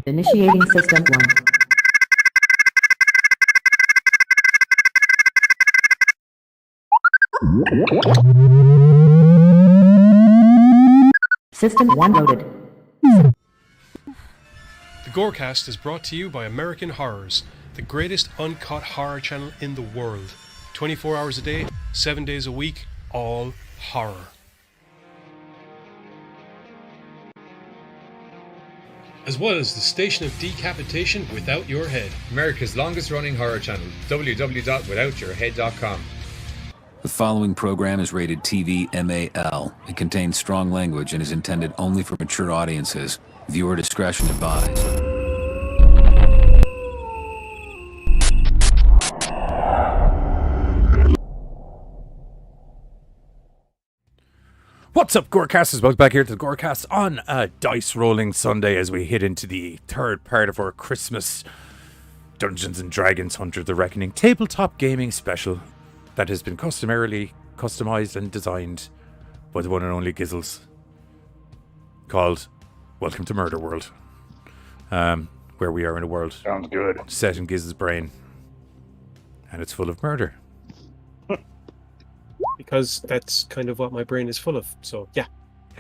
Initiating System 1. System 1 loaded. The Gorecast is brought to you by American Horrors, the greatest uncut horror channel in the world. 24 hours a day, 7 days a week, all horror. As well as the station of decapitation without your head. America's longest running horror channel, www.withoutyourhead.com. The following program is rated TV MAL. It contains strong language and is intended only for mature audiences. Viewer discretion advised. What's up, Gorecasters? Welcome back here to the Gorecast on a dice rolling Sunday as we hit into the third part of our Christmas Dungeons and Dragons Hunter the Reckoning tabletop gaming special that has been customarily customized and designed by the one and only Gizzles, called Welcome to Murder World, where we are in a world Sounds good. set in Gizz's brain, and it's full of murder. Because that's kind of what my brain is full of. So, yeah.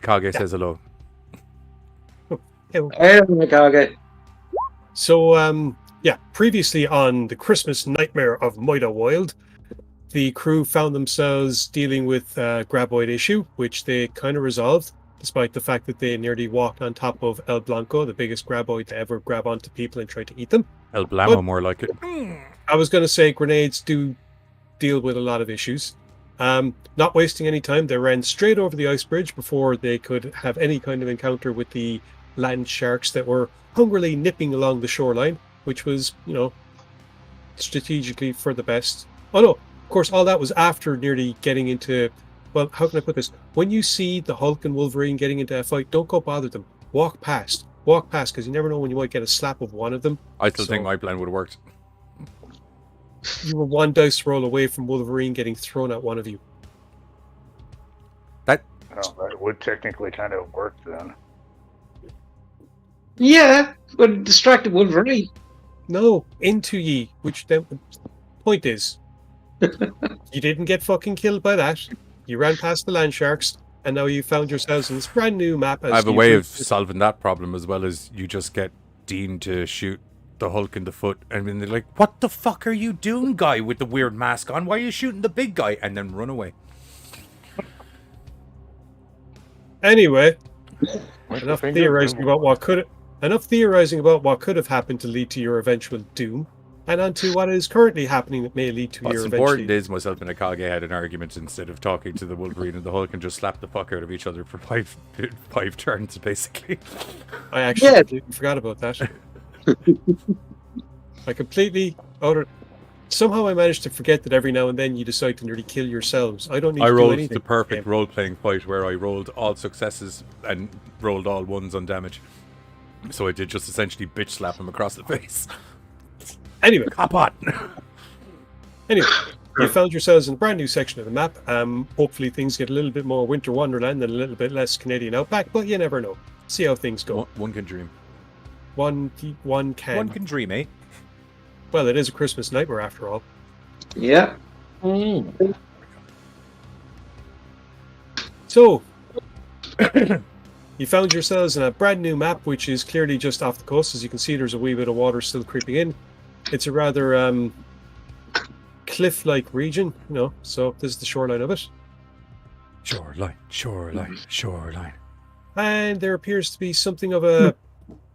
Kage says hello. Hello. Hey, Kage. So, previously on the Christmas Nightmare of Moida Wild, the crew found themselves dealing with a graboid issue, which they kind of resolved, despite the fact that they nearly walked on top of El Blanco, the biggest graboid to ever grab onto people and try to eat them. El Blamo, more like it. I was going to say grenades do deal with a lot of issues. Not wasting any time, they ran straight over the ice bridge before they could have any kind of encounter with the land sharks that were hungrily nipping along the shoreline, which was, strategically for the best. Oh no, of course, all that was after nearly getting into, well, how can I put this? When you see the Hulk and Wolverine getting into a fight, don't go bother them. Walk past, because you never know when you might get a slap of one of them. I still think my plan would have worked. You were one dice roll away from Wolverine getting thrown at one of you. That would technically kind of work then. Yeah, but distracted Wolverine. No, into ye, which the point is, you didn't get fucking killed by that. You ran past the land sharks, and now you found yourselves in this brand new map. I have a way of solving that problem as well as you just get Dean to shoot the Hulk in the foot, and then they're like, "What the fuck are you doing, guy with the weird mask on? Why are you shooting the big guy?" And then run away. Anyway, enough theorizing about what could have happened to lead to your eventual doom, and on to what is currently happening that may lead to What's your important eventually. is myself and Akage had an argument instead of talking to the Wolverine and the Hulk and just slap the fuck out of each other for five turns, basically. I actually completely forgot about that. I completely somehow I managed to forget that every now and then you decide to nearly kill yourselves. I don't need to do rolled anything. the perfect role-playing fight where I rolled all successes and rolled all ones on damage. So I did just essentially bitch slap him across the face. Anyway, Hop on. Anyway, you found yourselves in a brand new section of the map. Hopefully things get a little bit more Winter Wonderland and a little bit less Canadian Outback, but you never know. See how things go. One can dream. One can. One can dream, eh? Well, it is a Christmas nightmare after all. Yeah. So, you found yourselves in a brand new map, which is clearly just off the coast. As you can see, there's a wee bit of water still creeping in. It's a rather cliff-like region, so this is the shoreline of it. Shoreline. And there appears to be something of a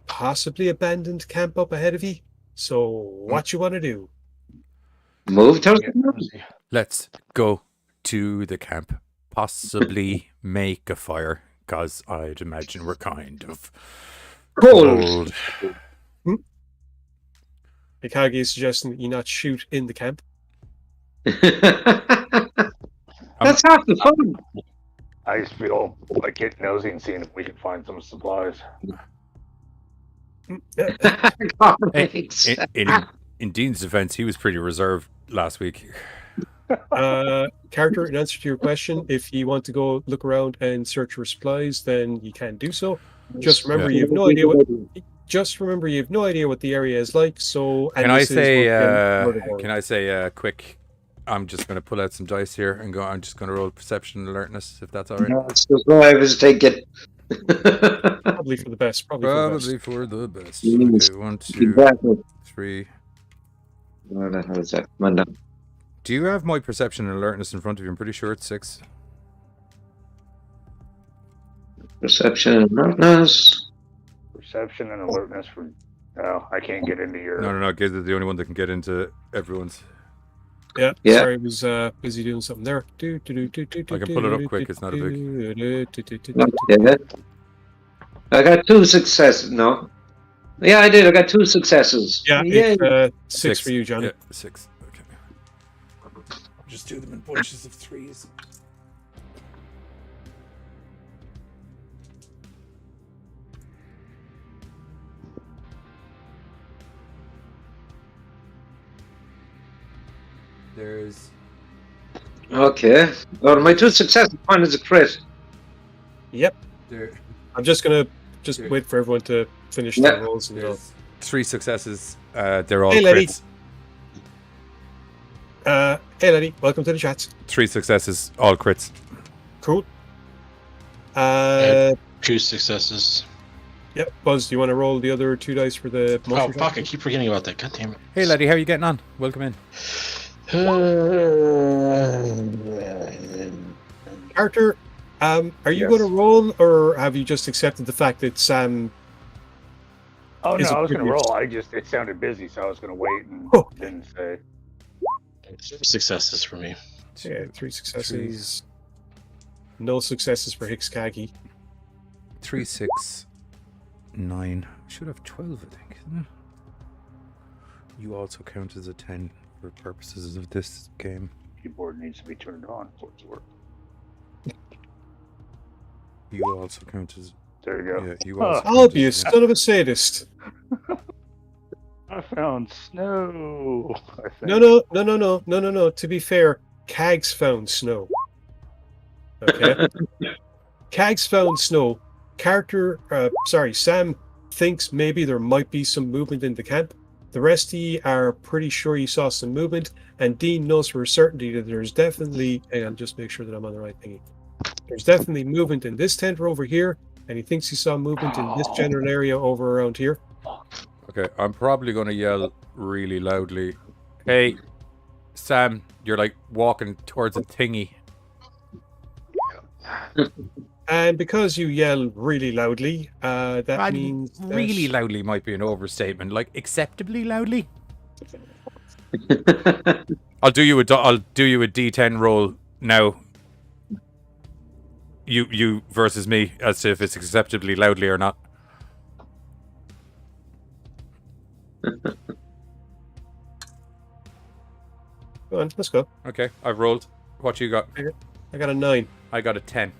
possibly abandoned camp up ahead of you. So, what you want to do? Move to Let's go to the camp. Possibly make a fire, because I'd imagine we're kind of cold. Mikage is suggesting that you not shoot in the camp. That's half the fun. I just feel like getting nosy and seeing if we can find some supplies. In Dean's defense, he was pretty reserved last week. Character, in answer to your question, if you want to go look around and search for supplies, then you can do so. Just remember, you have no idea what just remember you have no idea what the area is like. So, and Can I this is say? once again, Can I say quick? I'm just going to pull out some dice here and go. I'm just going to roll perception and alertness, if that's all right. That's just why I was taking. probably for the best. Probably for the best. For the best. Yes. Okay, 1, 2, Exactly. 3. Where the hell is that? Come on down. Do you have my perception and alertness in front of you? I'm pretty sure it's 6. Perception and alertness. Perception and alertness for. Oh, I can't get into your. No. Giz is the only one that can get into everyone's. Yeah. Yeah. Sorry, I was busy doing something there. I can pull it up quick. It's not a big. Okay. I got 2 successes. No. Yeah, I did. I got 2 successes. Yeah, Yay. it's 6 for you, Johnny. Yeah, 6. Okay. Just do them in bunches of 3s. There's. Okay. Well, my 2 successes. One is a crit. Yep. There. I'm just gonna wait for everyone to finish their rolls and go. There's 3 successes. They're all Hey, lady. crits. Hey, Lenny, welcome to the chat. 3 successes, all crits. Cool. 2 successes. Yep. Buzz, do you want to roll the other 2 dice for the Oh, motion fuck, shot? I keep forgetting about that. God damn it. Hey, laddie, how are you getting on? Welcome in. Carter, are you Yes. going to roll, or have you just accepted the fact that Sam? Oh Is no, it I was gonna previous? roll. It sounded busy, so I was gonna wait and Oh. didn't say. 3 successes for me. Yeah, 3 successes. No successes for Hicks-Kagi. 3, 6, 9. Should have 12, I think, isn't it? You also count as a 10 for purposes of this game. Keyboard needs to be turned on for it to work. You also count as. There you go. Yeah, you also. I'll count be a as- son of a sadist. I found snow. I think. No. To be fair, Cags found snow. Okay. Cags found snow. Sam thinks maybe there might be some movement in the camp. The rest of you are pretty sure you saw some movement, and Dean knows for a certainty that there's definitely. Hang on, just make sure that I'm on the right thingy. There's definitely movement in this tent over here, and he thinks he saw movement in this general area over around here. Okay, I'm probably going to yell really loudly. Hey, Sam, you're like walking towards a thingy. And because you yell really loudly, that means that- Really loudly might be an overstatement. Like acceptably loudly. I'll do you a D10 roll now. You versus me as to if it's acceptably loudly or not. Go on, let's go. Okay, I've rolled. What you got? I got a 9. I got a 10.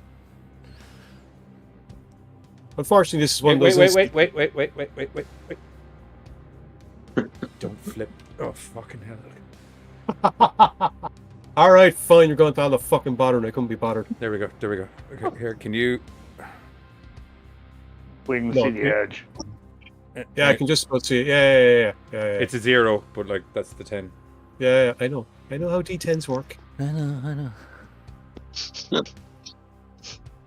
Unfortunately, this is one Wait, of those. wait. Don't flip. Oh, fucking hell. All right, fine. You're going to all the fucking bother, and I couldn't be bothered. There we go. Okay, here, can you... We can No, see the edge. Yeah, I can just about see it. Yeah. It's a 0, but like, that's the 10. Yeah, I know. I know how D10s work. I know.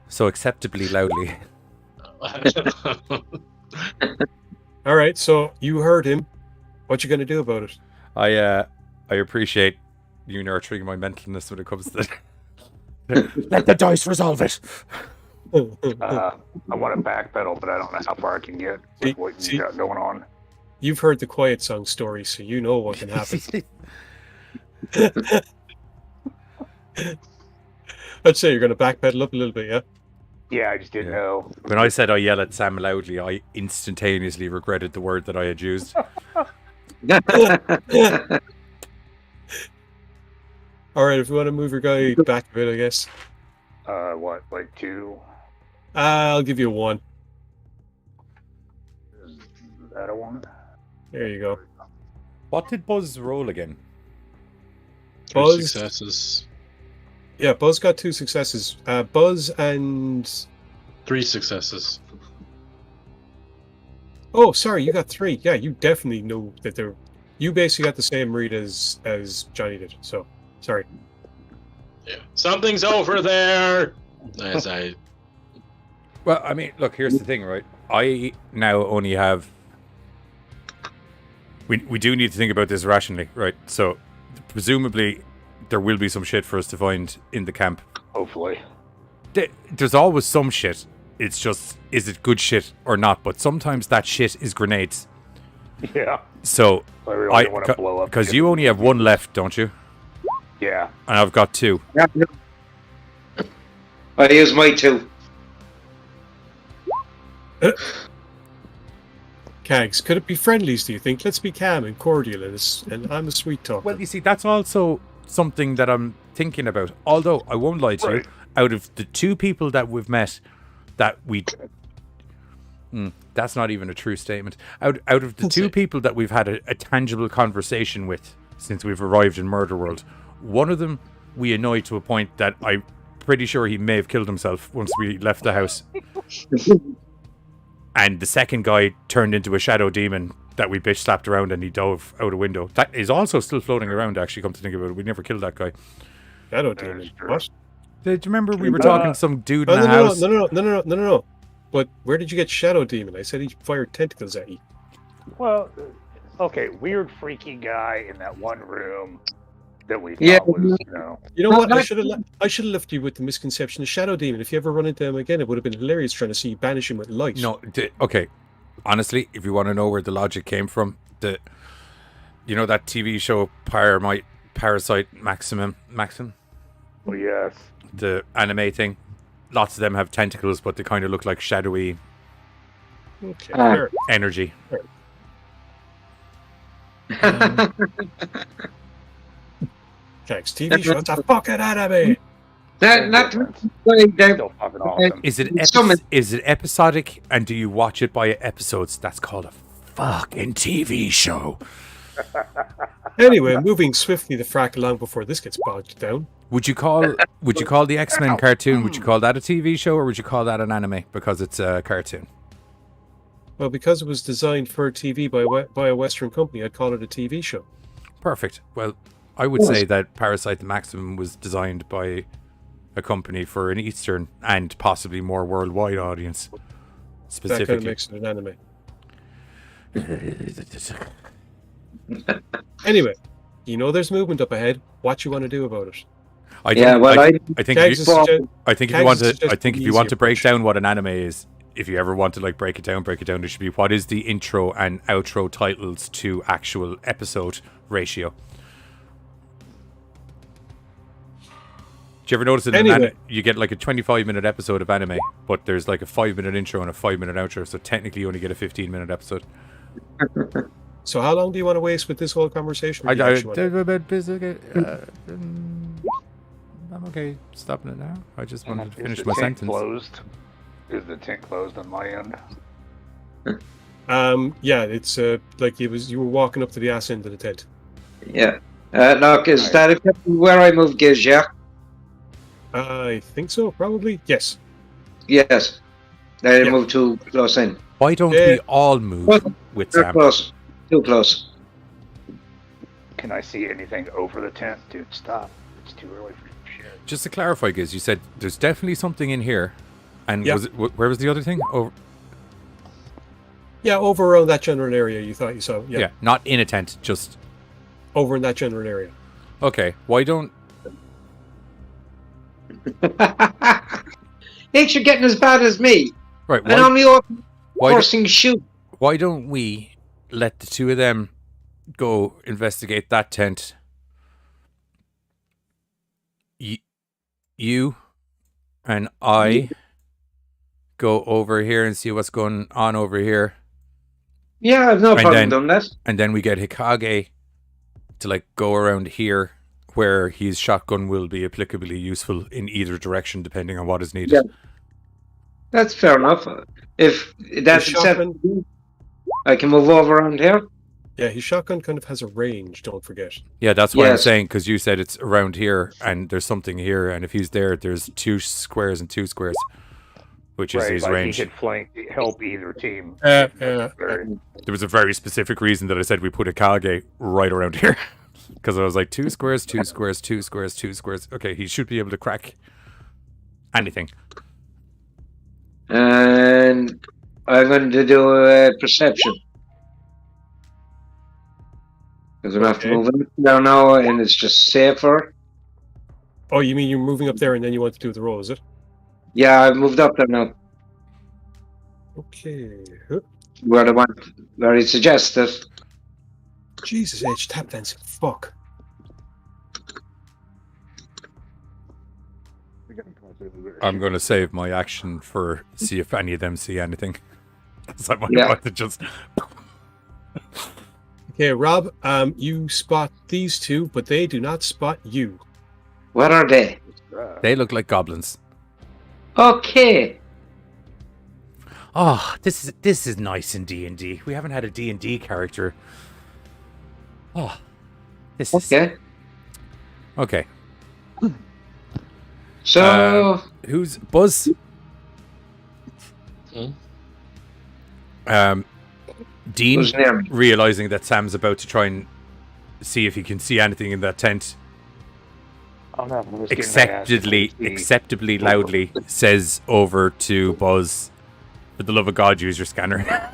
So acceptably loudly. All right, so you heard him. What you going to do about it? I appreciate you nurturing my mentalness when it comes to let the dice resolve it. I want to backpedal, but I don't know how far I can get with what you got going on. You've heard the Quiet Song story, so you know what can happen. I'd say you're going to backpedal up a little bit, yeah? Yeah, I just didn't know. When I said I yell at Sam loudly, I instantaneously regretted the word that I had used. All right, if you want to move your guy back a bit, I guess. What, like 2? I'll give you a 1. Is that a 1? There you go. What did Buzz roll again? 3 Buzz. successes. Yeah, Buzz got 2 successes. Buzz and 3 successes. Oh, sorry, you got 3. Yeah, you definitely know that they're. You basically got the same read as Johnny did. So, sorry. Yeah. Something's over there. As I. Well, I mean, look, here's the thing, right? I now only have... We do need to think about this rationally, right? So, presumably, there will be some shit for us to find in the camp. Hopefully. There's always some shit. It's just, is it good shit or not? But sometimes that shit is grenades. Yeah. So, I really don't want to blow up. because you only have 1 left, don't you? Yeah. And I've got 2. Yeah. I use my 2. Cags, could it be friendlies, do you think? Let's be calm and cordial, and I'm a sweet talker. Well, you see, that's also something that I'm thinking about. Although, I won't lie to you, out of the 2 people that we've met, that we... that's not even a true statement. Out of the 2 people that we've had a tangible conversation with since we've arrived in Murder World, one of them we annoyed to a point that I'm pretty sure he may have killed himself once we left the house. And the second guy turned into a shadow demon that we bitch slapped around and he dove out a window. That is also still floating around, actually, come to think about it. We never killed that guy. Shadow demon. What? Do you remember we were talking to some dude in the house? No. But where did you get shadow demon? I said he fired tentacles at you. Well, okay, weird, freaky guy in that one room that we thought was, You know what? I should have left you with the misconception of shadow demon. If you ever run into him again, it would have been hilarious trying to see you banish him with light. No, okay. Honestly, if you want to know where the logic came from, that TV show Parasite Maxim? Well, yes. The anime thing. Lots of them have tentacles, but they kind of look like shadowy Okay. Fair. energy. Cags, TV show. It's a fucking anime. Not Still fucking awesome. Is it Summon. is it episodic, and do you watch it by episodes? That's called a fucking TV show. Anyway, moving swiftly the frack along before this gets bogged down. Would you call the X-Men cartoon? Would you call that a TV show, or would you call that an anime because it's a cartoon? Well, because it was designed for TV by a Western company, I'd call it a TV show. Perfect. Well, I would say that Parasite the Maximum was designed by a company for an Eastern and possibly more worldwide audience. Specifically. That kind of makes it an anime. Anyway, there's movement up ahead. What you want to do about it? I think if you want to break down what an anime is, if you ever want to break it down, it should be what is the intro and outro titles to actual episode ratio. Do you ever notice that you get like a 25-minute episode of anime, but there's like a 5-minute intro and a 5-minute outro, so technically you only get a 15-minute episode. So how long do you want to waste with this whole conversation? I'm okay stopping it now. I just wanted to finish my sentence. Is the tent closed on my end? Yeah, it's like you were walking up to the ass end of the tent. Yeah. Look, is that where I moved Giz, yeah? I think so, probably. Yes. Yes. I didn't move too close in. Why don't we all move with Sam? Close. Too close. Can I see anything over the tent? Dude, stop. It's too early for shit. Just to clarify, Giz, you said there's definitely something in here. And where was the other thing? Over. Yeah, over around that general area you thought you saw. Yeah, not in a tent, just... over in that general area. Okay, why don't... Ain't you getting as bad as me? Right, and I'm forcing shoot. Why don't we let the two of them go investigate that tent? You and I go over here and see what's going on over here. Yeah, I've no problem doing that. And then we get Hikage to go around here, where his shotgun will be applicably useful in either direction depending on what is needed. Yeah. That's fair enough. If that's acceptable, I can move over around here. Yeah, his shotgun kind of has a range, don't forget. Yeah, that's what I'm saying, because you said it's around here and there's something here, and if he's there, there's 2 squares and 2 squares. which is his like range. He could help either team. There was a very specific reason that I said we put a Kage right around here. Because I was like, 2 squares, 2 squares, 2 squares, 2 squares. Okay, he should be able to crack anything. And I'm going to do a perception. Because I'm have to move it down now, and it's just safer. Oh, you mean you're moving up there and then you want to do the roll, is it? Yeah, I've moved up there now. Okay. Where he suggested. Jesus H, tap dancing. Fuck. I'm going to save my action for see if any of them see anything. So I might want to just... Okay, Rob, you spot these two, but they do not spot you. What are they? They look like goblins. Okay. Oh, this is nice in D&D. We haven't had a D&D character. Oh, this is... Okay. So... who's... Buzz? Dean, realizing that Sam's about to try and see if he can see anything in that tent, acceptably loudly says over to Buzz, "For the love of God, use your scanner."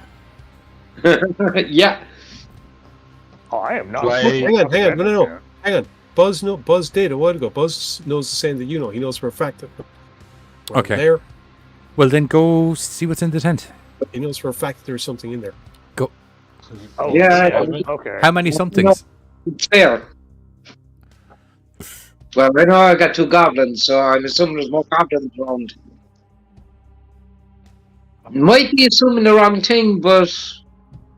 Yeah. Oh, I am not. Hang on. No. Hang on. Buzz did a while ago. Buzz knows the same that you know. He knows for a fact that we're there. Well, then go see what's in the tent. He knows for a fact that there's something in there. Go. Oh, yeah. Okay. How many somethings? It's there. Well, right now I got 2 goblins, so I'm assuming there's more goblins around. Might be assuming the wrong thing, but...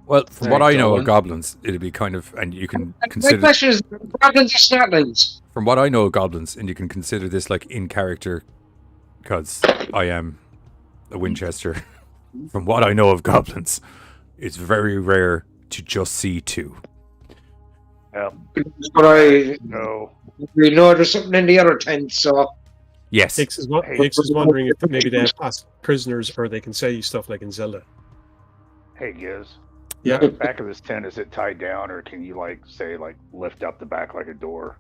Well, from what I know of goblins, it'd be kind of... And you can consider... My question is, goblins or snatlings? From what I know of goblins, and you can consider this like in character, because I am a Winchester. From what I know of goblins, it's very rare to just see 2. Yeah. But we know there's something in the other tent, so... Yes. Hicks is wondering if maybe they have past prisoners or they can say you stuff like in Zelda. Hey, Giz. Yeah. The back of this tent, is it tied down, or can you, lift up the back like a door?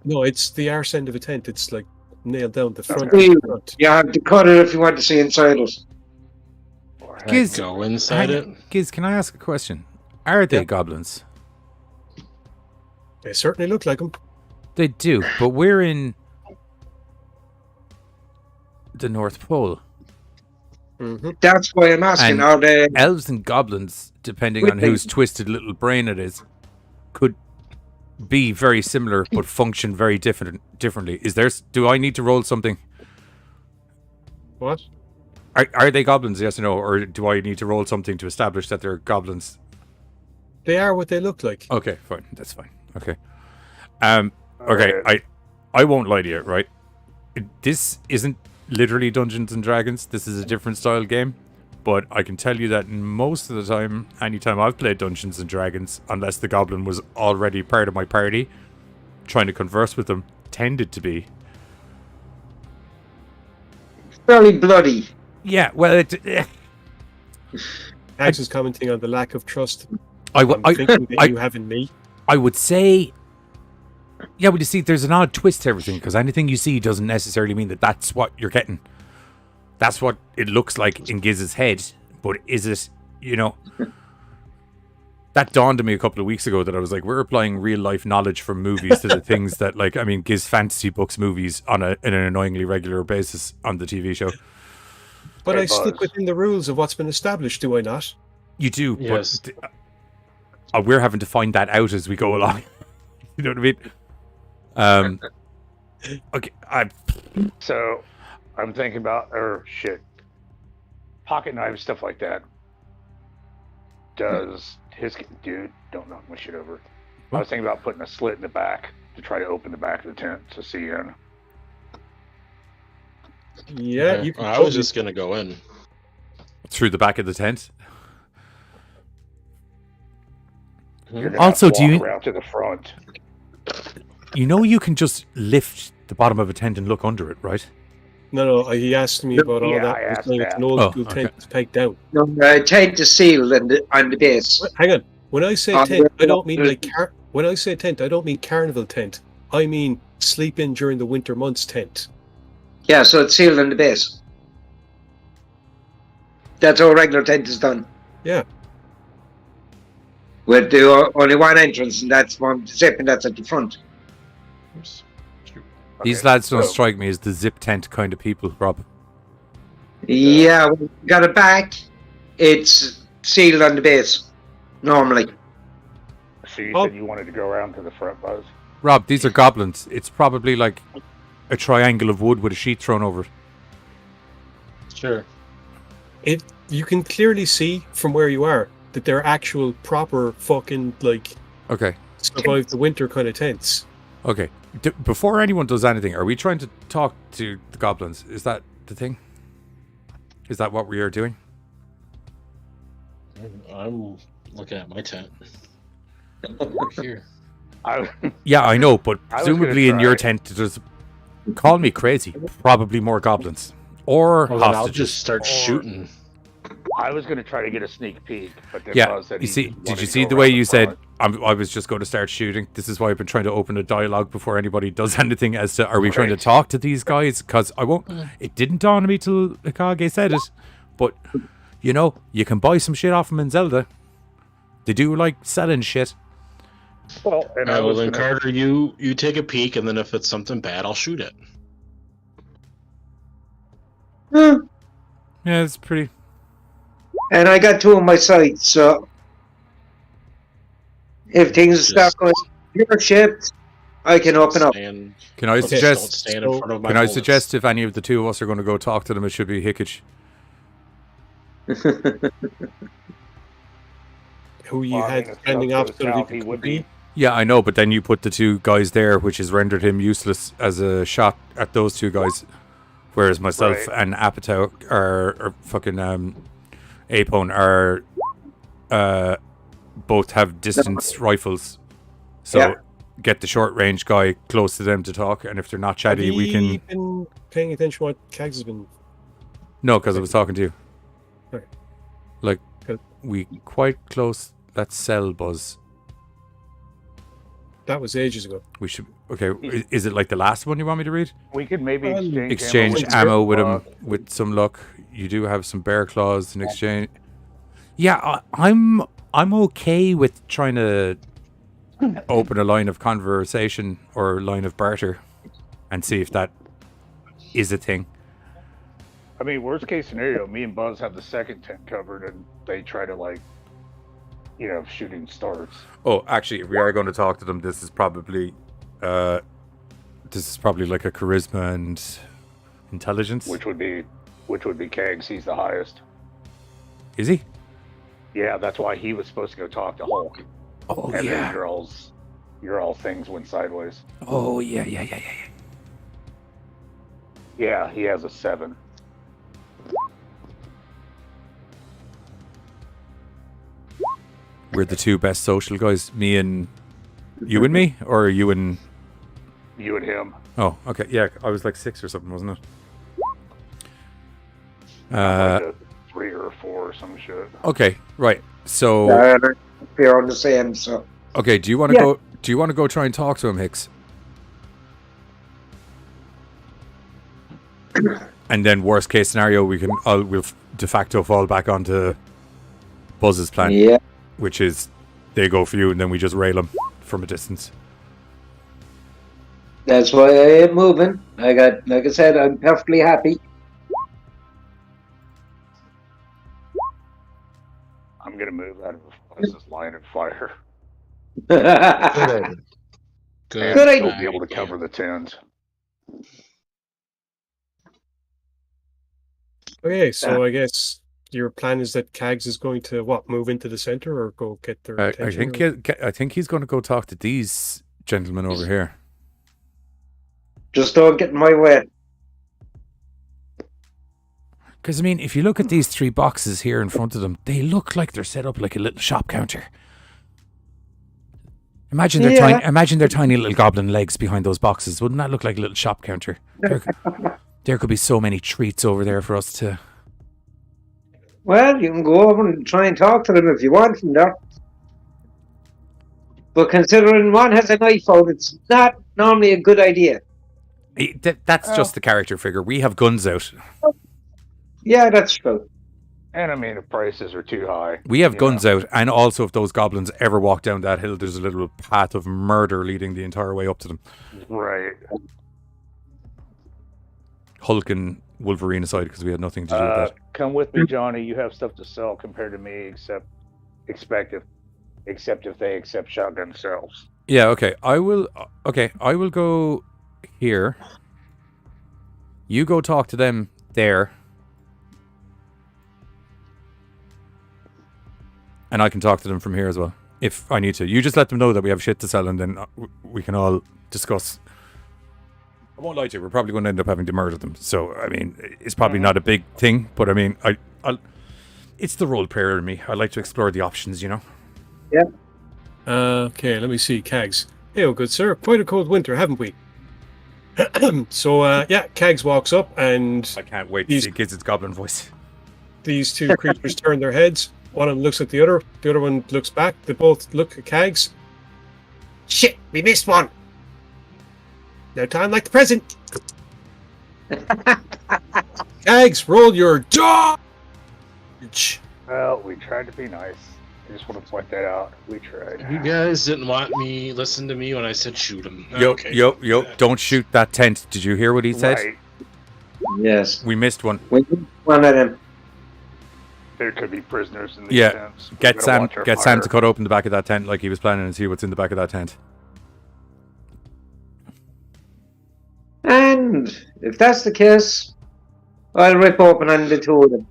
No, it's the arse end of a tent. It's, nailed down the front. You have to cut it if you want to see inside it. Giz, go inside it. Giz, can I ask a question? Are they goblins? They certainly look like them. They do, but we're in the North Pole. Mm-hmm. That's why I'm asking, are they... Elves and goblins, depending on whose twisted little brain it is, could be very similar, but function very differently. Do I need to roll something? What? Are they goblins, yes or no? Or do I need to roll something to establish that they're goblins? They are what they look like. Okay, fine. That's fine. Okay. Okay, I won't lie to you, right? This isn't literally Dungeons and Dragons. This is a different style game. But I can tell you that most of the time, anytime I've played Dungeons and Dragons, unless the goblin was already part of my party, trying to converse with them tended to be fairly bloody. Yeah, well, Axe is commenting on the lack of trust. I thinking that you have in me. I would say, yeah, but you see, there's an odd twist to everything, because anything you see doesn't necessarily mean that that's what you're getting. That's what it looks like in Giz's head, but is it, that dawned on me a couple of weeks ago that I was like, we're applying real life knowledge from movies to the things that, Giz fantasy books movies in an annoyingly regular basis on the TV show. But I stick within the rules of what's been established, do I not? You do, yes. But we're having to find that out as we go along. You know what I mean? Okay, So, I'm thinking about, pocket knives, stuff like that. Does dude, don't knock my shit over. I was thinking about putting a slit in the back to try to open the back of the tent to see in. Yeah, you can. I was just gonna go in through the back of the tent. Also, do you around to the front? You can just lift the bottom of a tent and look under it, right? No, he asked me about all Yeah, that. I I was asked saying it's that. an old Oh, school okay. tent that's pegged down. No, tent is sealed on the base. Hang on. When I say Oh, tent, I yeah. don't mean like when I say tent, I don't mean carnival tent. I mean sleep in during the winter months tent. Yeah, so it's sealed on the base. That's how a regular tent is done. Yeah. With the only one entrance, and that's one zip, and that's at the front. Oops. Shoot. These Okay, lads don't so- strike me as the zip tent kind of people, Rob. Yeah, when you got it back, it's sealed on the base, normally. So you Oh. said you wanted to go around to the front, Buzz? Rob, these are goblins. It's probably like a triangle of wood with a sheet thrown over it. Sure. You can clearly see from where you are that they're actual proper fucking like Okay. survive the winter kind of tents. Okay. Before anyone does anything, are we trying to talk to the goblins? Is that the thing? Is that what we are doing? I'm looking at my tent. Over here. I, Yeah, I know, but I was gonna presumably in your try. tent, there's, call me crazy, probably more goblins. Or Well, then I'll hostages. just start Or- shooting. I was going to try to get a sneak peek, but then Yeah, Buzz said you he see, wanted did you to see go the way around you front. said, I was just going to start shooting? This is why I've been trying to open a dialogue before anybody does anything as to, are we trying to Right. talk to these guys? Because I won't, it didn't dawn on me till Akage said it, but, you know, you can buy some shit off them in Zelda. They do like selling shit. Well, and I Well, was then gonna, Carter, you take a peek, and then if it's something bad, I'll shoot it. Hmm. Yeah, it's pretty. And I got two on my side, so if things start Just- going pear-shaped, I can open up. Stand, Can I just suggest? don't stand in front of my Can I bullets. suggest if any of the two of us are going to go talk to them, it should be Hickage. Who you Well, I had mean, if standing stuff off goes so that south, he he could would be. be. Yeah, I know, but then you put the two guys there, which has rendered him useless as a shot at those two guys. Whereas myself Right. and Apatow or fucking Apone are both have distance rifles. So Yeah. get the short range guy close to them to talk, and if they're not chatty, we Have you can. been paying attention to what Cags has been? No, because I was talking to you. Okay. Like Good. we quite close that cell, Buzz. That was ages ago. We should. Okay, is it like the last one you want me to read? We could maybe Exchange with ammo with him Buck. with some luck. You do have some bear claws in exchange. Yeah, I'm okay with trying to open a line of conversation or line of barter and see if that is a thing. I mean, worst case scenario, me and Buzz have the second tent covered, and they try to shooting starts. Oh, actually, if we are going to talk to them, this is probably like a charisma and intelligence. Which would be Kegs. He's the highest. Is he? Yeah, that's why he was supposed to go talk to Hulk. Oh And then your all things went sideways. Oh yeah. Yeah, he has a 7. We're the two best social guys. Me and you and me, or you and You and him. oh, okay, yeah. I was like 6 or something, wasn't it? Like a 3 or a 4 or some shit. Okay, right. So We're on the same, so okay, do you want to go? Do you want to go try and talk to him, Hicks? And then, worst case scenario, we'll de facto fall back onto Buzz's plan, yeah. which is they go for you, and then we just rail them from a distance. That's why I am moving. Like I said, I'm perfectly happy. I'm gonna move out of Buzz's line of fire. Good And Good idea. we'll be able to cover the tens. Okay, so I guess your plan is that Cags is going to move into the center or go get their I attention? think he's going to go talk to these gentlemen over here. Just don't get in my way. Because I mean, if you look at these 3 boxes here in front of them, they look like they're set up like a little shop counter. Imagine their tiny little goblin legs behind those boxes. Wouldn't that look like a little shop counter? There could be so many treats over there for us to... Well, you can go over and try and talk to them if you want from there. But considering one has a knife out, it's not normally a good idea. That's just the character figure. We have guns out. Yeah, that's true. And I mean, the prices are too high. We have guns out, and also if those goblins ever walk down that hill, there's a little path of murder leading the entire way up to them. Right. Hulk and Wolverine aside, because we had nothing to do with that. Come with me, Johnny. You have stuff to sell compared to me, except if they accept shotgun sales. Yeah, okay. I will go here. You go talk to them there. And I can talk to them from here as well, if I need to. You just let them know that we have shit to sell, and then we can all discuss. I won't lie to you, we're probably going to end up having to murder them. So, I mean, it's probably not a big thing, but I mean, it's the role player in me. I like to explore the options, you know? Yeah. Okay, let me see. Cags. Hey, oh, good sir. Quite a cold winter, haven't we? So, Cags walks up, and I can't wait to see Gizzard's goblin voice. These two creatures turn their heads. One of them looks at the other one looks back. They both look at Cags. Shit, we missed one. No time like the present. Cags, roll your dodge. Well, we tried to be nice. I just want to point that out. We tried. You guys didn't listen to me when I said shoot him. Yo, don't shoot that tent. Did you hear what he said? Right. Yes. We missed one. We missed one of them. There could be prisoners in these tents. Get Sam to cut open the back of that tent like he was planning and see what's in the back of that tent. And if that's the case, I'll rip open on the two of them.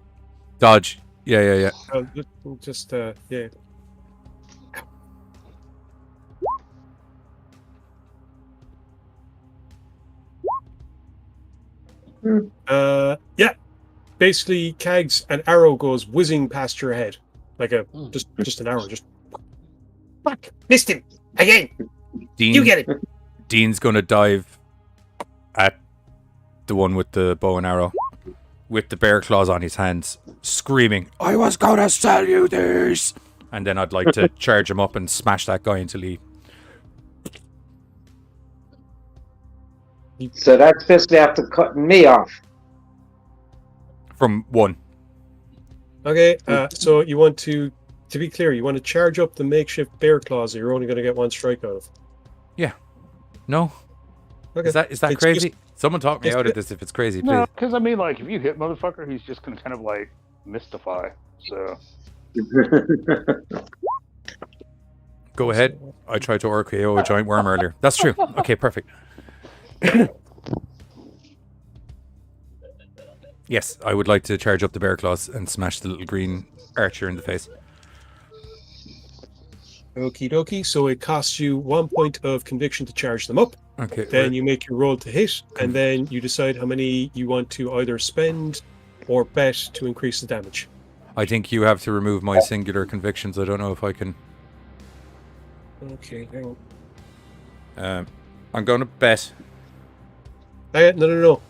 Dodge. Yeah. Just, yeah. Basically, Cags, an arrow goes whizzing past your head, like just an arrow. Just fuck, missed him again. Dean, you get it. Dean's gonna dive at the one with the bow and arrow, with the bear claws on his hands, screaming, "I was gonna sell you this!" And then I'd like to charge him up and smash that guy until he. So that's basically after cutting me off. From one. Okay, so you want to be clear, you want to charge up the makeshift bear claws that you're only going to get one strike out of. Yeah. No. Okay. Is that crazy? Someone talk me out of this if it's crazy, please. No, because I mean, like, if you hit motherfucker, he's just gonna kind of like mystify. So. Go ahead. I tried to RKO a giant worm earlier. That's true. Okay, perfect. Yes, I would like to charge up the bear claws and smash the little green archer in the face. Okie dokie. So it costs you 1 point of conviction to charge them up. Okay. Then you make your roll to hit, and then you decide how many you want to either spend or bet to increase the damage. I think you have to remove my singular convictions. I don't know if I can. Okay, hang on. I'm going to bet. No.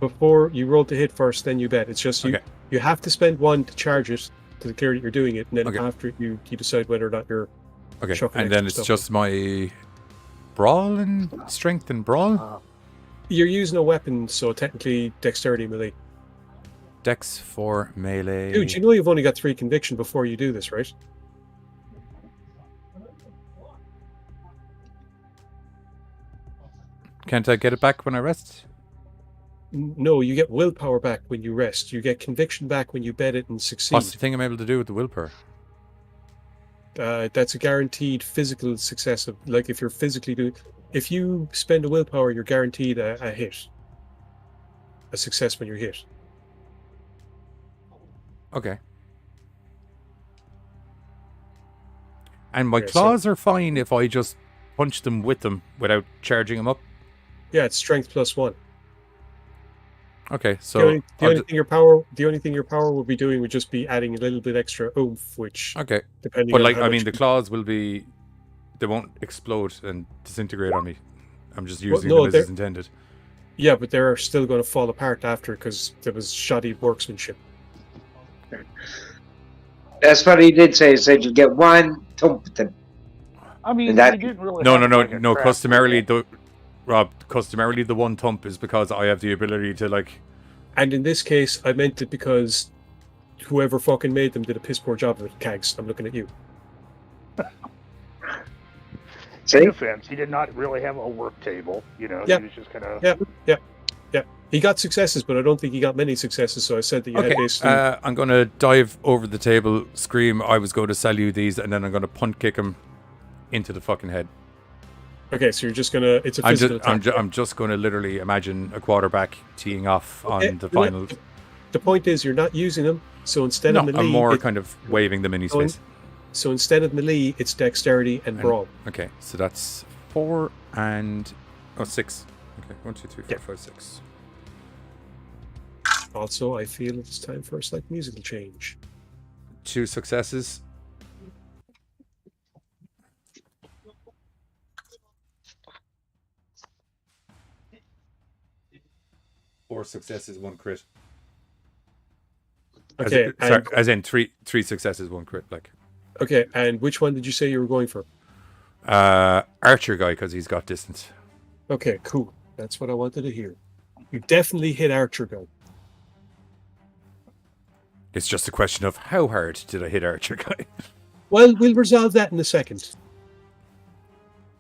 Before you roll to hit first, then you bet. It's just you. Okay. You have to spend one to charge it to declare that you're doing it, and then Okay. after you decide whether or not you're. Okay, chucking and then extra it's stuff. just my brawl and strength and brawl. You're using a weapon, so technically dexterity melee. Dex for melee. Dude, you know you've only got 3 conviction before you do this, right? Can't I get it back when I rest? No, you get willpower back when you rest. You get conviction back when you bet it and succeed. What's the thing I'm able to do with the willpower? That's a guaranteed physical success. Like if you're physically doing, if you spend a willpower, you're guaranteed a hit, a success when you're hit. Okay. And my Yeah, so- claws are fine if I just punch them with them without charging them up. Yeah, it's strength +1. Okay, so The only thing your power would be doing would just be adding a little bit extra oomph, which okay, depending but on like how I mean, much the claws will be, they won't explode and disintegrate on me. I'm just Well, using no, them as they're- is intended. Yeah, but they're still going to fall apart after because there was shoddy workmanship. That's what he did say. He said you get one Tumpton. I mean, And that- he didn't really. No, have no, no, like a no. craft Customarily, table. customarily the one thump is because I have the ability to like. And in this case, I meant it because whoever fucking made them did a piss poor job of it. Cags, I'm looking at you. See? In defense, he did not really have a work table. You know, Yep. he was just kind of. Yeah. He got successes, but I don't think he got many successes. So I said that you had Okay, basically. I'm gonna dive over the table, scream, "I was going to sell you these," and then I'm gonna punt kick him into the fucking head. Okay, so you're just gonna. It's a physical attack. I'm just gonna literally imagine a quarterback teeing off Okay, on the final. The point is, you're not using them. So instead No, of melee, I'm more kind of waving them in his going- face. So instead of melee, it's dexterity and brawl. Okay, so that's 4 and 6. Okay, 1, 2, 3, 4, Yeah. 5, 6. Also, I feel it's time for a slight musical change. 2 successes. Four successes, 1 crit. Okay, As in 3 successes, 1 crit. Like okay, and which one did you say you were going for? archer guy because he's got distance. Okay, cool. That's what I wanted to hear. You definitely hit Archer Gun. It's just a question of how hard did I hit archer guy. Well, we'll resolve that in a second.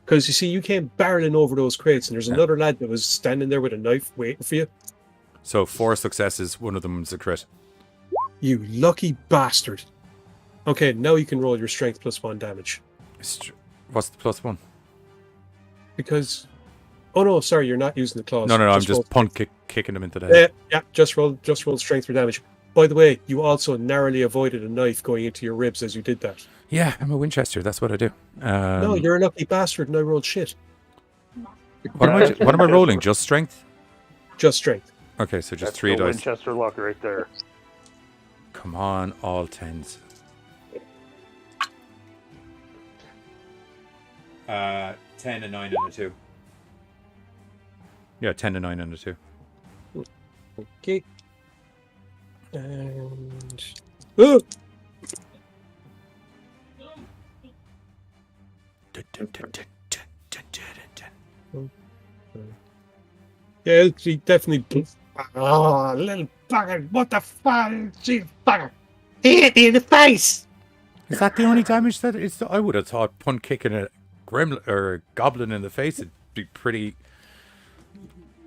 Because you see, you came barreling over those crates, and there's another lad that was standing there with a knife waiting for you. So 4 successes, 1 of them's a crit. You lucky bastard. Okay, now you can roll your strength plus 1 damage. What's the +1? Because... Oh no, sorry, you're not using the claws. No, I'm roll just kicking him into the head. Yeah, just roll strength for damage. By the way, you also narrowly avoided a knife going into your ribs as you did that. Yeah, I'm a Winchester. That's what I do. No, you're a lucky bastard, and I rolled shit. What am I rolling? Just strength? Just strength. Okay, so just That's 3 the dice. Winchester luck right there. Come on, all 10s. 10, a 9, and a 2. Yeah, 10, a 9, and a 2. Okay. And... Oh! Yeah, he definitely... Oh, little bugger, what the fuck? Gee, bugger. He hit me in the face! Is that the only damage that it's? I would have thought punt kicking a gremlin or a goblin in the face would be pretty.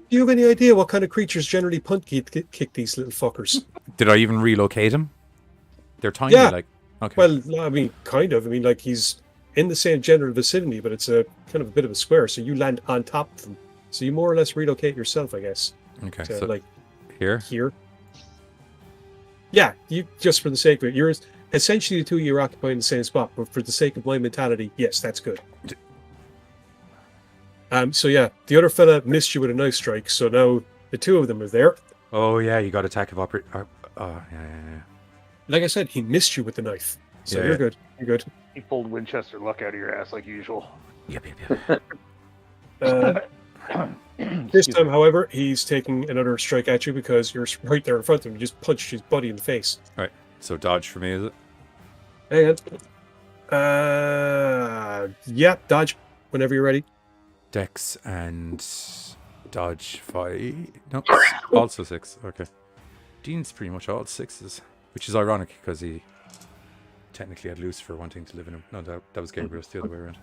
Do you have any idea what kind of creatures generally punt kick these little fuckers? Did I even relocate him? They're tiny, Yeah. like. Okay. Well, I mean, kind of. I mean, like, he's in the same general vicinity, but it's a kind of a bit of a square, so you land on top of them. So you more or less relocate yourself, I guess. Okay. To, So like, here. here. Yeah, you just for the sake of it. You're essentially the two of you are occupying the same spot, but for the sake of my mentality, yes, that's good. So yeah, the other fella missed you with a knife strike, so now the two of them are there. Oh yeah, you got attack of operate. Yeah. Like I said, he missed you with the knife, so Yeah, you're yeah. good. You're good. He pulled Winchester luck out of your ass like usual. Yep. This time, however, he's taking another strike at you because you're right there in front of him. You just punched his buddy in the face. All right. So dodge for me, is it? Hang on. Yeah, dodge whenever you're ready. Dex and dodge 5. No, also 6. Okay. Dean's pretty much all 6s, which is ironic because he technically had Lucifer wanting to live in him. No, that was Gabriel. It's the other way around.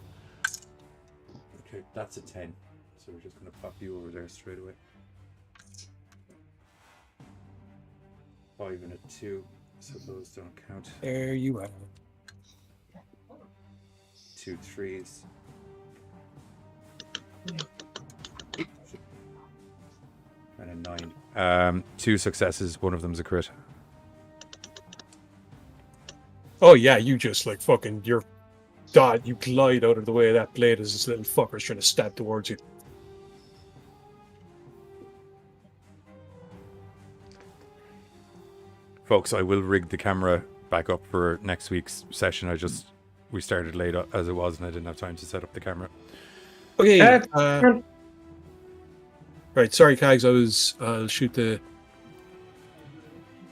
Okay, that's a 10. So we're just going to pop you over there straight away. 5 and a 2, so those don't count. There you are. 2 3s. And a 9. 2 successes, 1 of them's a crit. Oh yeah, you just like fucking you glide out of the way of that blade as this little fucker's trying to stab towards you. Folks, I will rig the camera back up for next week's session. We started late as it was and I didn't have time to set up the camera. Okay. Right, sorry, Kags. I'll shoot the.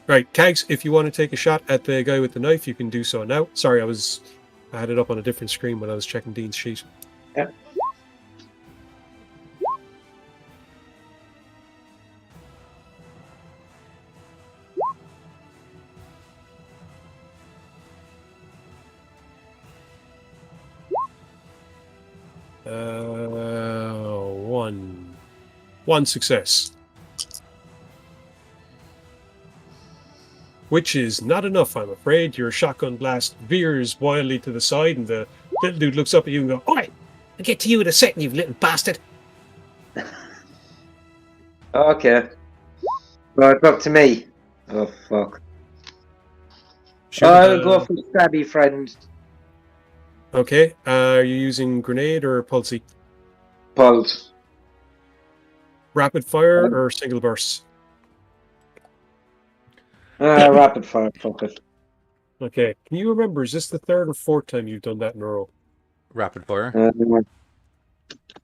Right, Kags. If you want to take a shot at the guy with the knife, you can do so now. Sorry, I had it up on a different screen when I was checking Dean's sheet. Yeah. One success. Which is not enough, I'm afraid. Your shotgun blast veers wildly to the side, and the little dude looks up at you and goes, "Oi! I'll get to you in a second, you little bastard." Okay. Right, up to me. Oh, fuck. Shoot I'll go for stabby, friend. Okay, are you using grenade or pulsey? Pulse. Rapid fire or single burst? Rapid fire, fuck it. Okay, can you remember, is this the third or fourth time you've done that in a row? rapid fire. I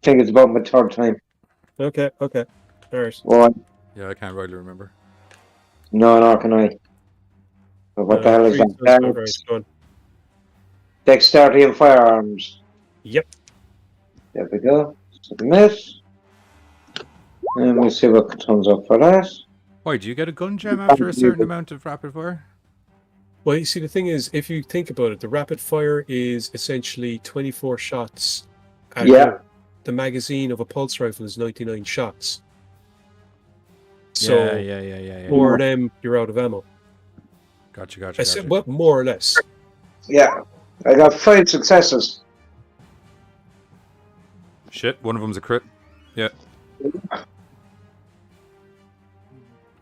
think it's about my third time. Okay. Alright. One. Yeah, I can't rightly remember. No, can I? But what the hell is that? Right, go on. Dexterity and firearms. Yep. There we go. Submit. And we'll see what comes up for that. Why, do you get a gun gem after a certain amount of rapid fire? Well, you see, the thing is, if you think about it, the rapid fire is essentially 24 shots. Yeah. The magazine of a pulse rifle is 99 shots. So, Yeah. for them, you're out of ammo. Gotcha. I said, well, more or less. Yeah. I got 5 successes. Shit, one of them's a crit. Yeah.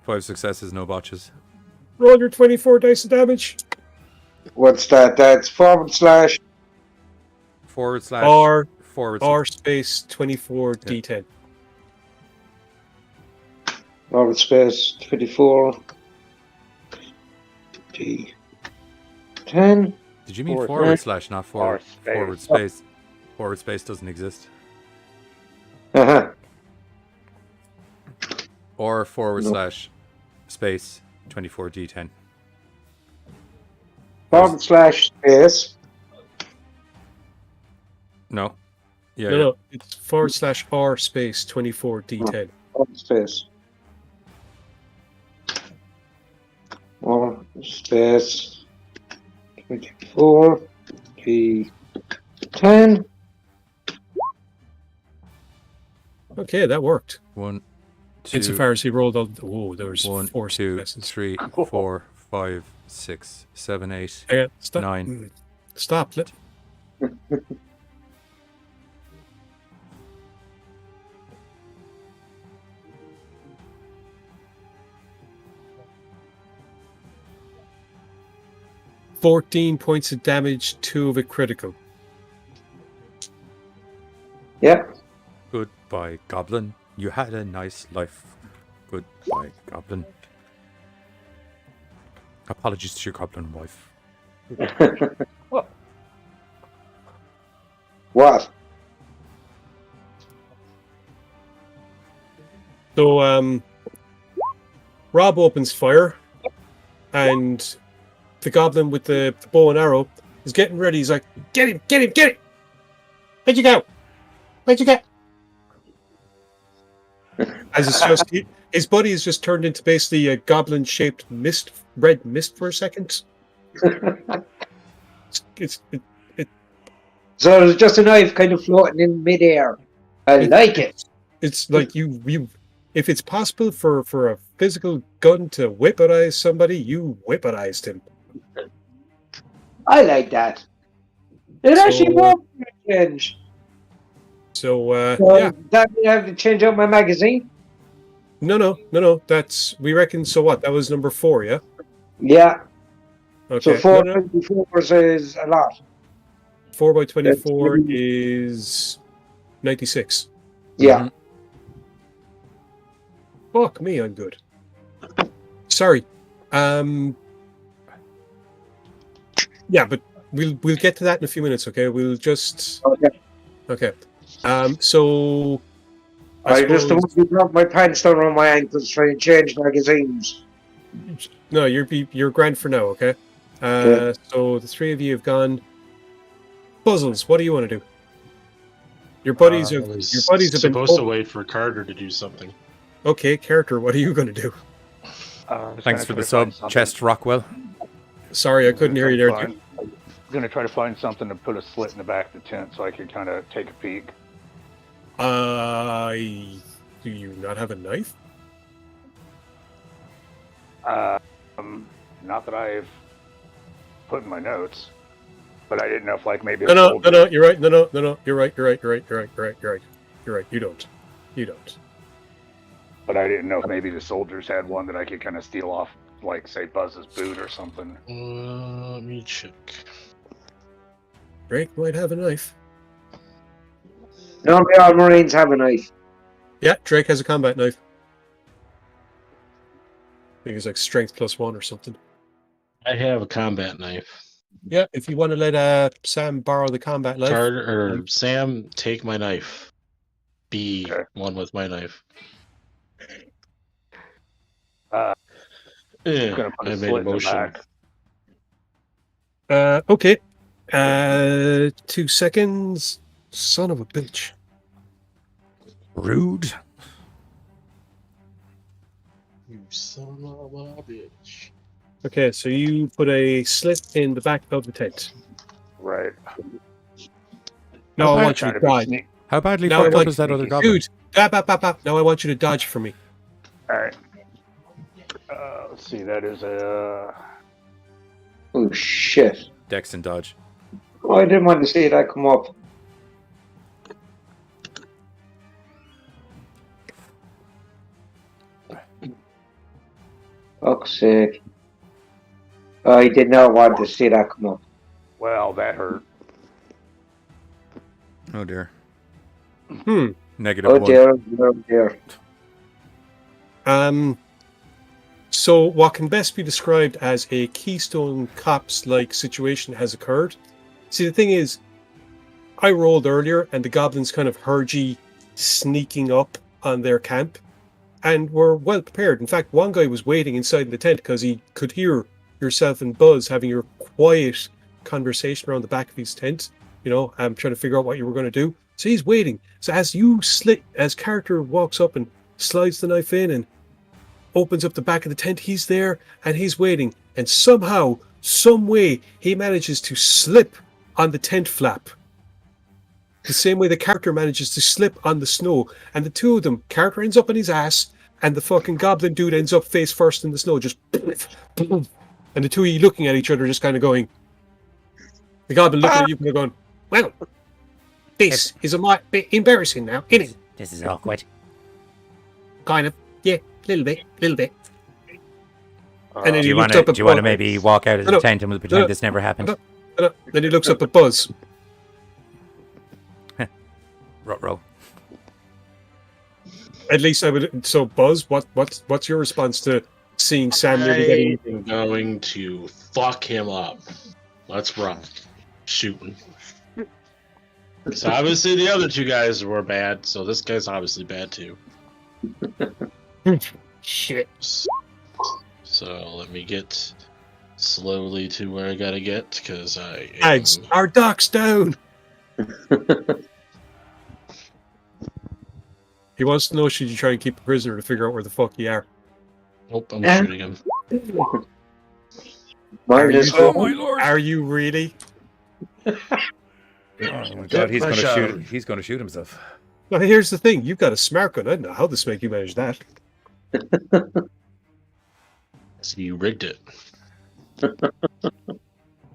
5 successes, no botches. Roll your 24 dice of damage. What's that? That's / R space 24 D10. forward space 24 D10. Did you mean / not forward space? Forward space doesn't exist. Uh-huh. Or No. / space 24 D10. Forward slash space. No. Yeah. No, it's / R space 24 D10. Forward space. Or space 24 D10. Okay, that worked. 1, 2, Insofar as he rolled all. Oh, there was 1, 4 2, successes. 3, 4, 5, 6, 7, 8. Hang on, stop. 9. Stop. 14 points of damage, 2 of it critical. Yep. Goodbye, Goblin. You had a nice life. Goodbye, Goblin. Apologies to your Goblin wife. What? So, Rob opens fire, and the goblin with the bow and arrow is getting ready. He's like, "Get him! Where'd you go? As it's just his body has just turned into basically a goblin-shaped red mist for a second. It's So it's just a knife kind of floating in midair. I like it. It's like you. If it's possible for a physical gun to weaponize somebody, you weaponized him. I like that. It actually worked for a change. So, So that means I have to change out my magazine? No. That's, we reckon. So what? That was number 4, yeah. Yeah. Okay. So 424 is a lot. 4 by 24 is 96. Yeah. Fuck me, I'm good. Sorry. Yeah, but we'll get to that in a few minutes. Okay. We'll just. Okay. Okay. So I just don't want to drop my pants down around my ankles trying to change magazines. No, you're grand for now, okay? Yeah. So the three of you have gone. Puzzles, what do you want to do? Your buddies have been supposed to wait for Carter to do something. Okay, character, what are you going to do? Thanks for the sub, Chest Rockwell. Sorry, I couldn't hear you there. I'm going to try to find something to put a slit in the back of the tent so I can kind of take a peek. Do you not have a knife? Not that I've put in my notes, but I didn't know if like maybe. No, you're right. No, you're right. You're right. You don't. But I didn't know if maybe the soldiers had one that I could kind of steal off, like say Buzz's boot or something. Let me check. Drake might have a knife. No, all Marines have a knife. Yeah, Drake has a combat knife. I think it's like strength +1 or something. I have a combat knife. Yeah, if you want to let Sam borrow the combat knife. Carter or Sam, take my knife. Be one with my knife. Gonna put I a made slit a in the motion. back. Okay. 2 seconds. Son of a bitch. Rude. You son of a bitch. Okay, so you put a slit in the back of the tent. Right. No, I want you to dodge. How badly Now fucked I up want is that other goblin? Dude, now I want you to dodge for me. All right. Let's see. That is a. Oh, shit. Dex and dodge. Oh, I didn't want to see that come up. Fuck's sake. I did not want to see that come up. Well, that hurt. Oh dear. Hmm. Negative Oh 1. dear, oh dear. So what can best be described as a Keystone Cops-like situation has occurred. See, the thing is, I rolled earlier, and the goblins kind of heard ye sneaking up on their camp, and were well prepared. In fact, one guy was waiting inside the tent because he could hear yourself and Buzz having your quiet conversation around the back of his tent. Trying to figure out what you were going to do. So he's waiting. So as character walks up and slides the knife in and opens up the back of the tent, he's there and he's waiting. And somehow, some way, he manages to slip on the tent flap. The same way the character manages to slip on the snow. And the two of them, character ends up on his ass, and the fucking goblin dude ends up face first in the snow, just and the two of you looking at each other, just kind of going. The goblin looking at you, kind of going, "Well, this is a bit embarrassing now, isn't it?" This is awkward. Kind of, yeah, little bit. And then Do he you looked want up to at Buzz. maybe walk out of the tent and we'll pretend this never happened? Then he looks up at Buzz. Ruh-roh. At least I would. So, Buzz, what's your response to seeing Sam nearly getting? I'm going to fuck him up. Let's rock. Shooting. So obviously the other two guys were bad, so this guy's obviously bad too. Shit. So let me get slowly to where I gotta get, because I Ads, our dock's down. He wants to know, should you try and keep a prisoner to figure out where the fuck you are? Nope, I'm shooting him. Are you, my lord! Are you really? Oh my god, he's going to shoot. He's going to shoot himself. Well, here's the thing. You've got a smart gun. I don't know how this make you manage that. So you rigged it.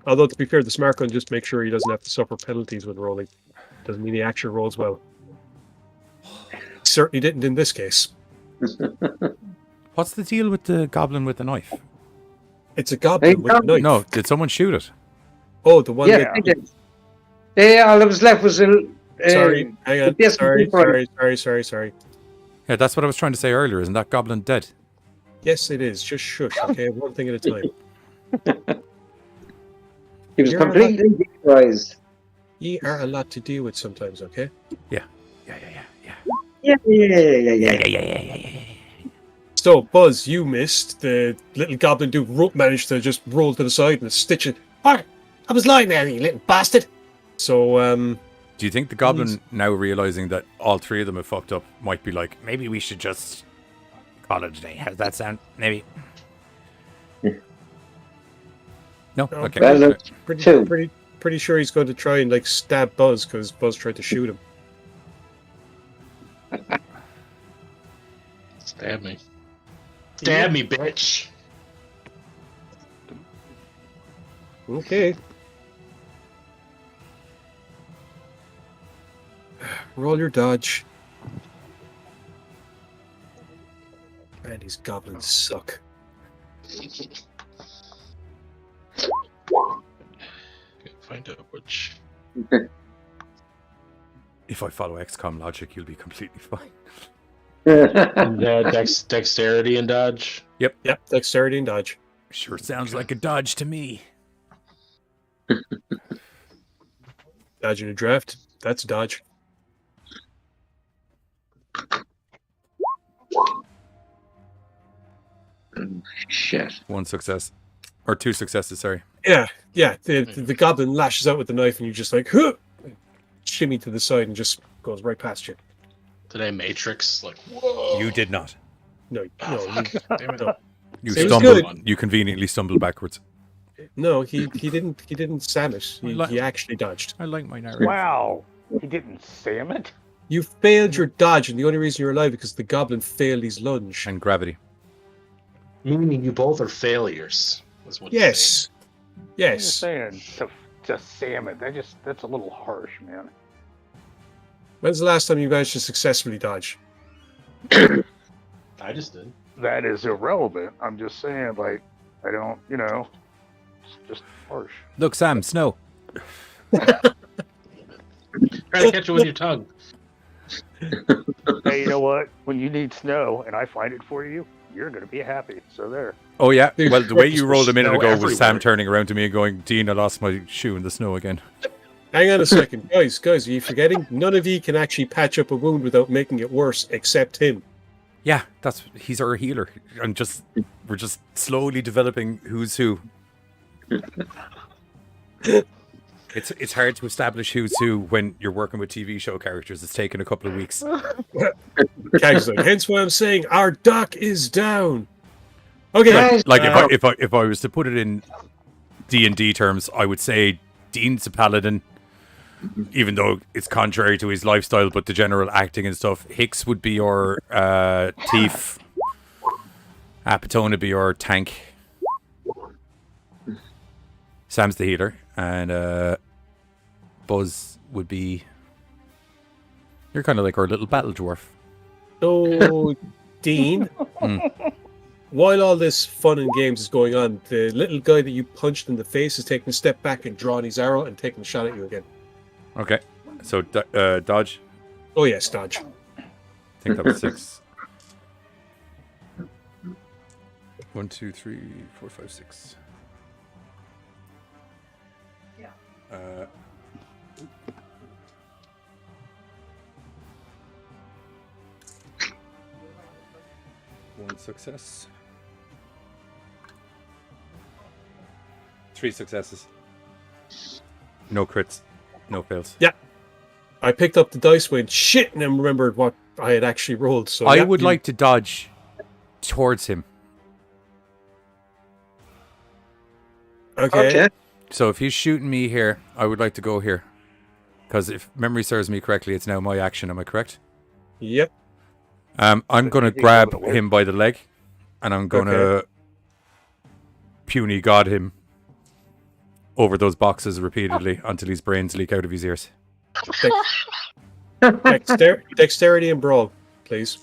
Although, to be fair, the smart gun just makes sure he doesn't have to suffer penalties when rolling. Doesn't mean he actually rolls well. Certainly didn't in this case. What's the deal with the goblin with the knife? It's a goblin with a knife. No, did someone shoot it? Oh, the one Yeah, that... I did. Yeah, all that was left was a... Sorry, hang on. Sorry. Yeah, that's what I was trying to say earlier. Isn't that goblin dead? Yes, it is. Just shush, okay? One thing at a time. He was You're completely surprised. Ye are a lot to deal with sometimes, okay? Yeah. Yeah. So, Buzz, you missed. The little goblin dude managed to just roll to the side and stitch it. What? I was lying there, you little bastard. So, Do you think the goblin, now realizing that all three of them have fucked up, might be like, maybe we should just call it a day? How does that sound? Maybe. No? No, Okay. Well, pretty sure he's going to try and like stab Buzz because Buzz tried to shoot him. Stab me. Stab me, bitch. Okay. Roll your dodge. Man, these goblins suck. Can't find out which. If I follow XCOM logic, you'll be completely fine. Dexterity and dodge. Yep, dexterity and dodge. Sure sounds like a dodge to me. Dodge in a draft. That's a dodge. Shit. One success. Or two successes, sorry. Yeah. The goblin lashes out with the knife, and you just like, huh! Shimmy to the side and just goes right past you. Did I Matrix? Like, whoa. You did not. No. Damn it. No. You It was stumbled. good. You conveniently stumbled backwards. No, he didn't sam it. He actually dodged. I like my narrative. Wow. He didn't sam it? You failed your dodge, and the only reason you're alive is because the goblin failed his lunge. And gravity. Meaning you both are failures. Is what Yes. I'm just Yes. saying, to sam it, that's a little harsh, man. When's the last time you guys just successfully dodge? I just did. That is irrelevant. I'm just saying, like, I don't, it's just harsh. Look, Sam, snow. Try to catch it with your tongue. Hey, you know what? When you need snow and I find it for you, you're going to be happy. So there. Oh, yeah. Well, the way you rolled a minute Snow ago was everywhere. Sam turning around to me and going, Dean, I lost my shoe in the snow again. Hang on a second. Guys, are you forgetting? None of you can actually patch up a wound without making it worse, except him. Yeah, he's our healer. We're just slowly developing who's who. It's hard to establish who's who when you're working with TV show characters. It's taken a couple of weeks. Guys, hence why I'm saying our dock is down. Okay. Guys, Like if I was to put it in D&D terms, I would say Dean's a paladin, even though it's contrary to his lifestyle, but the general acting and stuff. Hicks would be your thief. Apatone would be your tank. Sam's the healer, and Buzz would be. You're kind of like our little battle dwarf. So, Dean, while all this fun and games is going on, the little guy that you punched in the face is taking a step back and drawing his arrow and taking a shot at you again. Okay, so dodge. Oh yes, dodge. I think that was 6. 1, 2, 3, 4, 5, 6. One success. 3 successes. No crits. No fails. Yeah. I picked up the dice, went shit, and then remembered what I had actually rolled. So I would like to dodge towards him. Okay. So if he's shooting me here, I would like to go here. Because if memory serves me correctly, it's now my action. Am I correct? Yep. I'm going to grab him by the leg, and I'm going to puny god him over those boxes repeatedly until his brains leak out of his ears. Dexterity and brawl, please.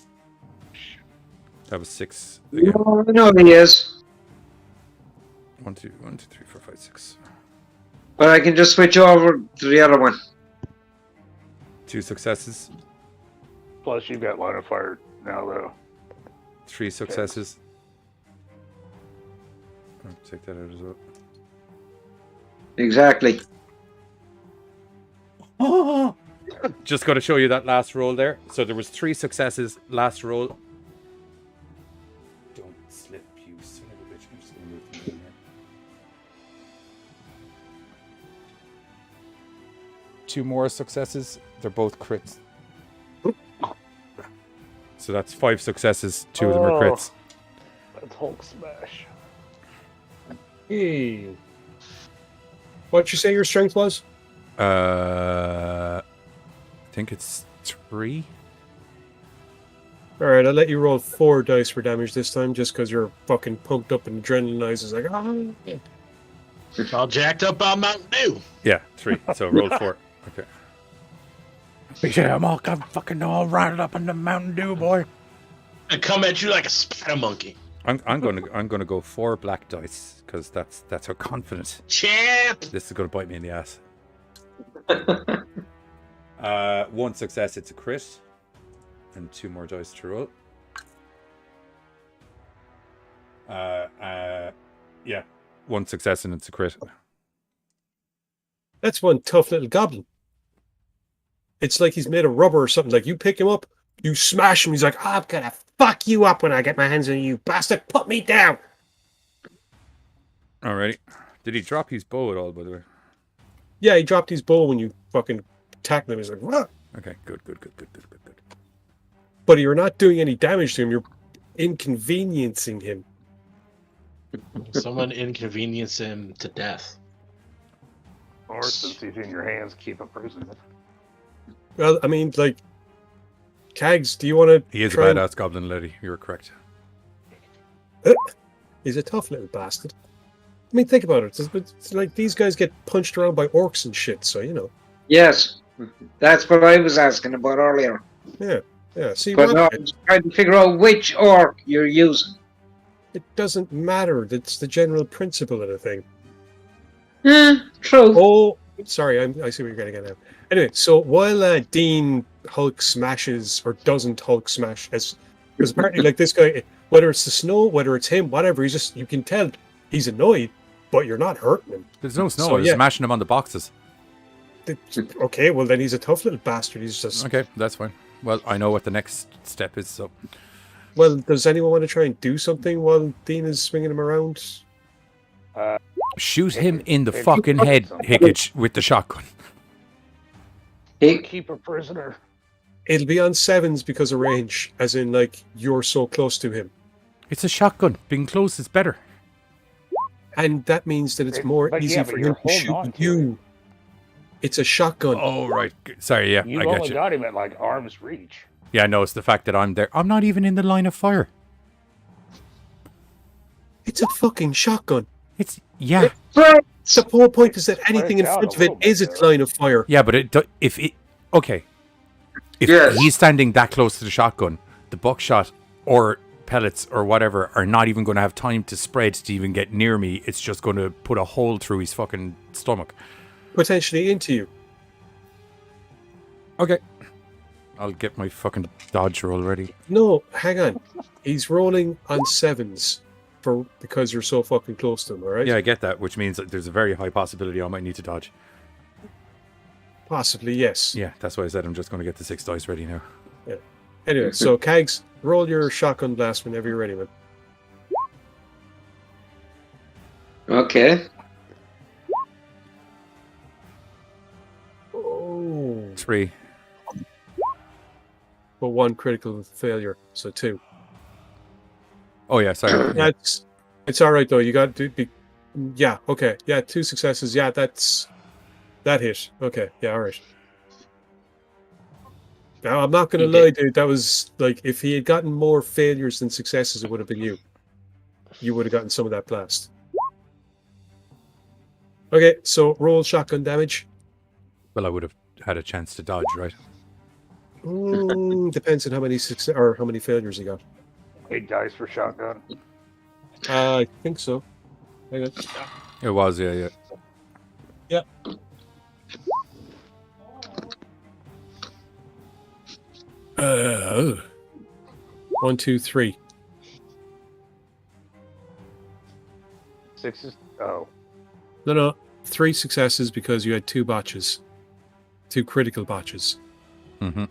That was 6. Again. No, he is. 1, 2, 3, 4, 5, 6. But I can just switch over to the other one. 2 successes. Plus, you've got line of fire now, though. 3 successes. I'll take that out as well. Exactly. Just got to show you that last roll there. So there was 3 successes last roll. Don't slip, you son of a bitch. I'm just going to move them in here. 2 more successes. They're both crits. So that's 5 successes. 2 of them are crits. That's Hulk smash. Hey. What'd you say your strength was? I think it's 3. Alright, I'll let you roll 4 dice for damage this time, just because you're fucking pumped up and adrenalinized. It's like, oh. All jacked up on Mountain Dew. Yeah, 3. So roll 4. Okay. Yeah, I'm all fucking all riled up on the Mountain Dew, boy. I come at you like a spider monkey. I'm gonna go 4 black dice because that's how confident. Champ. This is gonna bite me in the ass. 1 success, it's a crit, and 2 more dice to roll. Yeah, 1 success and it's a crit. That's one tough little goblin. It's like he's made of rubber or something. Like, you pick him up, you smash him, he's like, I'm gonna fuck you up when I get my hands on you, bastard. Put me down. Alrighty. Did he drop his bow at all, by the way? Yeah, he dropped his bow when you fucking attacked him. He's like, what? Okay, good. But you're not doing any damage to him. You're inconveniencing him. Someone inconvenience him to death. Or since he's in your hands, keep a prisoner. Well, I mean, like, Cags, do you want to? He is a badass goblin lady. You're correct. He's a tough little bastard. I mean, think about it. It's like these guys get punched around by orcs and shit, so, you know. Yes, that's what I was asking about earlier. Yeah. See, But no, I'm trying to figure out which orc you're using. it doesn't matter. That's the general principle of the thing. True. Oh, sorry, I see what you're getting at now. Anyway, so while Dean Hulk smashes or doesn't Hulk smash, because apparently, like, this guy, whether it's the snow, whether it's him, whatever, he's just, you can tell he's annoyed, but you're not hurting him. There's no snow. So, I was yeah. smashing him on the boxes. Okay, well then he's a tough little bastard. He's just Okay, that's fine. Well, I know what the next step is, so... Well, does anyone want to try and do something while Dean is swinging him around? Shoot him in the fucking head, Hickage, with the shotgun. Keep a prisoner. It'll be on 7s because of range, as in, like, you're so close to him. It's a shotgun. Being close is better. And that means that it's more easy for him to shoot you. It's a shotgun. Oh, right. Sorry, yeah, You I get only you. got him at, like, arm's reach. Yeah, no, it's the fact that I'm there. I'm not even in the line of fire. It's a fucking shotgun. It's... Yeah. The whole point is that anything in Spread it out front a of it little bit is its there. line of fire. Yeah, but if it... Okay. If Yes. he's standing that close to the shotgun, the buckshot or pellets or whatever are not even going to have time to spread to even get near me. It's just going to put a hole through his fucking stomach. Potentially into you. Okay. I'll get my fucking dodge roll ready. No, hang on. He's rolling on 7s because you're so fucking close to him, alright? Yeah, I get that, which means that there's a very high possibility I might need to dodge. Possibly, yes. Yeah, that's why I said I'm just going to get the 6 dice ready now. Yeah. Anyway, so Cags, roll your shotgun blast whenever you're ready, man. Okay. Oh. 3. But 1 critical failure, so 2. Oh, yeah, sorry. It's alright though, you got to be... Yeah, okay. Yeah, 2 successes. Yeah, that hit. Okay, yeah, alright. Now, I'm not going to lie, dude. That was, like, if he had gotten more failures than successes, it would have been you. You would have gotten some of that blast. Okay, so roll shotgun damage. Well, I would have had a chance to dodge, right? Depends on how many success or how many failures he got. 8 dice for shotgun. I think so. Hang on. It was, yeah. Yep. Uh, 1, 2, 3. 6 is... Oh. No. 3 successes because you had 2 botches. 2 critical botches. Mm-hmm.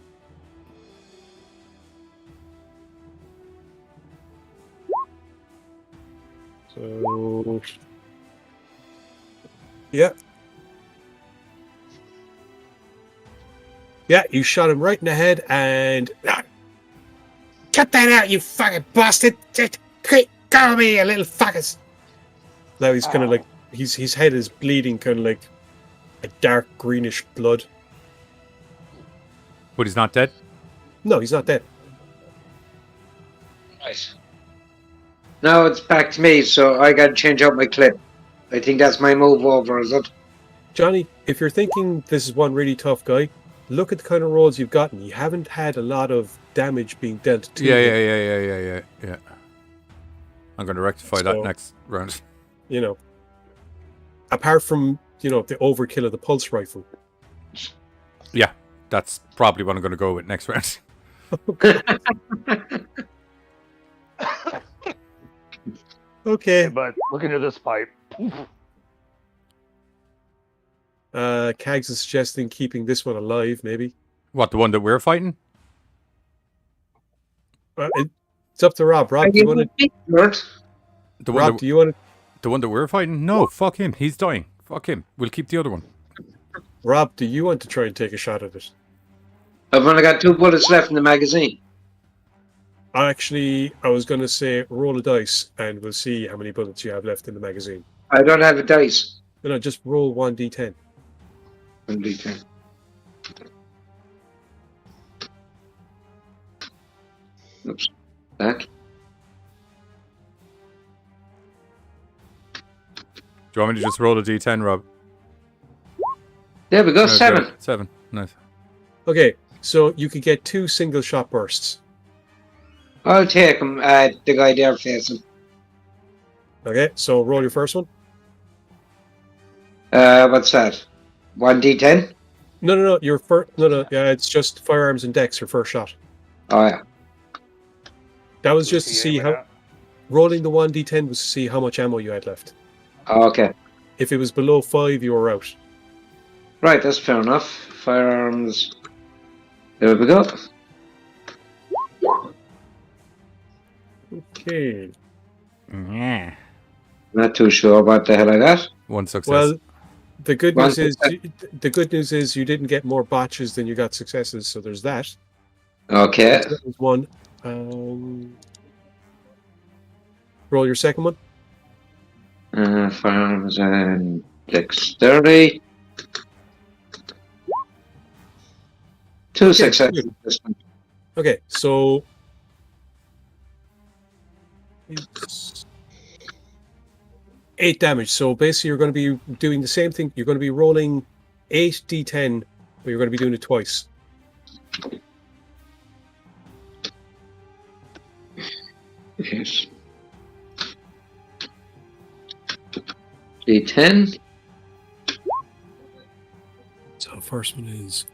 So, yeah. Yeah, you shot him right in the head and... Cut that out, you fucking bastard! Quick, go me, you little fuckers! Now he's kind of like... His head is bleeding, kind of like a dark greenish blood. But he's not dead? No, he's not dead. Right. Now it's back to me, so I got to change out my clip. I think that's my move over, is it? Johnny, if you're thinking this is one really tough guy, look at the kind of rolls you've gotten. You haven't had a lot of damage being dealt to you. Yeah. I'm going to rectify that next round. You know, apart from, the overkill of the pulse rifle. Yeah, that's probably what I'm going to go with next round. Okay. But look into this pipe. Cags is suggesting keeping this one alive, maybe. What, the one that we're fighting? It's up to Rob. Rob, do you want to... Rob, do you want to... The one that we're fighting? No, fuck him. He's dying. Fuck him. We'll keep the other one. Rob, do you want to try and take a shot at it? I've only got 2 bullets left in the magazine. I was going to say roll a dice and we'll see how many bullets you have left in the magazine. I don't have a dice. No, just roll 1d10. 1d10. Oops. Back. Do you want me to just roll a d10, Rob? There we go, No, 7. good. 7. Nice. Okay, so you could get 2 single shot bursts. I'll take him, the guy there facing. Okay, so roll your first one. What's that? 1d10? No, your first... No, yeah, it's just firearms and dex, your first shot. Oh, yeah. That was just to see how... Rolling the 1d10 was to see how much ammo you had left. Oh, okay. If it was below 5, you were out. Right, that's fair enough. Firearms. There we go. Okay. Yeah. Not too sure what the hell I got. 1 success. Well, the good news is you didn't get more botches than you got successes, so there's that. Okay. That was one. Roll your second one. Firearms and dexterity. 2 successes. This one. Okay, so it's 8 damage. So basically, you're going to be doing the same thing. You're going to be rolling 8d10, but you're going to be doing it twice. Yes. D10. So first one is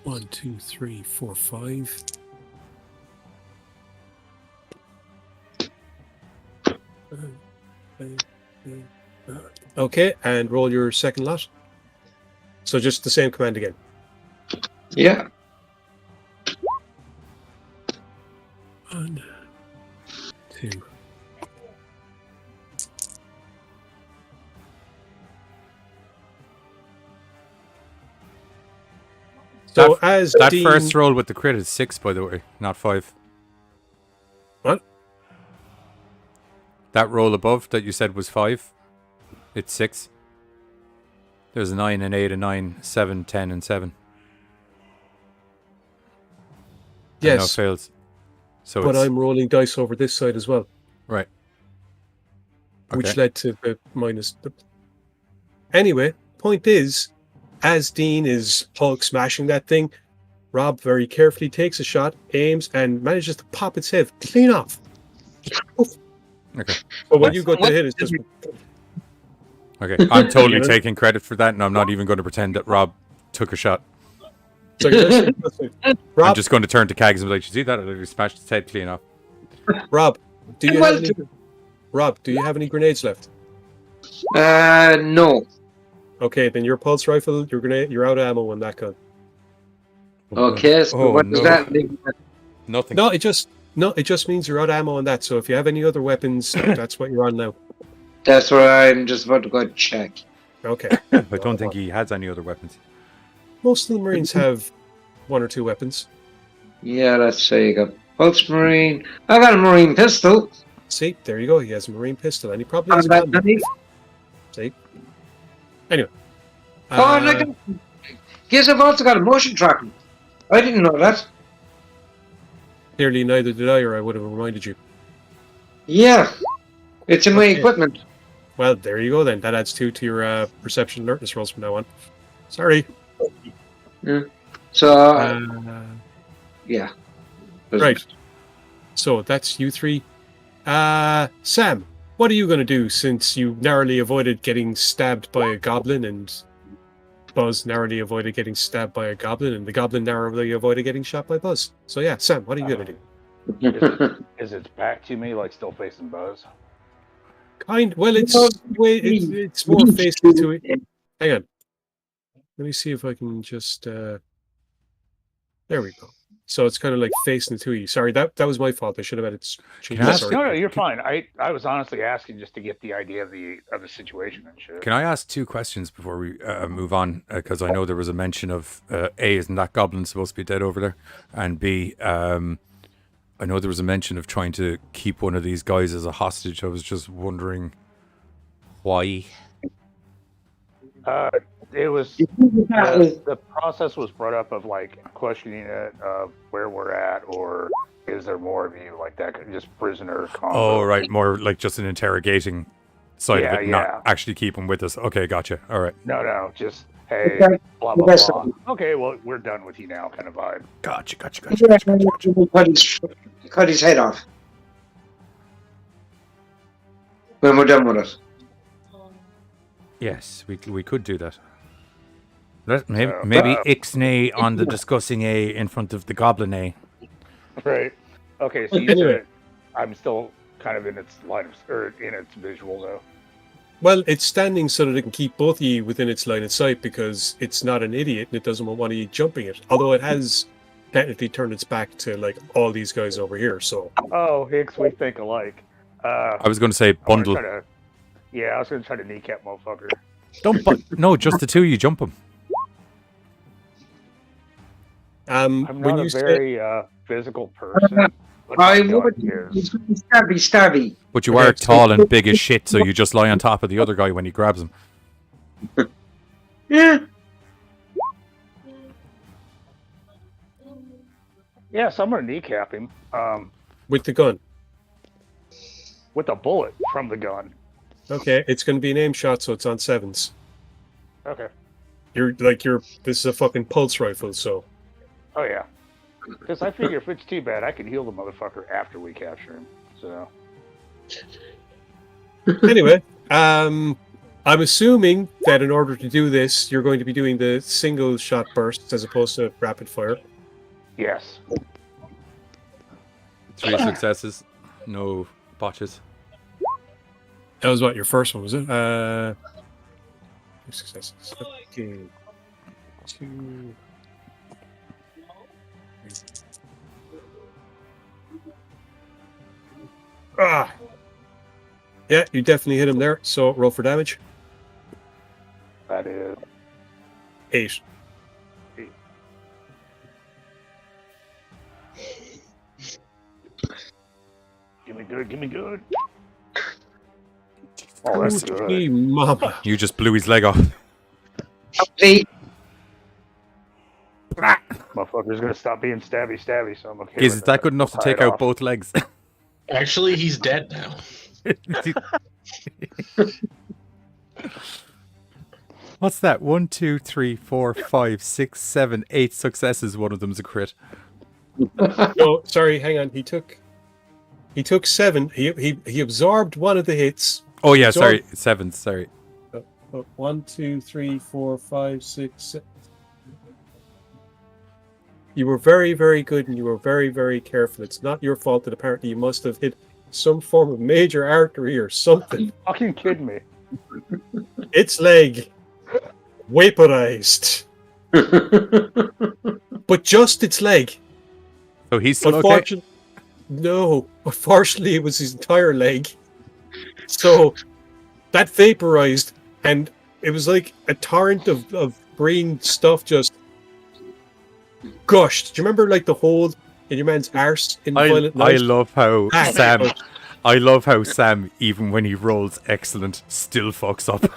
1, 2, 3, 4, 5. Okay, and roll your second lot. So just the same command again. Yeah. 1, 2. So that Dean... first roll with the crit is 6, by the way, not 5. What? That roll above that you said was 5, it's 6. There's a 9 and 8 and 9, 7, 10 and 7. Yes. And no fails. So but it's... I'm rolling dice over this side as well. Right. Okay. Which led to the minus. Anyway, point is, as Dean is Hulk smashing that thing, Rob very carefully takes a shot, aims, and manages to pop its head clean off. Okay. But when you go to hit, it's just... Okay, I'm totally taking credit for that, and I'm not even going to pretend that Rob took a shot. So Rob, I'm just going to turn to Cags and be like, you see that? I literally smashed his head clean off. Rob, do you have any grenades left? No. Okay, then your pulse rifle, your grenade, you're out of ammo on that gun. Okay, so Oh, what does no. that mean? Nothing. No, it just means you're out of ammo on that. So if you have any other weapons, that's what you're on now. That's where I'm just about to go check. Okay. I don't think he has any other weapons. Most of the Marines have one or two weapons. Yeah, let's say you got Pulse Marine. I got a Marine pistol. See, there you go. He has a Marine pistol, and he probably And has a that combat knife. knife. See. Anyway. Oh, and I guess I've also got a motion tracker. I didn't know that. Clearly, neither did I, or I would have reminded you. Yeah, it's in my Okay. equipment. Well, there you go then. That adds 2 to your perception alertness rolls from now on. Sorry. So, yeah. Right. So that's you three. Sam, what are you going to do since you narrowly avoided getting stabbed by a goblin and Buzz narrowly avoided getting stabbed by a goblin and the goblin narrowly avoided getting shot by Buzz? So yeah, Sam, what are you going to do? Is its back to me, like still facing Buzz? Well, it's more facing to it. Hang on. Let me see if I can just. There we go. So it's kind of like facing the two of you. Sorry, that was my fault. I should have had it. Can I ask- Sorry. No, you're fine. I was honestly asking just to get the idea of the situation and shit. Can I ask 2 questions before we move on? Because I know there was a mention of A, isn't that goblin supposed to be dead over there? And B, I know there was a mention of trying to keep one of these guys as a hostage. I was just wondering why. It was the process was brought up of like questioning it of where we're at, or is there more of you like that? Just prisoner combo. Oh, right. More like just an interrogating side of it, Yeah. not actually keep him with us. Okay, gotcha. All right. No, just hey, Okay. blah blah blah. Okay, well we're done with you now, kind of vibe. Gotcha. Cut his head off. When we're done with it. Yes, we could do that. Maybe, So, maybe Ixnay on the discussing A in front of the goblin A. Right. Okay, so you Anyway. said I'm still kind of in its line of, or in its visual though. Well, it's standing so that it can keep both of you within its line of sight because it's not an idiot and it doesn't want one of you jumping it. Although it has technically turned its back to like all these guys over here. So Oh, Hicks, we think alike. I was going to say I wanna bundle. try to- yeah, I was gonna try to kneecap motherfucker. No, just the 2 of you jump him. I'm when not you a say very physical person. But I my would. gun He's is- stabby. But you Okay, are tall and big as shit, so you just lie on top of the other guy when he grabs him. Yeah. Yeah, so I'm gonna kneecap him with the gun, with a bullet from the gun. okay, it's going to be an aim shot, so it's on 7s. Okay. This is a fucking pulse rifle, so Oh yeah. Because I figure if it's too bad, I can heal the motherfucker after we capture him. So anyway, I'm assuming that in order to do this, you're going to be doing the single shot bursts as opposed to rapid fire. yes. 3 successes, no botches. That was what your first one was it? 2 successes. Okay. 2. Ah. Yeah, you definitely hit him there. So roll for damage. That is 8. give me good, give me good. Oh, that's good. Hey, mama. You just blew his leg off. See, Motherfucker's gonna stop being stabby, so I'm okay. Is with that good enough to I'll take tie it out off. both legs? Actually, he's dead now. What's that? 1, 2, 3, 4, 5, 6, 7, 8 successes. One of them's a crit. No, sorry, hang on. He took 7. He absorbed one of the hits. Oh yeah, So- sorry, 7. Sorry. 1, 2, 3, 4, 5, 6, 7. You were very, very good and you were very, very careful. It's not your fault that apparently you must have hit some form of major artery or something. Fucking kidding me. Its leg vaporized. but just its leg. So he's still okay? No, unfortunately, it was his entire leg. So that vaporized, and it was like a torrent of green stuff just gushed. Do you remember like the hole in your man's arse in Violent Night? I love how Sam. I love how Sam, even when he rolls excellent, still fucks up.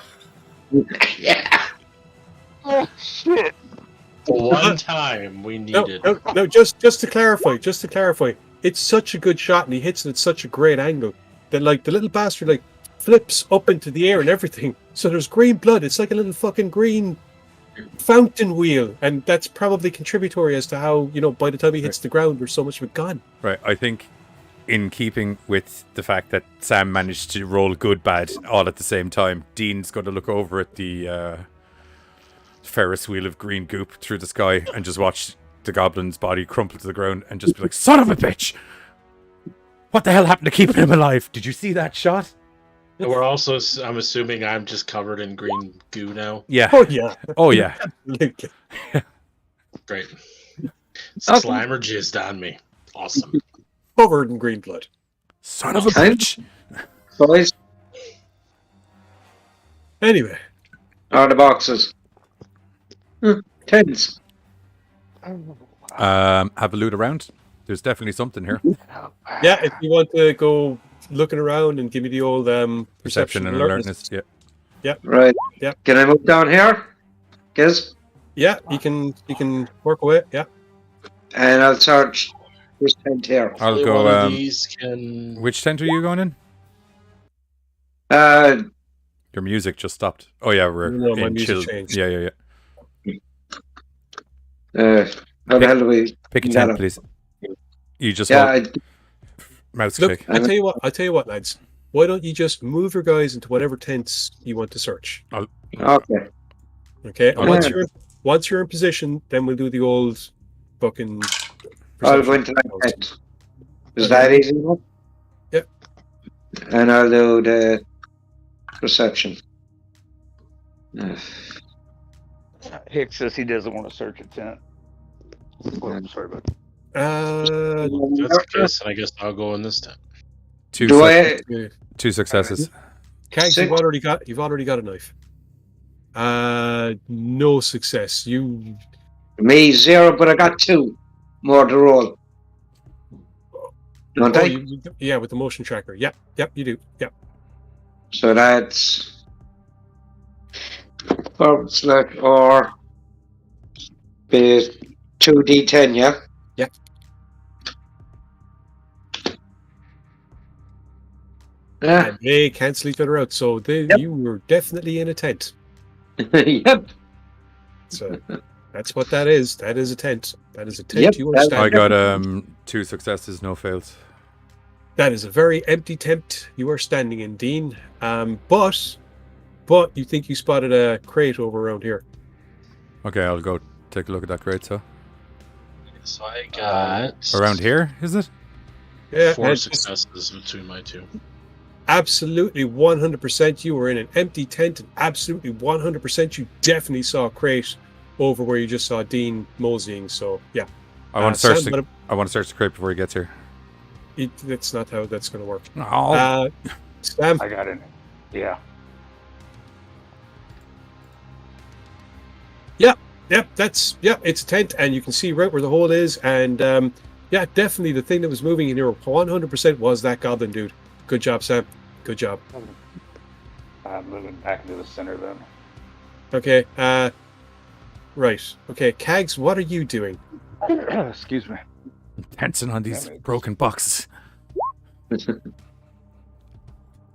Yeah. Oh shit! The one time we needed. No, just to clarify, it's such a good shot, and he hits it at such a great angle that like the little bastard like flips up into the air and everything. So there's green blood. It's like a little fucking green fountain wheel, and that's probably contributory as to how, you know, by the time he hits the ground, there's so much of it gone. Right, I think in keeping with the fact that Sam managed to roll good bad all at the same time, Dean's got to look over at the Ferris wheel of green goop through the sky and just watch the goblin's body crumple to the ground and just be like, son of a bitch! What the hell happened to keeping him alive? Did you see that shot? We're also, I'm assuming I'm just covered in green goo now. Yeah. Oh yeah. Oh yeah. Great. Slimer jizzed on me. Awesome. Covered in green blood. Son of a bitch! Boys, Anyway, are the boxes? Tens. Have a loot around. There's definitely something here. yeah, if you want to go looking around and give me the old Perception and alertness. Yeah. Right. Yeah. Can I move down here? Giz? Yeah, you can work away. Yeah. And I'll search this tent here. I'll Only go. one of these can... Which tent are you going in? Uh, Your music just stopped. Oh yeah, we're No, my in music chill. changed. Yeah. how the hell do we... Pick a Got tent, it. please. You just Yeah, hold mouse Look, click. I tell you what, lads. Why don't you just move your guys into whatever tents you want to search? okay. Okay. And Okay. once you're in position, then we'll do the old fucking. I'll go into that tent. Is that easy enough? Yep. And I'll do the perception. Hicks says he doesn't want to search a tent. Well, I'm sorry about that. That's the case, and I guess I'll go in this tent. Two successes. Kags, Six. you've already got a knife. No success. You. Me 0, but I got 2 more to roll. Don't Oh, I? yeah, with the motion tracker. Yep, you do. Yep. So that's or the 2d10, yeah? Yep. Yeah. And they cancel each other out, so Yep. you were definitely in a tent. Yep. So that's what that is. That is a tent. That is a tent Yep, you are that's- standing. I got 2 successes, no fails. That is a very empty tent you are standing in, Dean. But you think you spotted a crate over around here. Okay, I'll go take a look at that crate. So So I got... around here, is it? Yeah, 4 and it's successes between my 2. absolutely 100% you were in an empty tent, and absolutely 100% you definitely saw a crate over where you just saw Dean moseying. So yeah, I want to search. Sam, I want to search the crate before he gets here. that's not how that's going to work. Oh, Sam, I got it. Yeah. it's a tent, and you can see right where the hole is, and yeah, definitely the thing that was moving in here 100% was that goblin dude. Good job, Sam. Good job. I'm moving back into the center then. Okay, right. Okay, Kags, what are you doing? Excuse me. tensing on these broken boxes.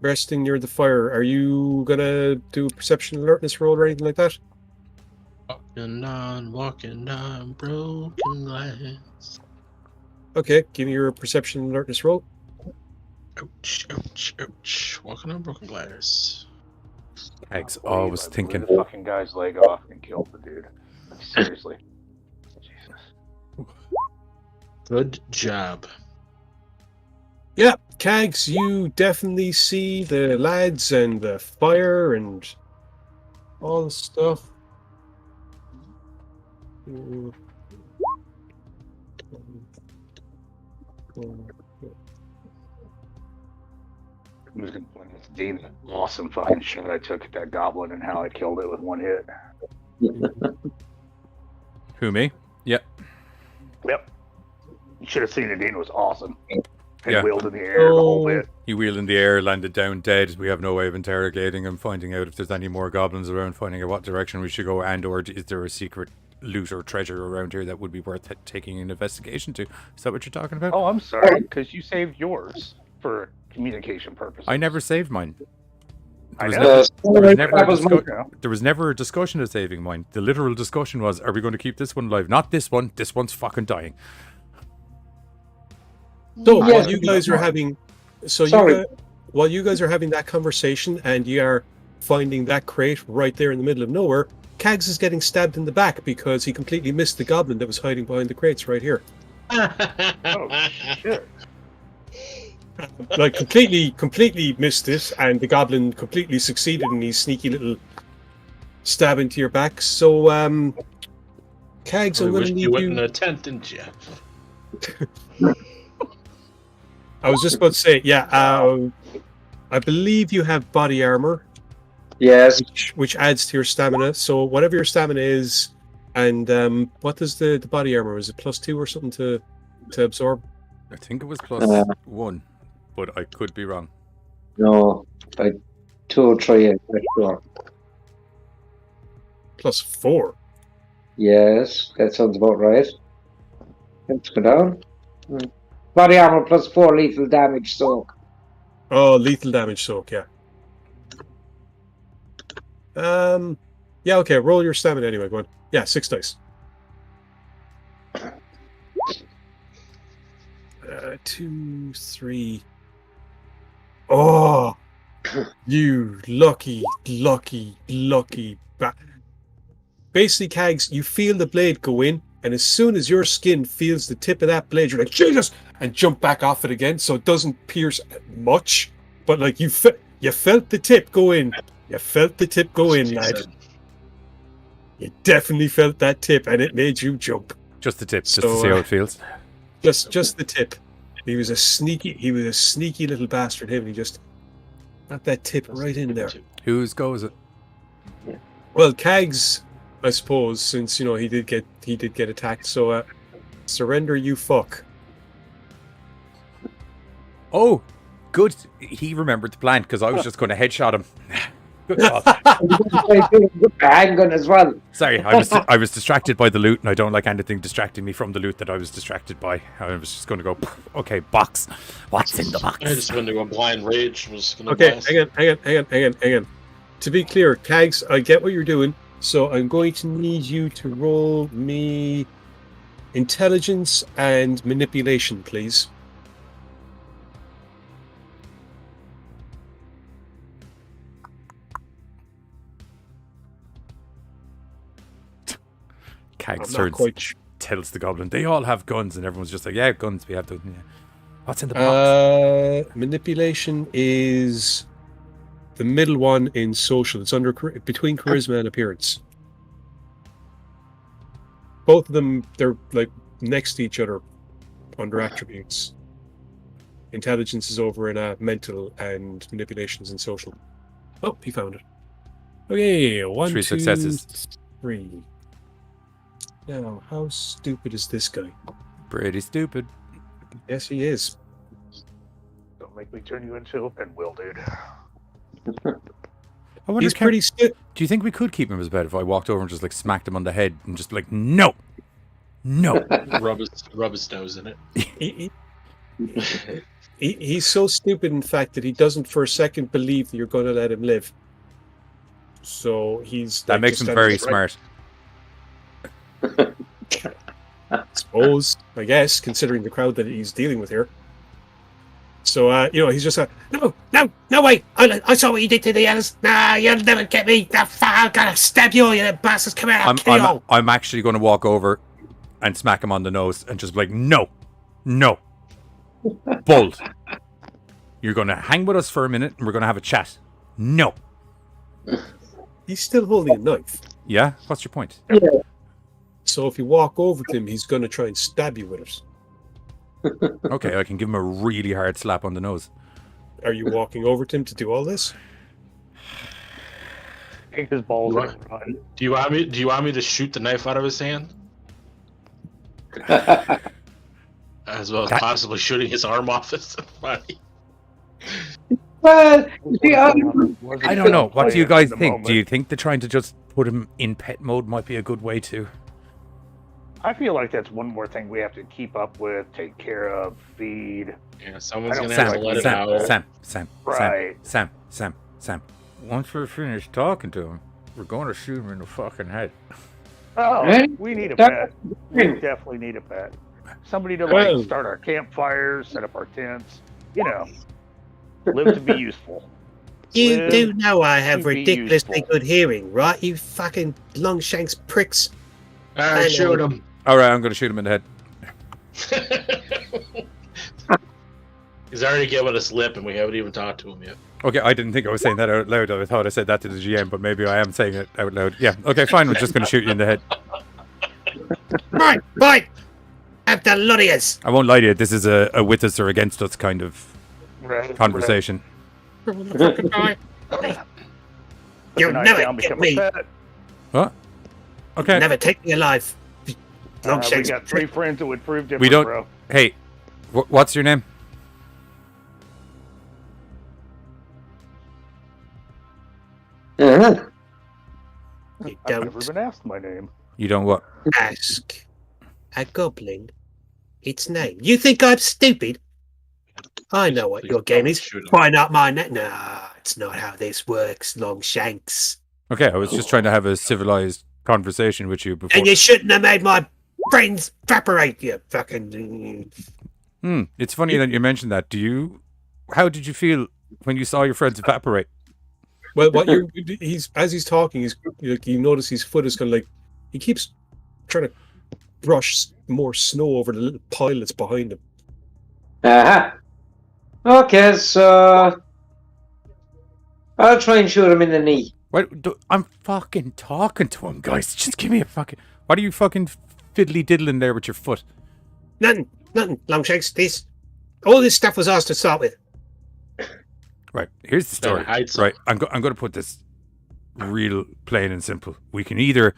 Resting near the fire. Are you gonna do a perception alertness roll or anything like that? Walking on broken glass. Okay, give me your perception alertness roll. Ouch, ouch, ouch. Walking on broken glass. Eggs always Blew thinking. the fucking guy's leg off and killed the dude. Seriously. Jesus. Good job. Yeah, Kags, you definitely see the lads and the fire and all the stuff. I'm just gonna point out Dean the awesome fucking shot I took at that goblin and how I killed it with one hit. Who, me? Yep. Yep. You should have seen it, Dean. It was awesome. And Yeah. wheeled in the air the whole bit. He wheeled in the air, landed down dead. We have no way of interrogating him, finding out if there's any more goblins around, finding out what direction we should go, and or is there a secret loot or treasure around here that would be worth taking an investigation to. Is that what you're talking about? Oh, I'm sorry, because you saved yours for communication purposes. I never saved mine. I There know. was never a That was my- there was never a discussion of saving mine. The literal discussion was, are we going to keep this one alive? Not this one. This one's fucking dying. So Yes. while you guys are having, Sorry. while you guys are having that conversation and you are finding that crate right there in the middle of nowhere, Kags is getting stabbed in the back because he completely missed the goblin that was hiding behind the crates right here. Oh, shit. Like completely missed it, and the goblin completely succeeded in his sneaky little stab into your back. So, Kags, I I'm going wish to you need went in you. a tent, didn't you? I was just about to say, yeah. I believe you have body armor, Yes. which adds to your stamina. So whatever your stamina is, and what does the body armor? Is it +2 or something to absorb? I think it was plus 1, but I could be wrong. No. Like 2 or 3, I'm not sure. +4. Yes, that sounds about right. Let's go down. Body armor +4 lethal damage soak. Oh, lethal damage soak, yeah. Yeah, okay, roll your stamina anyway, go on. Yeah, 6 dice. 2, 3. Oh, you lucky. Basically, Kags, you feel the blade go in, and as soon as your skin feels the tip of that blade, you're like, Jesus! And jump back off it again, so it doesn't pierce much, but like you felt the tip go in. You felt the tip go in, She lad. said. You definitely felt that tip, and it made you jump. Just the tip, just to So, see how it feels. Just the tip. He was a sneaky little bastard. Him, he just got that tip right in there. Whose go is it? Well, Kags, I suppose, since he did get attacked. So, surrender, you fuck. Oh, good. He remembered the plan because I was just going to headshot him. Good call. Handgun as well. Sorry, I was distracted by the loot, and I don't like anything distracting me from the loot that I was distracted by. I was just going to go, okay, box. What's in the box? I just wonder when blind rage was going to Okay, blast. hang on. To be clear, Kags, I get what you're doing. So I'm going to need you to roll me intelligence and manipulation, please. Kags I'm not turns, quite tells the goblin, they all have guns, and everyone's just like, yeah, guns, we have to. Yeah. What's in the box? Manipulation is the middle one in social. It's between charisma and appearance. Both of them, they're like next to each other under attributes. Intelligence is over in mental, and manipulation is in social. Oh, he found it. Okay, 1, 3 2, successes. 3. Now, how stupid is this guy? Pretty stupid. Yes, he is. Don't make me turn you into a pinwheel, dude. I wonder, He's pretty stupid. do you think we could keep him as a pet if I walked over and just like smacked him on the head and just like, no, Rub his nose in it. He's so stupid, in fact, that he doesn't for a second believe that you're going to let him live. So he's that like, makes just him very standing smart. I suppose, I guess, considering the crowd that he's dealing with here. So, he's just no way! I saw what you did to the others. Nah, you'll never get me. I'm gonna stab you, you little bastards. Come here, I'll kill you all. I'm actually going to walk over and smack him on the nose and just be like, no, bold. You're going to hang with us for a minute and we're going to have a chat. No. He's still holding a knife. Yeah? What's your point? So if you walk over to him, he's going to try and stab you with it. Okay, I can give him a really hard slap on the nose. Are you walking over to him to do all this? Take his balls What? and run. Do you want me to shoot the knife out of his hand? As well as possibly shooting his arm off his body. Well, see, I don't know. What do you guys think? Do you think that trying to just put him in pet mode might be a good way to? I feel like that's one more thing we have to keep up with, take care of, feed. Yeah, someone's gonna Sam, have to let it out. Sam. Sam. Once we're finished talking to him, we're going to shoot him in the fucking head. Oh, Right? we need a That- pet. We definitely need a pet. Somebody to Well- start our campfires, set up our tents. You know, live to be useful. You Live do know I have to be ridiculously useful. good hearing, right? You fucking Longshanks pricks. Alright, shoot him. All right, I'm going to shoot him in the head. He's already given us lip and we haven't even talked to him yet. Okay, I didn't think I was saying that out loud. I thought I said that to the GM, but maybe I am saying it out loud. Yeah, okay, fine. We're just going to shoot you in the head. Right! Have the lot of yous. I won't lie to you. This is a with us or against us kind of Right. conversation. You'll Knock never down, get become a me. pet. What? Okay. Never take me alive. We Longshanks got 3 friends that would prove different, We don't- bro. Hey, what's your name? Uh-huh. You I've never don't been asked my name. You don't what? ask a goblin its name. You think I'm stupid? I know what Please your game don't is. shoot him. Find out my net. Nah, it's not how this works, Longshanks. Okay, I was just trying to have a civilized conversation with you before. And you shouldn't have made my friends evaporate, you fucking... It's funny that you mentioned that. How did you feel when you saw your friends evaporate? Well, what as he's talking, you notice his foot is kind of like, he keeps trying to brush more snow over the little pile that's behind him. Uh-huh. Okay, so I'll try and shoot him in the knee. I'm fucking talking to him, guys. Just give me a fucking... What are you fucking fiddly diddling there with your foot? Nothing, Longshanks. All this stuff was ours to start with. Right, here's the story. hide some. Right, I'm going to put this real plain and simple. We can either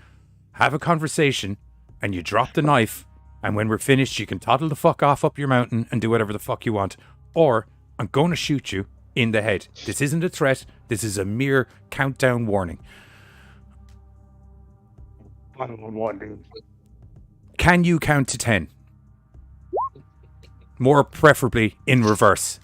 have a conversation and you drop the knife, and when we're finished, you can toddle the fuck off up your mountain and do whatever the fuck you want, or I'm going to shoot you in the head. This isn't a threat. This is a mere countdown warning. 1-on-1, dude. Can you count to 10? More preferably in reverse.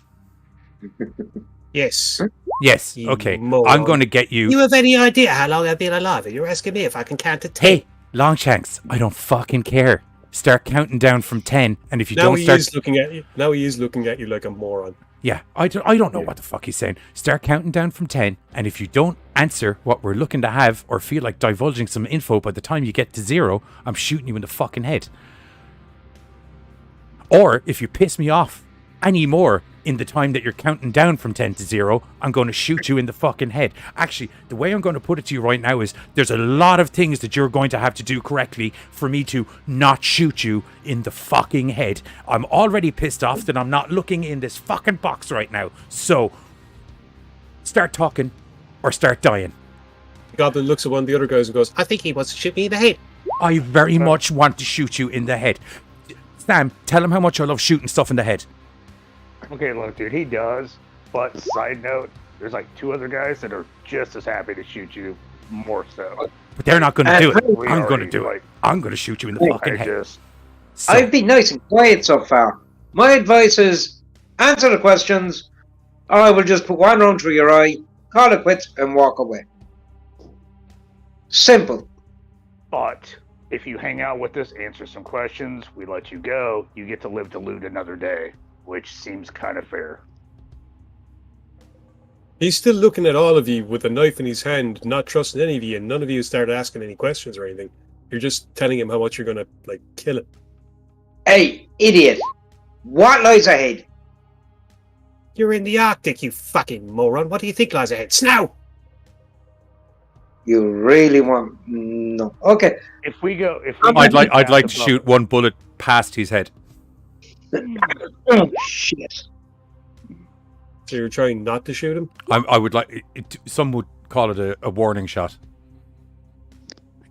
Yes. Yes, You okay. moron. I'm going to get you... You have any idea how long I've been alive? You're asking me if I can count to 10. Hey, Longshanks, I don't fucking care. Start counting down from 10, and if you Now don't he start... is looking at you. Now he is looking at you like a moron. Yeah, I don't know what the fuck he's saying. Start counting down from 10, and if you don't answer what we're looking to have or feel like divulging some info by the time you get to 0, I'm shooting you in the fucking head. Or, if you piss me off any more in the time that you're counting down from 10 to 0, I'm going to shoot you in the fucking head. Actually, the way I'm going to put it to you right now is there's a lot of things that you're going to have to do correctly for me to not shoot you in the fucking head. I'm already pissed off that I'm not looking in this fucking box right now. So, start talking or start dying. The goblin looks at one of the other guys and goes, I think he wants to shoot me in the head. I very much want to shoot you in the head. Sam, tell him how much I love shooting stuff in the head. Okay, look, dude, he does. But side note, there's like 2 other guys that are just as happy to shoot you, more so. But they're not going to do it. We I'm going to already, do it. like- I'm going to shoot you in the fucking I head. just So, I've been nice and quiet so far. My advice is answer the questions, or I will just put one round through your eye, call it quits, and walk away. Simple. But if you hang out with us, answer some questions, we let you go, you get to live to loot another day, which seems kind of fair. He's still looking at all of you with a knife in his hand, not trusting any of you, and none of you started asking any questions or anything. You're just telling him how much you're going to, kill him. Hey, idiot. What lies ahead? You're in the Arctic, you fucking moron. What do you think lies ahead? Snow! You really want No. Okay. If we go, I'd like to above shoot one bullet past his head. Oh, shit. So you're trying not to shoot him? I would like. Some would call it a warning shot.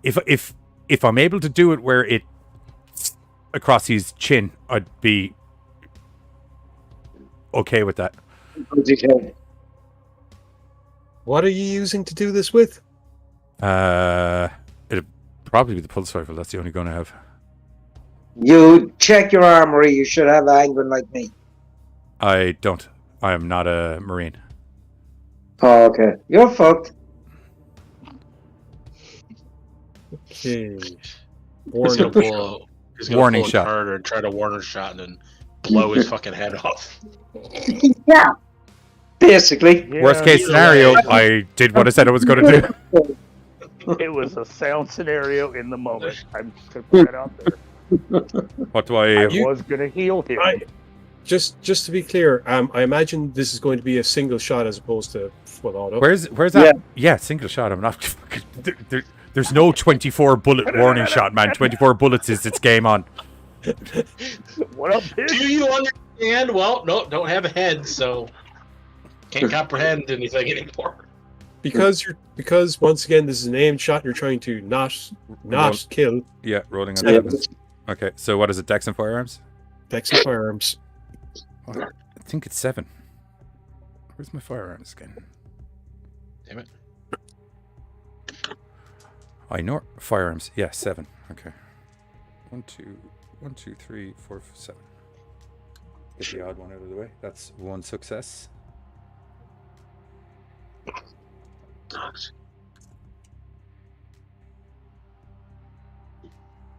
If I'm able to do it where it across his chin, I'd be okay with that. What are you using to do this with? It'd probably be the pulse rifle. That's the only gun I have. You check your armory. You should have Angren like me. I don't. I am not a Marine. Oh, okay. You're fucked. Okay. He's gonna pull a Warning shot. Carter and try to warning shot and then blow his fucking head off. Yeah. Basically. Yeah, Worst case scenario, I did what I said I was going to do. it was a sound scenario in the moment. I'm just gonna put that out there. What do I I? was gonna heal him. Just to be clear, I imagine this is going to be a single shot as opposed to full auto. Where's that? Yeah, single shot. I'm not. There's no 24 bullet warning shot, man. 24 bullets is its game on. What up, bitch? Do you understand? Well, no, don't have a head, so can't comprehend anything anymore. Because once again this is an aimed shot. You're trying to not kill. Yeah, rolling on Yeah. sevens. Okay, so what is it? Dex and firearms? Dex and firearms. I think it's 7. Where's my firearms again? Damn it. I know firearms. Yeah, 7. Okay. 1, 2, 3, 4, 7. Get the odd one out of the way. That's 1 success.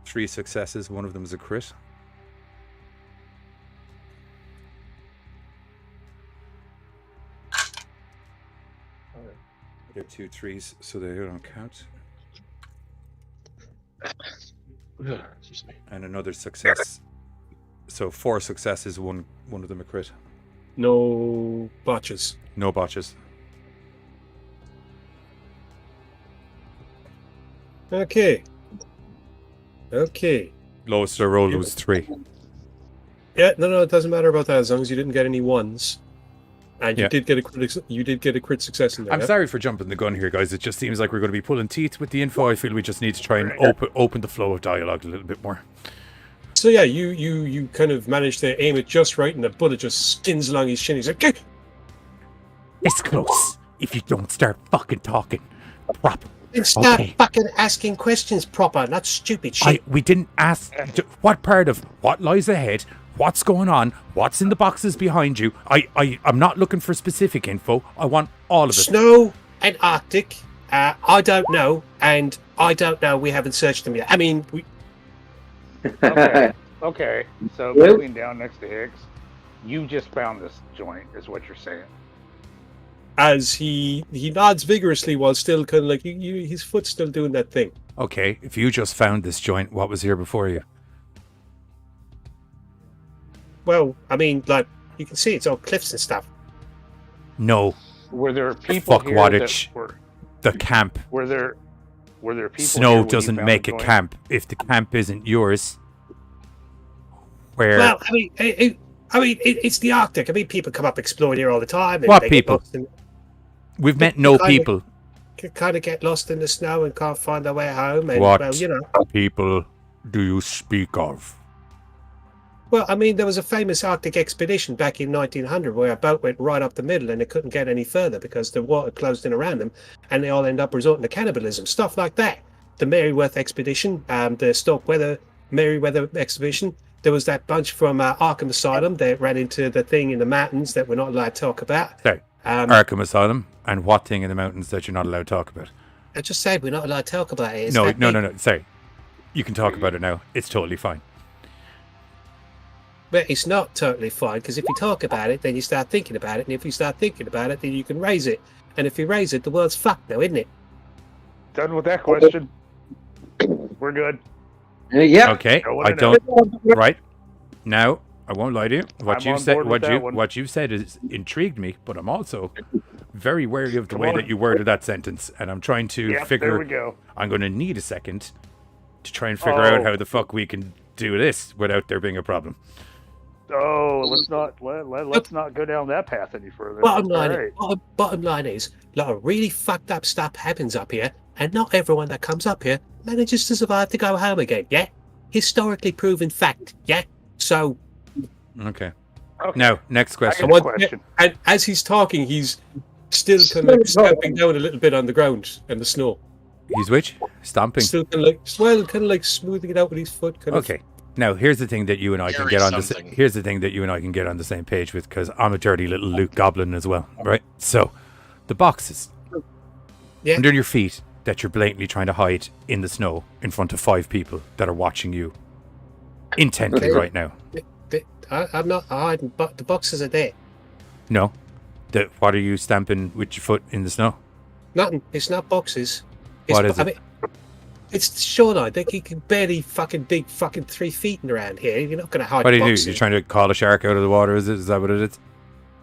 Three successes. One of them is a crit. They're 2 3s, so they don't count. Excuse me. And another success. So 4 successes, one of them a crit. No botches. No botches. Okay. Lowest I rolled was 3. Yeah, no, it doesn't matter about that as long as you didn't get any ones. And you Yeah. did get a crit success in there. I'm yeah? sorry for jumping the gun here, guys. It just seems like we're going to be pulling teeth with the info. I feel we just need to try and open the flow of dialogue a little bit more. So yeah, you kind of managed to aim it just right, and the bullet just skins along his chin. He's like, "Gah!" It's close. If you don't start fucking talking proper. And start Okay. fucking asking questions proper, not stupid shit. We didn't ask what part of what lies ahead, what's going on, what's in the boxes behind you. I'm not looking for specific info. I want all of it. Snow and Arctic, I don't know, and I don't know. We haven't searched them yet. I mean, Okay. So Well- moving down next to Hicks, you just found this joint, is what you're saying. as he nods vigorously while still kind of like his foot's still doing that thing. Okay, if you just found this joint, what was here before you? Well, I mean, like you can see, it's all cliffs and stuff. No, Were there people Fuck here Wattage. that were? the camp. Were there people? here Snow when you doesn't found make the a joint? camp. If the camp isn't yours, where? Well, I mean, it's the Arctic. I mean, people come up exploring here all the time. And What they get people? lost in- We've met no kind of- people. kind of get lost in the snow and can't find their way home. And What? well, you know. People do you speak of? Well, I mean, there was a famous Arctic expedition back in 1900 where a boat went right up the middle and it couldn't get any further because the water closed in around them, and they all end up resorting to cannibalism, stuff like that. The Merryworth expedition, the Merryweather expedition. There was that bunch from Arkham Asylum that ran into the thing in the mountains that we're not allowed to talk about. Sorry, Arkham Asylum, and what thing in the mountains that you're not allowed to talk about? I just said we're not allowed to talk about it. It's No, that no, big. no. Sorry, you can talk about it now. It's totally fine. But it's not totally fine because if you talk about it, then you start thinking about it, and if you start thinking about it, then you can raise it. And if you raise it, the world's fucked now, isn't it? Done with that question. We're good. Yeah. Okay, No one I to know. don't. Right now, I won't lie to you. What I'm you on said, board with that one. what you said, is intrigued me. But I'm also very wary of the way that you worded that sentence, and I'm trying to Yep, figure. there we go. I'm going to need a second to try and figure out how the fuck we can do this without there being a problem. Oh, let's not go down that path any further. Bottom line, All right. bottom line is, a lot of really fucked up stuff happens up here, and not everyone that comes up here manages to survive to go home again. Yeah, historically proven fact. Yeah, so. Okay. Okay. Now, next I question. got a question. And as he's talking, he's still kind of like stamping down a little bit on the ground and the snow. He's which? Stomping. Still kind of like smoothing it out with his foot. Okay. Now, here's the thing that you and I can Carry get on the something. here's the thing that you and I can get on the same page with, because I'm a dirty little Luke Goblin as well, right? So, the boxes under your feet that you're blatantly trying to hide in the snow in front of 5 people that are watching you intently right now. I'm not hiding, but the boxes are there. No. What are you stamping with your foot in the snow? Nothing. It's not boxes. What is it? I mean, it's the shoreline. You can barely fucking dig fucking 3 feet around here. You're not going to hide What do you boxes. do? You're trying to call a shark out of the water, is it? Is that what it is?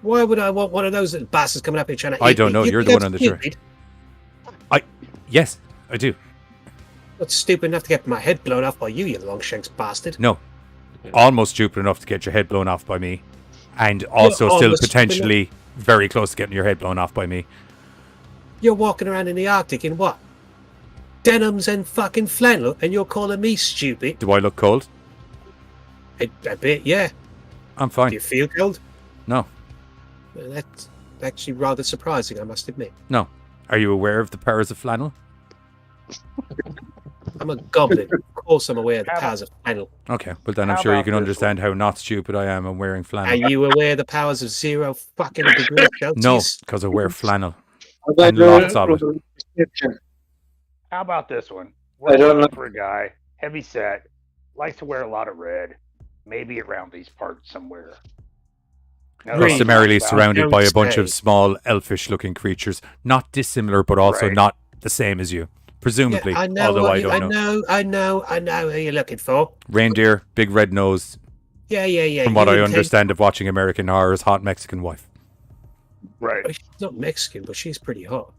Why would I want one of those little bastards coming up here trying to I eat don't me? know. You're the one on the train. stupid. Yes, I do. Not stupid enough to get my head blown off by you, you longshanks bastard. No. Almost stupid enough to get your head blown off by me. And also still almost potentially very close to getting your head blown off by me. You're walking around in the Arctic in what? Denims and fucking flannel, and you're calling me stupid? Do I look cold? A bit, yeah. I'm Do fine. you feel cold? No. Well, that's actually rather surprising, I must admit. No. Are you aware of the powers of flannel? I'm a goblin. Of course I'm aware of the powers of flannel. Okay, but then I'm How sure you about can this understand how not stupid I am. I'm wearing flannel. Are you aware of the powers of 0 fucking degrees Celsius? No, because I wear flannel. And lots of it. How about this one? I don't We're looking know. for a guy, heavy set, likes to wear a lot of red, maybe around these parts somewhere. Now, Green. Customarily about- surrounded by a Don't bunch say. of small elfish-looking creatures, not dissimilar, but also Right. not the same as you, presumably. Yeah, I know. Although What I you, don't know. I know who you're looking for. Reindeer, big red nose. Yeah. From what you I intend- understand of watching American Horror's hot Mexican wife. Right. Well, she's not Mexican, but she's pretty hot.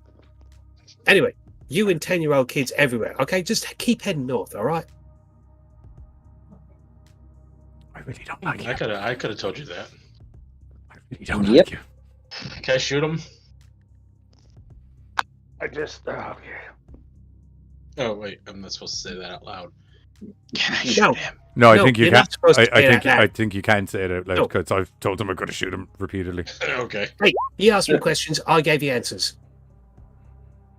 Anyway, you and 10-year-old kids everywhere, okay? Just keep heading north, all right? I really don't like you. I could have told you that. I really don't Yep. like you. Can I shoot him? I just, okay. Oh wait, I'm not supposed to say that out loud. Can I No. shoot him? No, I No, think you you're can. not supposed to I say think that. I think you can say it out loud No. because I've told him I'm going to shoot him repeatedly. Okay. Hey, you asked me questions, I gave you answers.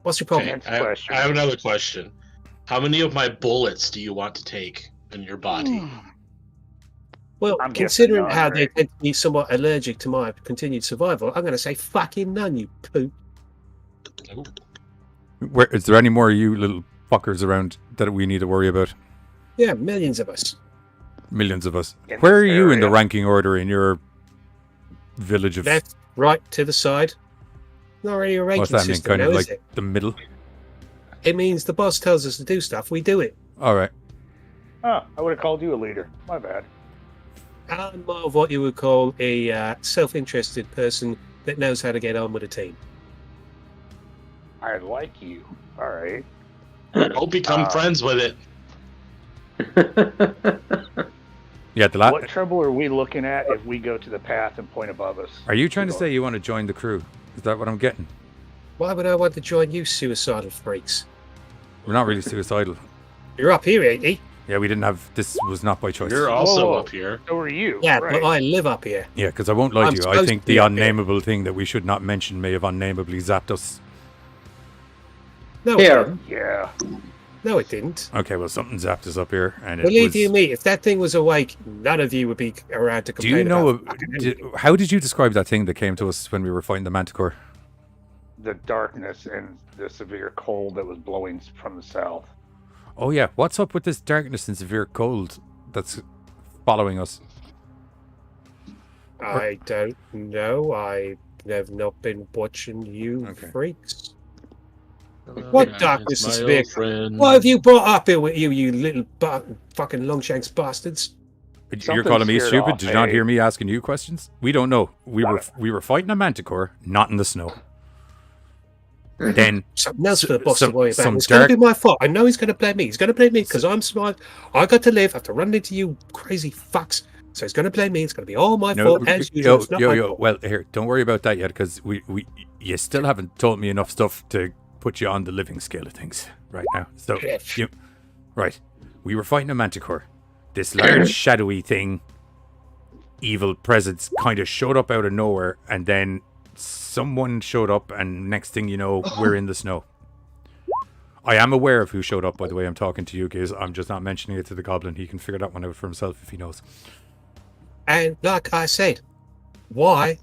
What's your problem? Okay, Next I question. have another question. How many of my bullets do you want to take in your body? Well, I'm guessing considering none, how they right? tend to be somewhat allergic to my continued survival, I'm going to say fucking none, you poop. Ooh. Where is there any more of you little fuckers around that we need to worry about? Yeah, millions of us. Millions of us. In Where are this you in the area. ranking order in your village of? Left, right, to the side. Not really a ranking What's that mean? system, Kind now, of is like it? the middle. It means the boss tells us to do stuff, we do it. All right. Oh, I would have called you a leader. My bad. I'm more of what you would call a self-interested person that knows how to get on with a team. I like you. All right. Don't become friends with it. Yeah. What trouble are we looking at if we go to the path and point above us? Are you trying to say you want to join the crew? Is that what I'm getting? Why would I want to join you suicidal freaks? We're not really suicidal. You're up here, ain't you? Yeah, we didn't have. This was not by choice. You're also Whoa. up here. So are you. Yeah, right. but I live up here. Yeah, because I won't lie I'm to you. I supposed think to the be up here. unnameable thing that we should not mention may have unnameably zapped us. No, Here. it didn't. Yeah. No, it didn't. Okay, well, something zapped us up here, and it Believe was. you me, if that thing was awake, none of you would be around to Do complain you know? about fucking anything. How did you describe that thing that came to us when we were fighting the Manticore? The darkness and the severe cold that was blowing from the south. Oh yeah, what's up with this darkness and severe cold that's following us? I don't know. I have not been watching you Okay. freaks. What Yeah, darkness it's is my big? old friend. What have you brought up here with you, you little fucking longshanks bastards? You're Something calling me scared stupid? off, Did you not hey. hear me asking you questions? We don't know. We were fighting a manticore, not in the snow. Then Something else for the boss some- to worry about. some It's going dark- to be my fault. I know he's going to blame me. He's going to blame me because I'm smart. I got to live after running into you crazy fucks. So he's going to blame me. It's going to be all my fault as usual. It's not my fault. Well, here, don't worry about that yet, because you still haven't told me enough stuff to put you on the living scale of things right now. So, we were fighting a manticore. This large, shadowy thing, evil presence, kind of showed up out of nowhere, and then someone showed up, and next thing you know, we're in the snow. I am aware of who showed up, by the way. I'm talking to you guys. I'm just not mentioning it to the goblin. He can figure that one out for himself if he knows. And like I said, why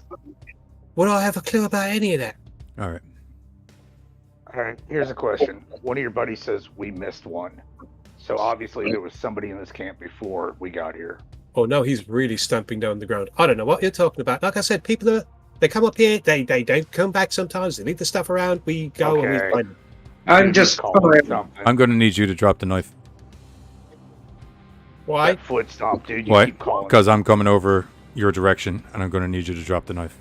would I have a clue about any of that? All right. All right, here's a question. One of your buddies says we missed one. So obviously there was somebody in this camp before we got here. Oh, no, he's really stamping down the ground. I don't know what you're talking about. Like I said, people they come up here, they don't come back sometimes. They leave the stuff around. We go and we Okay. find them. I'm just Call it something. I'm going to need you to drop the knife. Why? That foot stomp, dude. You Why? keep calling. Because I'm coming over your direction, and I'm going to need you to drop the knife.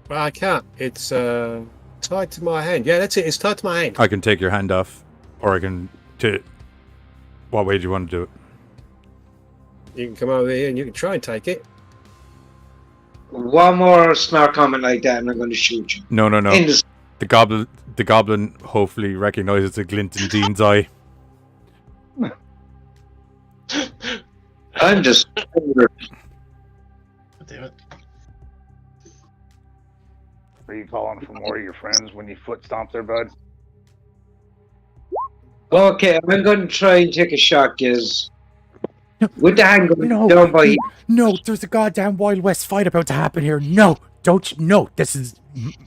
Well, I can't. It's tied to my hand. Yeah, that's it. It's tied to my hand. I can take your hand off, or I can... What way do you want to do it? You can come over here and you can try and take it. one more smart comment like that, and I'm going to shoot you. No. In the The goblin hopefully recognizes a glint in Dean's eye. I'm just. Damn it. Are you calling for more of your friends when you foot stomp their bud? Okay, I'm going to try and take a shot, Giz. With the handgun No, down by. no, there's a goddamn Wild West fight about to happen here. No, this is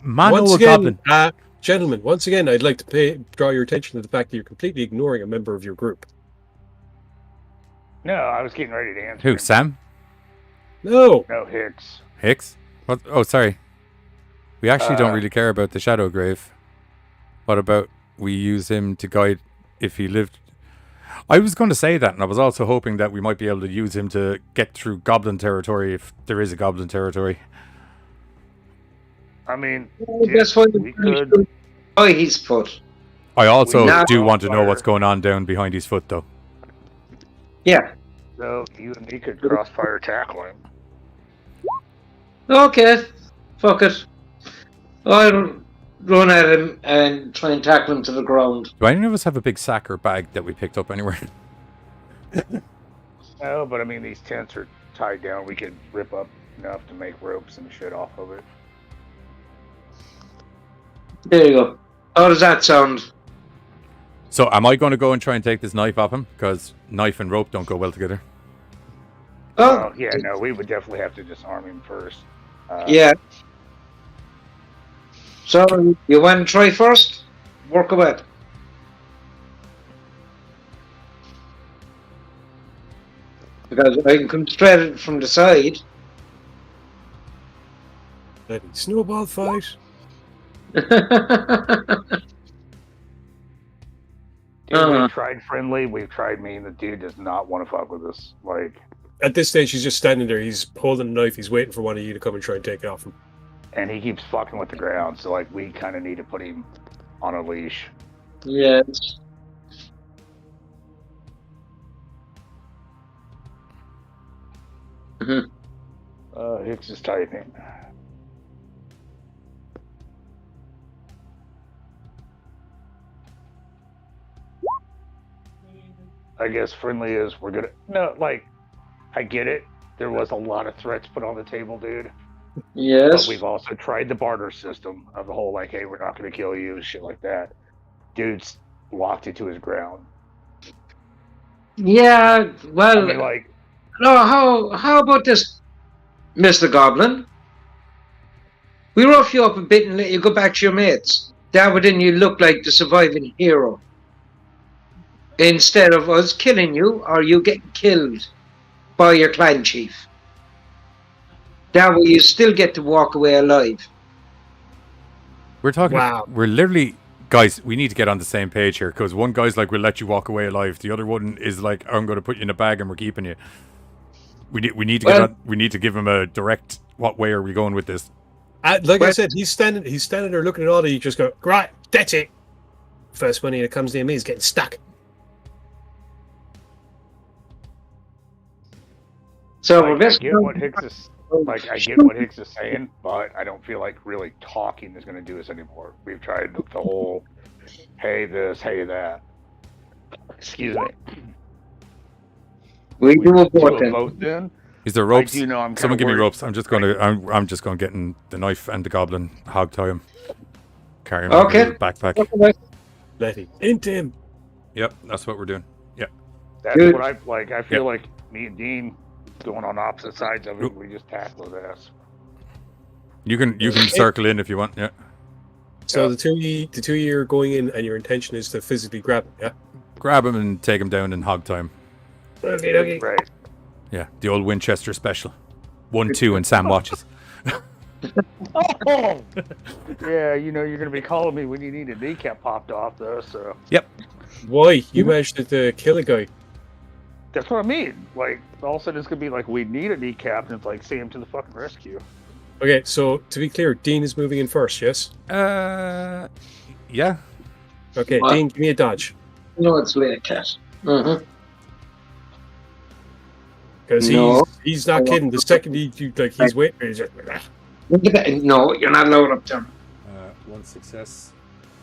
mano Once a again, goblin. gentlemen, once again, I'd like to draw your attention to the fact that you're completely ignoring a member of your group. No, I was getting ready to answer. Who, him. Sam? No. No, Hicks. Hicks? What? Oh, sorry. We actually don't really care about the Shadow Grave. What about we use him to guide if he lived? I was going to say that, and I was also hoping that we might be able to use him to get through goblin territory if there is a goblin territory. I mean, That's why we could. by his foot. I also now- do want to know what's going on down behind his foot, though. Yeah. So you and me could crossfire tackle him. Okay. Fuck it. I'll run at him and try and tackle him to the ground. Do any of us have a big sack or bag that we picked up anywhere? No, but I mean, these tents are tied down. We could rip up enough to make ropes and shit off of it. There you go. How does that sound? So am I going to go and try and take this knife off him? Because knife and rope don't go well together. Oh, Yeah, no, we would definitely have to disarm him first. yeah. So, you want to try first? Work away. Because I can come straight at it from the side. Bloody snowball fight. Dude, we've tried friendly, we've tried mean. The dude does not want to fuck with us. Like, At this stage, he's just standing there. He's holding a knife. He's waiting for one of you to come and try and take it off him. and he keeps fucking with the ground. So, like, we kind of need to put him on a leash. Yes. Hicks is typing. I guess friendly is we're gonna no like I get it. There was a lot of threats put on the table, dude. Yes. But we've also tried the barter system of the whole like, hey, we're not gonna kill you, shit like that. Dude's locked into his ground. Yeah, well, I mean, like, no, how about this, Mr. Goblin? We rough you up a bit and let you go back to your mates. That would then you look like the surviving hero. Instead of us killing you, or you getting killed by your clan chief. That way you still get to walk away alive. We're talking. Wow. We're literally, guys. We need to get on the same page here because one guy's like, "We'll let you walk away alive." The other one is like, "I'm going to put you in a bag and we're keeping you." We need to give him a direct. What way are we going with this? Like I said, he's standing there looking at all of you. Just go, right, that's it. First money that comes near me is getting stuck. So I get what Hicks is saying, but I don't feel like really talking is going to do us anymore. We've tried the whole, hey this, hey that. Excuse me. We do a vote then. Is there ropes? I do know I'm Someone give me worried. ropes. I'm just going to get in the knife and the goblin, hog tie him, carry him in Okay. the backpack. Let him into him. Yep, that's what we're doing. Yeah. That's Good. what I like. I feel like me and Dean going on opposite sides of it. We just tackle his ass. You can circle in if you want. Yeah. So the two of you are going in, and your intention is to physically grab him. Yeah. Grab him and take him down and hog tie him. Okay. Right. Yeah, the old Winchester special. 1-2 and Sam watches. Oh! Yeah, you know you're going to be calling me when you need a kneecap popped off, though. So Yep. Why? You managed to kill a guy. that's what I mean. Like all of a sudden it's going to be like we need a kneecap, and it's like see him to the fucking rescue. Okay, so to be clear, Dean is moving in first, yes? Yeah. Okay, What? Dean, give me a dodge. No, it's late, cat. Mm-hmm. Because No. he's not kidding. The second he's waiting, he's just No, you're not allowed up there. One success.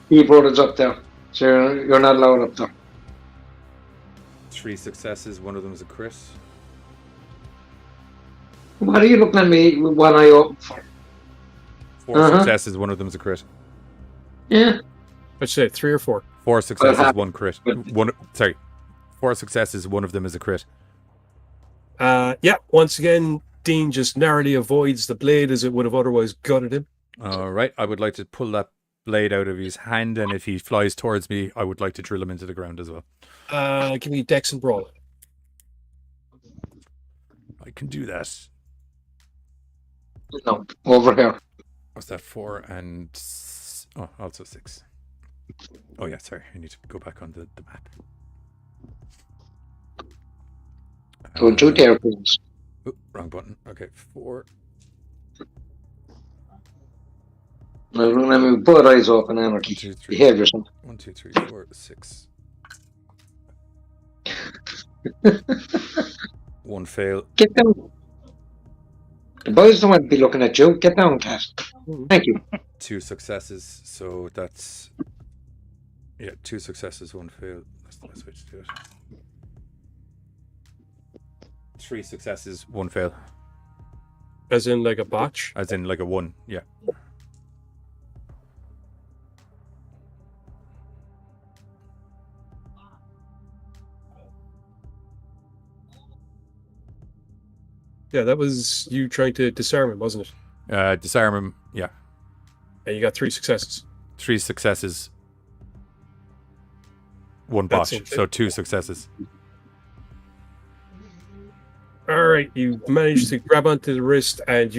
Keyboard is up there. So you're not allowed up there. 3 successes. One of them is a crit. What are you looking at me with one eye open for? 4 successes. One of them is a crit. Yeah. What'd you say, 3 or 4? 4 successes. have- 1 crit. 4 successes. One of them is a crit. Yeah, once again, Dean just narrowly avoids the blade as it would have otherwise gutted him. All right. I would like to pull that blade out of his hand, and if he flies towards me, I would like to drill him into the ground as well. Give me Dex and Brawl. I can do that. No, over here. What's that? 4 and also 6. Oh yeah, sorry. I need to go back on the map. Don't you dare, please. Wrong button. Okay, 4. No, let me put eyes open, Anarchy. 1, 2, 3. Behave yourself. 1, 2, 3, 4, 6. 1 fail. Get down. The boys don't want to be looking at you. Get down, cat. Thank you. 2 successes. So that's 2 successes, 1 fail. That's the best way to do it. 3 successes, 1 fail. As in like a botch? As in like a 1. Yeah. Yeah, that was you trying to disarm him, wasn't it? Disarm him. Yeah. And you got 3 successes. 3 successes. 1 That's botch. it. So 2 successes. All right, you managed to grab onto the wrist, and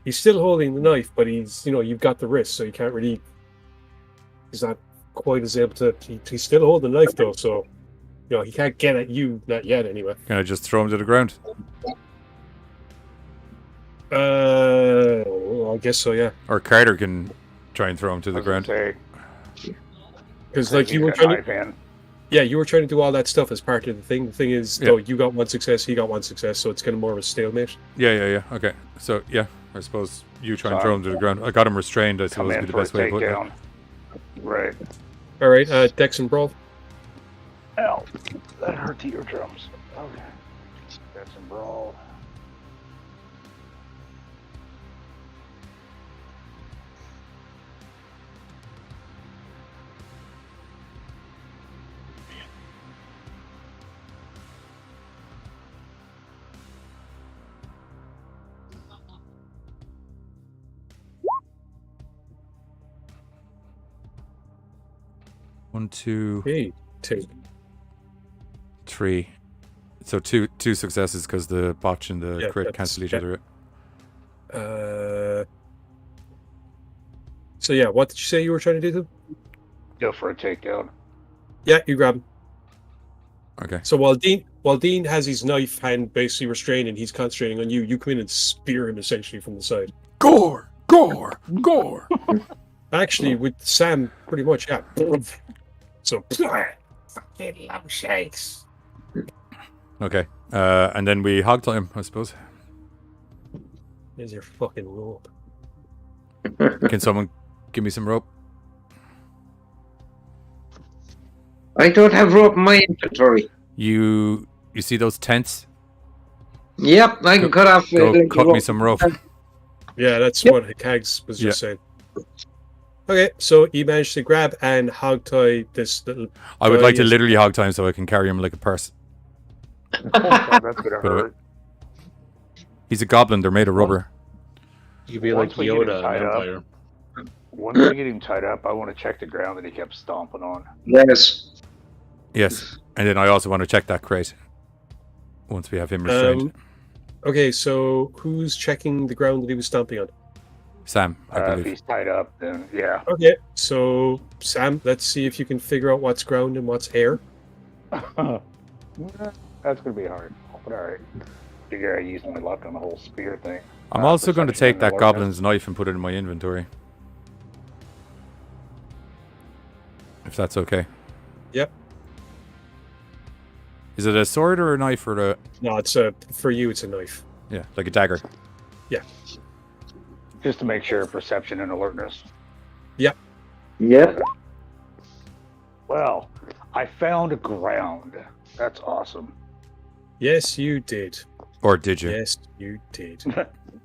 he's still holding the knife, but you've got the wrist, so you can't really. He's not quite as able to. He's still holding the knife though, so he can't get at you, not yet, anyway. Can I just throw him to the ground? I guess so, yeah. Or Carter can try and throw him to the ground. Because like you were trying to. Yeah, you were trying to do all that stuff as part of the thing. The thing is, though, you got 1 success, he got 1 success, so it's kind of more of a stalemate. Yeah. Okay. So, yeah, I suppose you try and throw him to the ground. I got him restrained, I suppose would be the best way to put it. Right. All right, Dex and Brawl. Ow. That hurt the eardrums. Okay. That's some brawl. One, 2, Hey, 2. 3. So two successes because the botch and the crit cancel each other out. So yeah, what did you say you were trying to do? Go for a takedown. Yeah, you grab him. Okay. So while Dean while Dean has his knife hand basically restrained and he's concentrating on you, you come in and spear him essentially from the side. Gore! Gore! Gore! Actually, with Sam, pretty much, yeah. So, Fucking lump shakes. Okay. And then we hog tie him, I suppose. there's your fucking rope. Can someone give me some rope? I don't have rope in my inventory. You see those tents? Yep, I can cut off. Go cut me some rope. Yeah, that's Yep. what Kags was just saying. Okay, so you managed to grab and hog tie this little. I would guy. like to literally hog tie him so I can carry him like a purse. Oh, God, that's gonna Put away. hurt. He's a goblin. They're made of rubber. You could be like Once we get him Yoda in tied up. Empire. Once we get him tied up, I want to check the ground that he kept stomping on. Yes. Yes. And then I also want to check that crate. Once we have him restrained. Okay, so who's checking the ground that he was stomping on? Sam, I If believe. he's tied up, then yeah. Okay, so Sam, let's see if you can figure out what's ground and what's air. That's gonna be hard. But alright. Figure I used my luck on the whole spear thing. I'm also going to perception take and that alertness. goblin's knife and put it in my inventory. If that's okay. Yep. Is it a sword or a knife or a... No, it's for you. It's a knife. Yeah, like a dagger. Just to make sure perception and alertness. Yep. Well, I found ground. That's awesome. Yes, you did. Or did you? Yes, you did.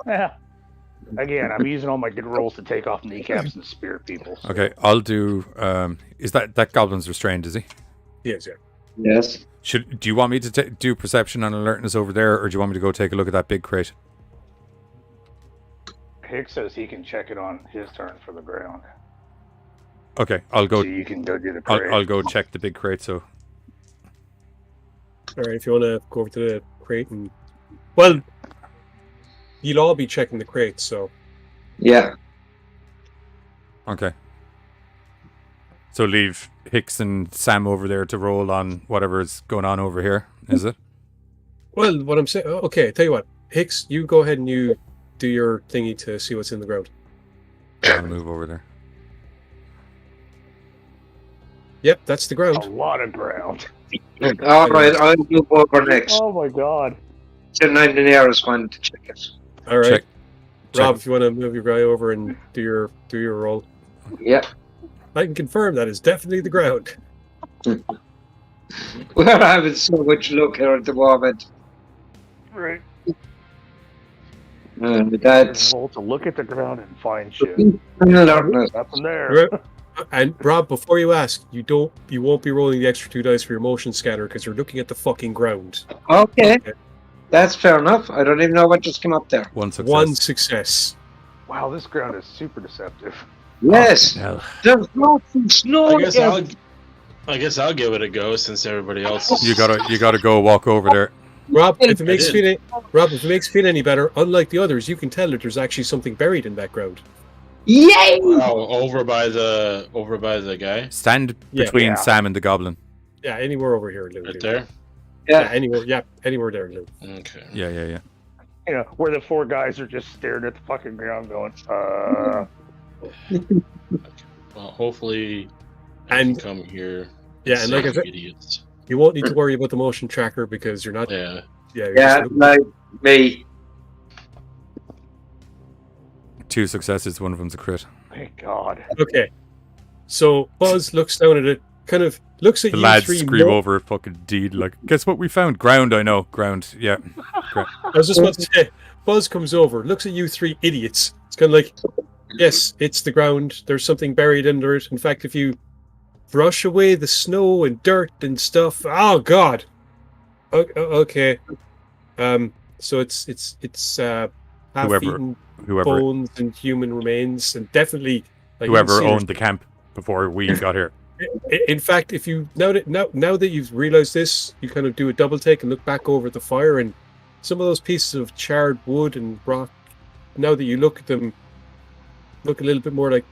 Yeah. Again, I'm using all my good rolls to take off kneecaps and spear people. So. Okay, I'll do... is that goblin's restrained, is he? Yes, yeah. Yes. Do you want me to do perception and alertness over there, or do you want me to go take a look at that big crate? Hicks says he can check it on his turn for the ground. Okay, I'll go... So you can go do the crate. I'll go check the big crate, so... All right, if you want to go over to the crate and... Well, you'll all be checking the crate, so... Yeah. Okay. So leave Hicks and Sam over there to roll on whatever is going on over here, is it? Well, what I'm saying... Okay, tell you what. Hicks, you go ahead and you do your thingy to see what's in the ground. I'll move over there. Yep, that's the A ground. lot of ground. All right, I'll move over next. Oh my god. 10 hours fine to check it. All right. Check. Rob, if you want to move your guy over and do your roll. Yeah. I can confirm that is definitely the ground. We're having so much luck here at the moment. Right. That's Roll to look at the ground and find shit. alertness. Nothing there. And Rob, before you ask, you won't be rolling the extra 2 dice for your motion scanner because you're looking at the fucking ground. Okay. That's fair enough. I don't even know what just came up there. One success. One success. Wow, this ground is super deceptive. Yes. Hell. There's lots of snow I guess here. I'll give it a go since everybody else. You gotta go walk over there. Rob, if it makes did. you feel any better, unlike the others, you can tell that there's actually something buried in that ground. Yay! Oh, over by the guy Stand Yeah. between Yeah. Sam and the goblin. Yeah, anywhere over here, Lou. right there. Yeah, Yeah. anywhere there, Lou. Okay. Yeah. You know, where the four guys are just staring at the fucking ground going, Well, hopefully, I And- can come here. Yeah, and like I save said, idiots. you won't need to worry about the motion tracker because you're not. Yeah. You're Yeah, just- like me. 2 successes, one of them's a crit. thank God. Okay. So Buzz looks down at it, kind of looks at The you lads three. scream over a fucking deed like, guess what we found? Ground, I know. Ground, yeah. I was just about to say, Buzz comes over, looks at you 3 idiots. It's kind of like, yes, it's the ground. There's something buried under it. In fact, if you brush away the snow and dirt and stuff, oh god. Okay. So it's half-eaten Whoever bones and human remains, and definitely like, you can whoever see owned the camp before we got here. in fact, if you now that you've realized this, you kind of do a double take and look back over at the fire, and some of those pieces of charred wood and rock, now that you look at them, look a little bit more like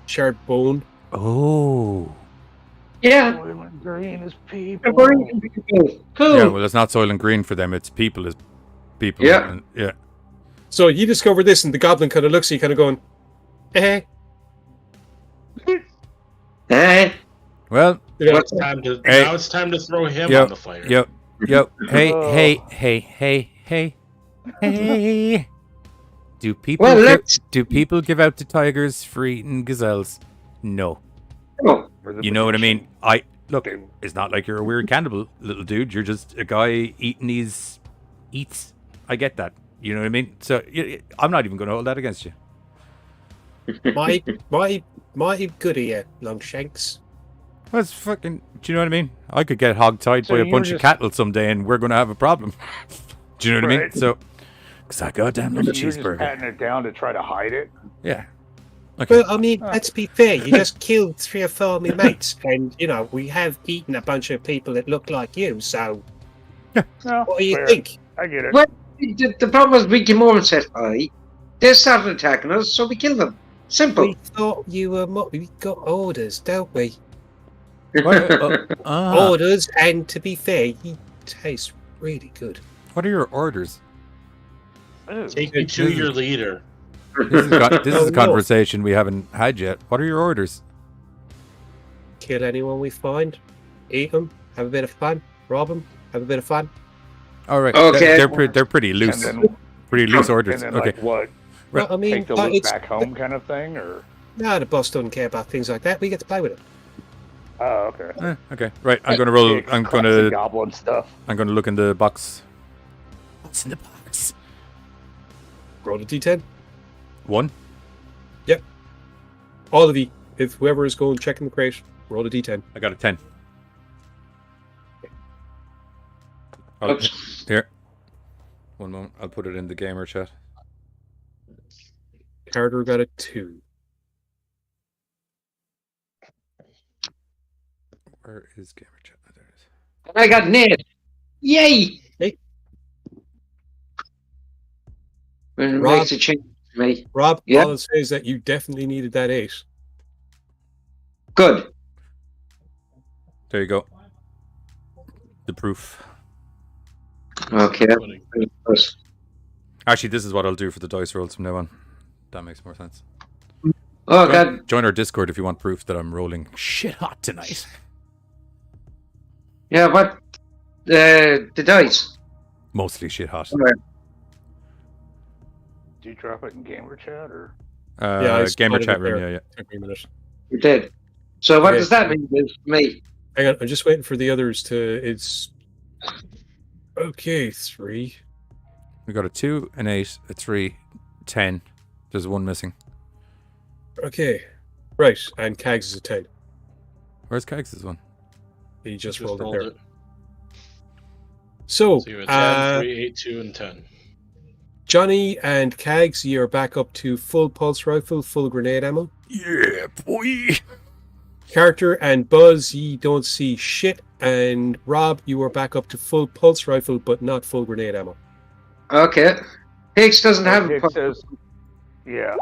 charred bone. Oh. Yeah. Soylent Green is The people. green people. Cool. Yeah, well, it's not Soylent Green for them. It's people. Is people. Yeah. And, yeah. So you discover this, and the goblin kind of looks at you, kind of going, eh. Eh? Well, You know, What's Time to, Hey. Now it's time to throw him Yep. on the fire. Yep. Hey, Oh. hey. Do people Well, give, let's. do people give out to tigers for eating gazelles? No. Oh, You know what I mean? Look, it's not like you're a weird cannibal, little dude. You're just a guy eating these eats. I get that. You know what I mean? So I'm not even going to hold that against you. my good ear, Longshanks. That's fucking. Do you know what I mean? I could get hog-tied So by a you're bunch of just- cattle someday, and we're going to have a problem. Do you know what I mean? Right. So, because I goddamn love a You're just cheeseburger. patting it down to try to hide it. Yeah. Okay. Well, I mean, let's be fair. You just killed 3 or 4 of my mates, and we have eaten a bunch of people that look like you. So, No, what do you fair. think? I get it. well, the problem was we came over and said hi. They started attacking us, so we killed them. Simple. We thought you were. We got orders, don't we? Ah, Orders, and to be fair, he tastes really good. what are your orders? Ooh. Take me to your leader. This is Oh, a no. conversation we haven't had yet. What are your orders? Kill anyone we find, eat them, have a bit of fun, rob them, have a bit of fun. All right. Okay. They're pretty loose. And then, Pretty loose orders. and then Okay. like what? Well, I mean, Take the loot it's back home kind of thing, or? no, the boss doesn't care about things like that. We get to play with it. Oh, okay. Okay. Right. I'm gonna roll. Dicks, I'm cracks, and gonna. goblin stuff. I'm gonna look in the box. What's in the box? Roll a d10. 1. All of you, if whoever is going checking the crate, roll a d10. I got a 10. Oops. Here. One moment. I'll put it in the gamer chat. Carter got a 2. Where is gamer chat? Oh, there it is. I got nailed. Yay! Hey. Well, it Rob. makes a change to me. Rob, Yeah. all I'll say is that you definitely needed that 8. Good. There you go. The proof. Okay. Actually, this is what I'll do for the dice rolls from now on. That makes more sense. Oh, God. Join our Discord if you want proof that I'm rolling shit hot tonight. Yeah, what? The dice. Mostly shit hot. Do you drop it in gamer chat, or? I Gamer spotted chat it room, there. yeah. Took me a minute. You did. So what Okay. does that mean to me? Hang on, I'm just waiting for the others to. It's okay. 3. We got a 2, an 8, a 3, 10. There's 1 missing. Okay, right. And Kags is a 10. Where's Kags' one? He just Just rolled it rolled there. it. So, So you had 10, 3, 8, 2, and 10. Johnny and Kags, you are back up to full pulse rifle, full grenade ammo. Yeah, boy. Carter and Buzz, ye don't see shit. And Rob, you are back up to full pulse rifle, but not full grenade ammo. Okay. Hicks doesn't have a Hicks says, yeah.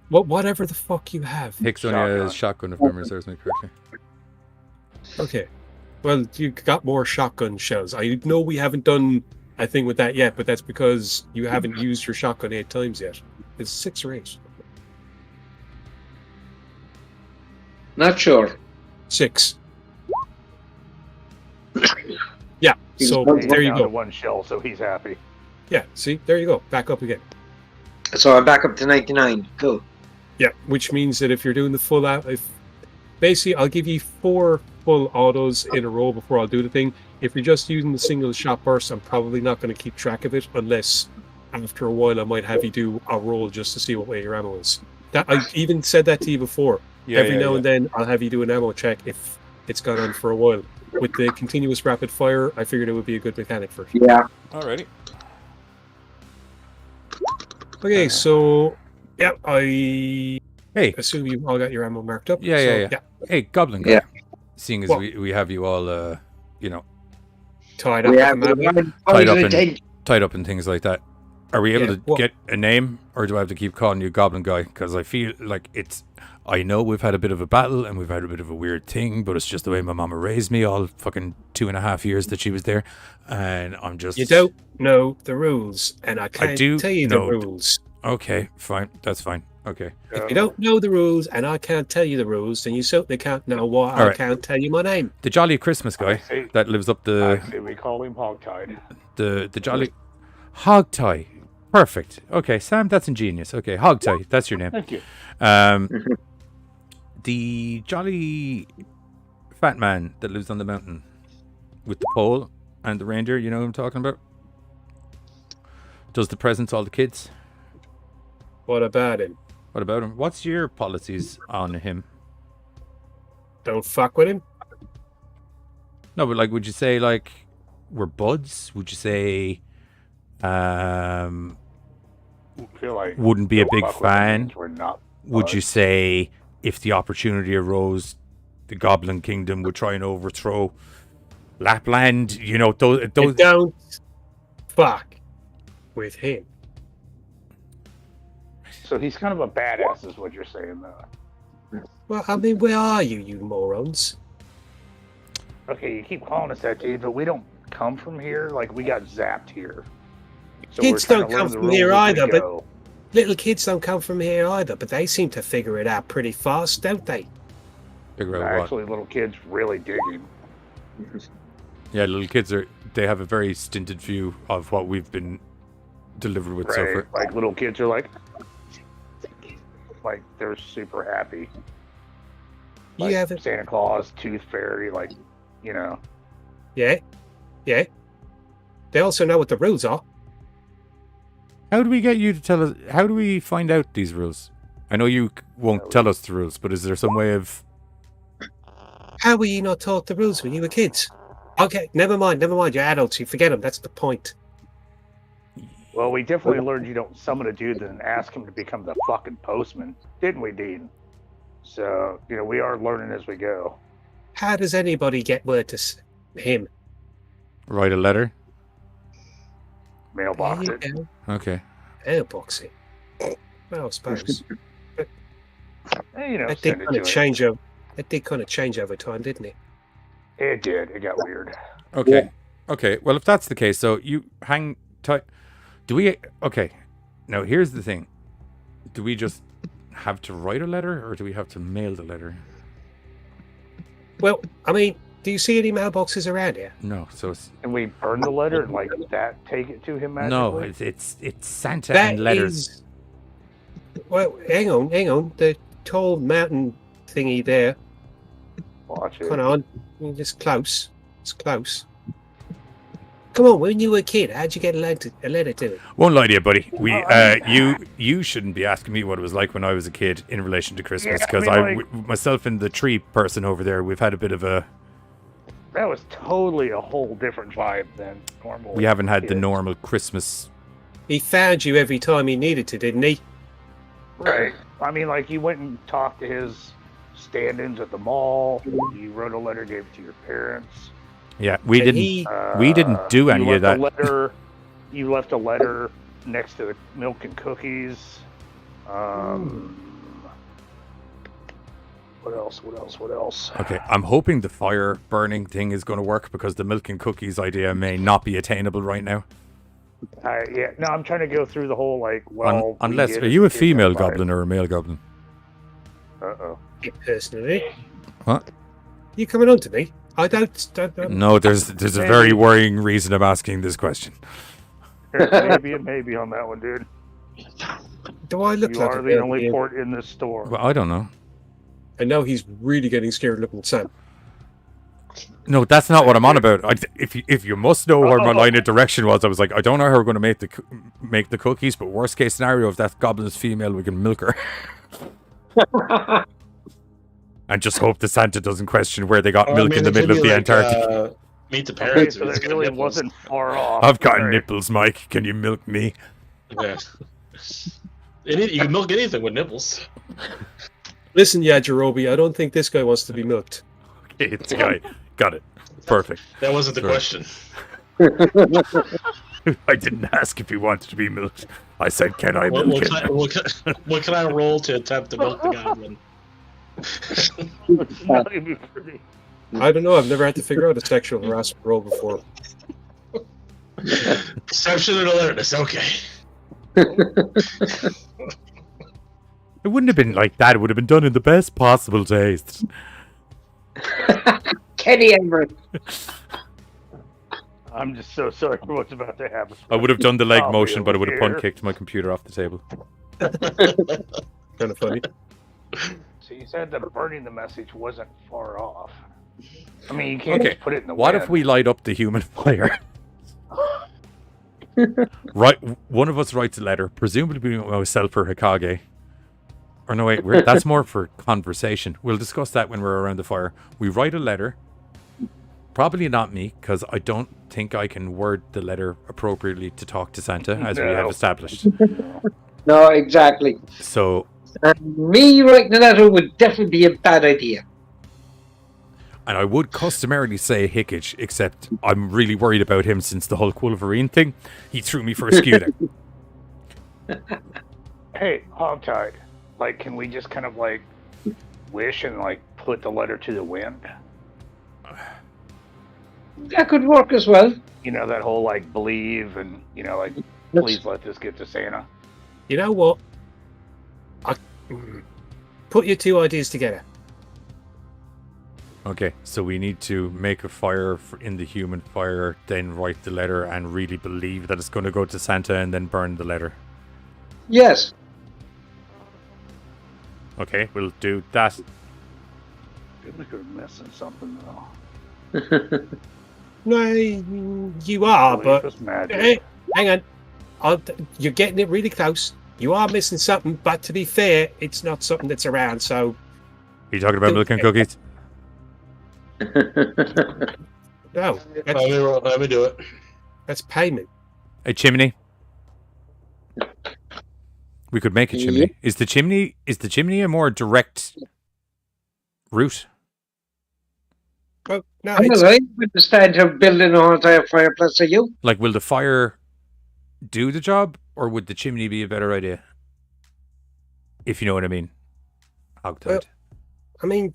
Whatever the fuck you have. Hicks only has shotgun, if memory serves me correctly. Okay. Well, you got more shotgun shells. I know we haven't done a thing with that yet, but that's because you haven't used your shotgun 8 times yet. It's 6 or 8. Not sure. 6. Yeah, so He's there you Down to go. 1 shell, so he's happy. Yeah, see, there you go. Back up again. So I'm back up to 99. Cool. Yeah, which means that if you're doing the full out, basically I'll give you 4 full autos in a row before I'll do the thing. If you're just using the single shot burst, I'm probably not going to keep track of it unless after a while I might have you do a roll just to see what way your ammo is. That I even said that to you before. Every now and then I'll have you do an ammo check if it's gone on for a while. With the continuous rapid fire, I figured it would be a good mechanic for it. Yeah. Alrighty. Okay, so yeah, I Hey. assume you all got your ammo marked up. Yeah, so, yeah. Hey, Goblin guy. Yeah. Seeing as What? we have you all, Tied up. We with have the ammo. Tied up in- attention. tied up and things like that, Are we able Yeah, to well- get a name, or do I have to keep calling you Goblin Guy? Because I feel like it's... I know we've had a bit of a battle, and we've had a bit of a weird thing, but it's just the way my mama raised me all fucking 2.5 years that she was there. And I'm just... You don't know the rules, and I can't do tell you know the rules. Okay, fine. That's fine. Okay. If you don't know the rules, and I can't tell you the rules, then you certainly can't know why I right. can't tell you my name. The Jolly Christmas guy see. that lives up the... I say we call him Hogtied. The Jolly... Hogtie. Perfect. Okay, Sam, that's ingenious. Okay, Hogtie, that's your name. Thank you. The jolly fat man that lives on the mountain with the pole and the reindeer, you know who I'm talking about? Does the presents all the kids? What about him? What about him? What's your policies on him? Don't fuck with him? No, but like, would you say like we're buds? Would you say I feel like wouldn't be a don't big fuck with him fan? means we're not Would you buds. say if the opportunity arose, the Goblin Kingdom would try and overthrow Lapland? You know, You those don't fuck with him. So he's kind of a badass, is what you're saying, though. Well, I mean, where are you, you morons? Okay, you keep calling us that, dude, but we don't come from here. Like, we got zapped here. So Kids we're trying don't to learn come the from rules here as we either, but- go. Little kids don't come from here either, but they seem to figure it out pretty fast, don't they? figure out what. Actually, little kids really dig him. Yeah, little kids they have a very stinted view of what we've been delivered with so Right? far. Like, little kids are like they're super happy. You Like haven't. Santa Claus, Tooth Fairy, like, you know. Yeah, yeah. They also know what the rules are. How do we get you to tell us? How do we find out these rules? I know you won't tell us the rules, but is there some way of... How were you not taught the rules when you were kids? Okay, never mind. You're adults. You forget them. That's the point. Well, we definitely learned you don't summon a dude and ask him to become the fucking postman, didn't we, Dean? So, you know, we are learning as we go. How does anybody get word to him? Write a letter? Mailbox There it. you go. Okay. Airbox it. Well, I suppose. And, you know, That did send it kind to of it. change over. It did kind of change over time, didn't it? It did. It got weird. Okay. Okay. Well, if that's the case, so you hang tight. Do we... Okay. Now, here's the thing. Do we just have to write a letter, or do we have to mail the letter? Well, I mean, do you see any mailboxes around here? No. So it's... And we burn the letter and, like, that take it to him magically? No, it's Santa That and letters. is- Well, hang on. The tall mountain thingy there. Watch it. Come on. It's close. It's close. Come on, when you were a kid, how'd you get a letter to it? Won't lie to you, buddy. You shouldn't be asking me what it was like when I was a kid in relation to Christmas, Yeah, I because mean, myself and the tree person over there, we've had a bit of a... That was totally a whole different vibe than normal. We haven't had the kids. normal Christmas. He found you every time he needed to, didn't he? Right. I mean, like, you went and talked to his stand-ins at the mall. You wrote a letter, gave it to your parents. Yeah, we And didn't. he- We didn't do you any of left that. a letter. You left a letter next to the milk and cookies. What else? Okay, I'm hoping the fire burning thing is going to work, because the milk and cookies idea may not be attainable right now. Yeah, no, I'm trying to go through the whole, like, well... Unless, are you a female goblin or a male goblin? Uh-oh. Personally. What? You coming on to me? I don't No, there's a very worrying reason I'm asking this question. Maybe on that one, dude. do I look You like are a the only girl? port in this store. Well, I don't know. I know he's really getting scared looking at Sam. No, that's not what I'm on about. If you must know where my line of direction was, I was like, I don't know how we're going to make the cookies, but worst case scenario, if that goblin's female, we can milk her. And just hope the Santa doesn't question where they got Well, I milk mean, in the they could middle of be the like, Antarctic. Meet the Okay, parents. so who's that got really nipples. wasn't far off. I've got Alright. nipples, Mike. Can you milk me? Yeah. You can milk anything with nipples. Listen, Yajirobe, I don't think this guy wants to be milked. Okay, it's a guy. Got it. Perfect. That wasn't the Sure. question. I didn't ask if he wanted to be milked. I said, can I milk What, him? what can I roll to attempt to milk the goblin? That'd be pretty. I don't know. I've never had to figure out a sexual harassment role before. Perception and alertness, okay. It wouldn't have been like that. It would have been done in the best possible taste. Kenny Everett. I'm just so sorry for what's about to happen. I would have done the leg I'll be motion, but I would have over punt kicked my computer off the table. Kind of funny. So you said that burning the message wasn't far off. I mean, you can't Okay, just put it in the what wind. if we light up the human fire? Right, one of us writes a letter, presumably myself or Hikage. Or no, wait, that's more for conversation. We'll discuss that when we're around the fire. We write a letter. Probably not me, because I don't think I can word the letter appropriately to talk to Santa, as we have established. No, exactly. So, Me writing a letter would definitely be a bad idea. and I would customarily say Hickage, except I'm really worried about him since the Hulk Wolverine thing. He threw me for a skew there. Hey, Hogtied, like, can we just kind of, like, wish and, like, put the letter to the wind? That could work as well. You know, that whole, like, believe and, you know, like, please let this get to Santa. You know what? Put your two ideas together. Okay, so we need to make a fire in the human fire, then write the letter and really believe that it's going to go to Santa and then burn the letter. Yes. Okay, we'll do that. I feel like we're missing something, though. No, you are, Belief but is magic. hey, hang on. You're getting it really close. You are missing something, but to be fair, it's not something that's around. So, Are you talking about milk and cookies? no, Let me do it. that's payment. A chimney. We could make a chimney. Is the chimney a more direct route? Well, no, I it's, understand how building a entire fireplace are you. Like, will the fire do the job, or would the chimney be a better idea? If you know what I mean. Hogtied. Well, I mean,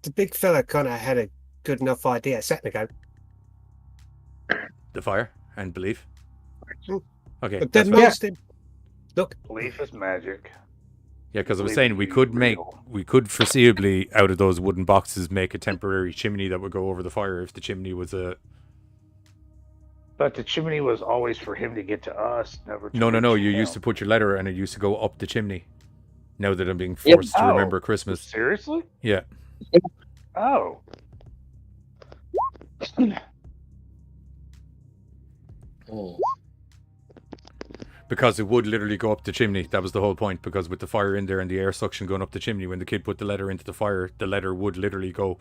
the big fella kind of had a good enough idea a second ago. The fire and belief. Okay, But that's then fine. most look, Belief is magic. Yeah, because I was Believe saying it we to could be real. foreseeably out of those wooden boxes make a temporary chimney that would go over the fire if the chimney was a. But the chimney was always for him to get to us, never to No. reach You him. used to put your letter and it used to go up the chimney. Now that I'm being Yeah. forced to Oh. remember Christmas. Seriously? Yeah. Oh. Oh. Because it would literally go up the chimney. That was the whole point. Because with the fire in there and the air suction going up the chimney, when the kid put the letter into the fire, the letter would literally go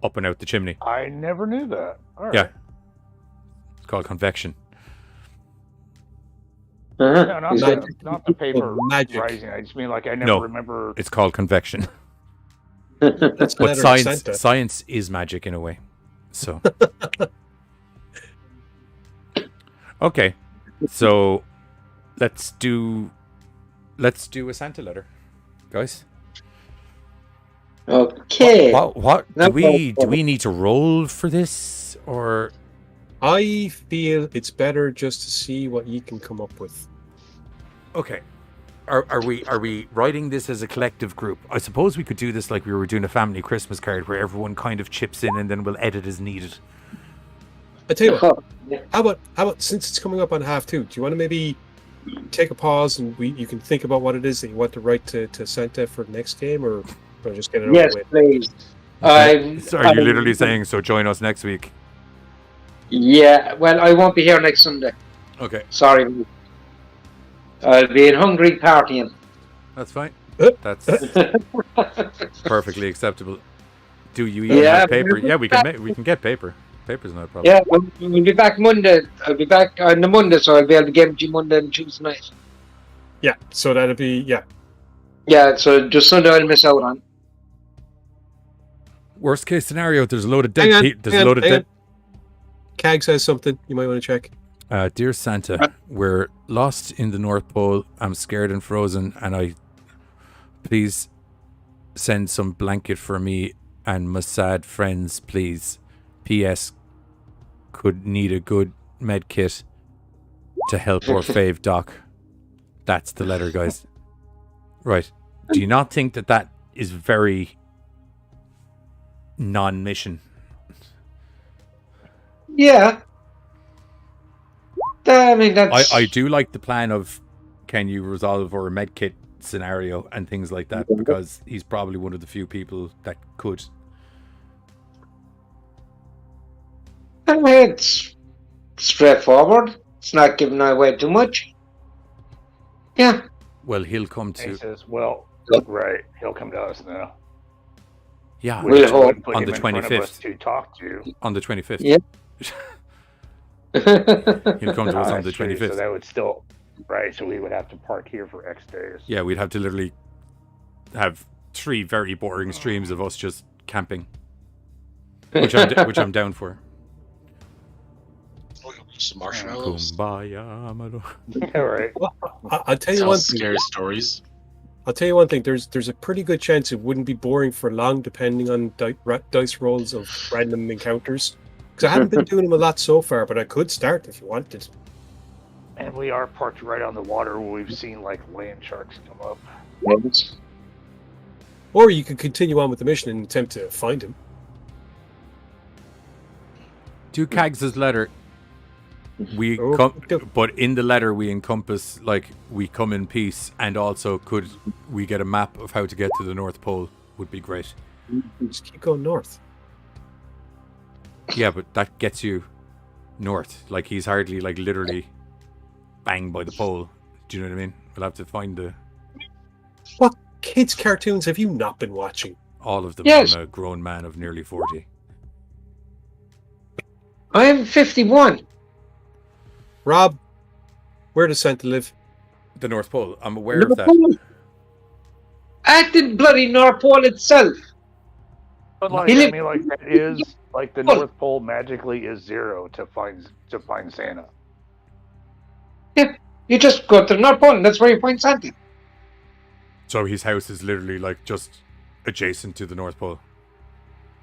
up and out the chimney. I never knew that. All right. Yeah. It's called convection. Uh-huh. No, not the paper Magic. rising. I just mean, like, I never No. remember. It's called convection. that's the But letter of Santa. science is magic in a way. So. Okay. So let's do a Santa letter, guys. Okay. What No do we problem. need to roll for this, or I feel it's better just to see what you can come up with. okay? Are we writing this as a collective group? I suppose we could do this like we were doing a family Christmas card, where everyone kind of chips in, and then we'll edit as needed. I tell you what, how about since it's coming up on 2:30, do you want to maybe take a pause and you can think about what it is that you want to write to Santa for the next game, or just get it over Yes, with? please. So are you literally saying so? Join us next week. Yeah, well, I won't be here next Sunday. Okay, Sorry. I'll be in Hungary partying. that's fine. Uh, That's perfectly acceptable. Do you even Yeah, have paper? but- Yeah, we can get paper. Paper's not a problem. Yeah, we'll be back Monday. I'll be back on the Monday, so I'll be able to get to you Monday and Tuesday night. Yeah, so that'll be Yeah, so just Sunday I'll miss out on. Worst case scenario, there's a load of Hang dead. on, There's a load of hang dead. on. Cag says something you might want to check. Dear Santa, we're lost in the North Pole. I'm scared and frozen, and please send some blanket for me and my sad friends, please. P.S. Could need a good med kit to help our fave doc. That's the letter, guys. Right. Do you not think that is very non-mission? Yeah. I mean, that's... I do like the plan of can you resolve our medkit scenario and things like that, because he's probably one of the few people that could. I mean, it's straightforward. It's not giving away too much. Yeah. Well, he'll come to... He says, well, right, he'll come to us now. Yeah, We'll hope. on the 25th. To talk to. On the 25th. Yeah. He'll come to us on the That's true, 25th. So that would still... Right, so we would have to park here for X days. Yeah, we'd have to literally have 3 very boring streams of us just camping. Which I'm down for. Some marshmallows. Kumbaya, Amado. All right. Well, I'll tell you Tell one thing. scary stories. I'll tell you one thing. There's a pretty good chance it wouldn't be boring for long, depending on dice rolls of random encounters. Because I haven't been doing them a lot so far, but I could start if you wanted. And we are parked right on the water where we've seen like land sharks come up. Or you could continue on with the mission and attempt to find him. To Cags' letter, but in the letter we encompass, like, we come in peace, and also could we get a map of how to get to the North Pole would be great. Just keep going north. Yeah, but that gets you north. Like, he's hardly, like, literally bang by the pole. Do you know what I mean? We'll have to find What kids' cartoons have you not been watching? all of them. Yes. I'm a grown man of nearly 40. I'm 51. Rob, where does Santa live? The North Pole. I'm aware of that. At the bloody North Pole itself. But like, I mean, like that is like the North Pole magically is 0 to find Santa. Yeah, you just go to the North Pole and that's where you find Santa. So his house is literally, like, just adjacent to the North Pole.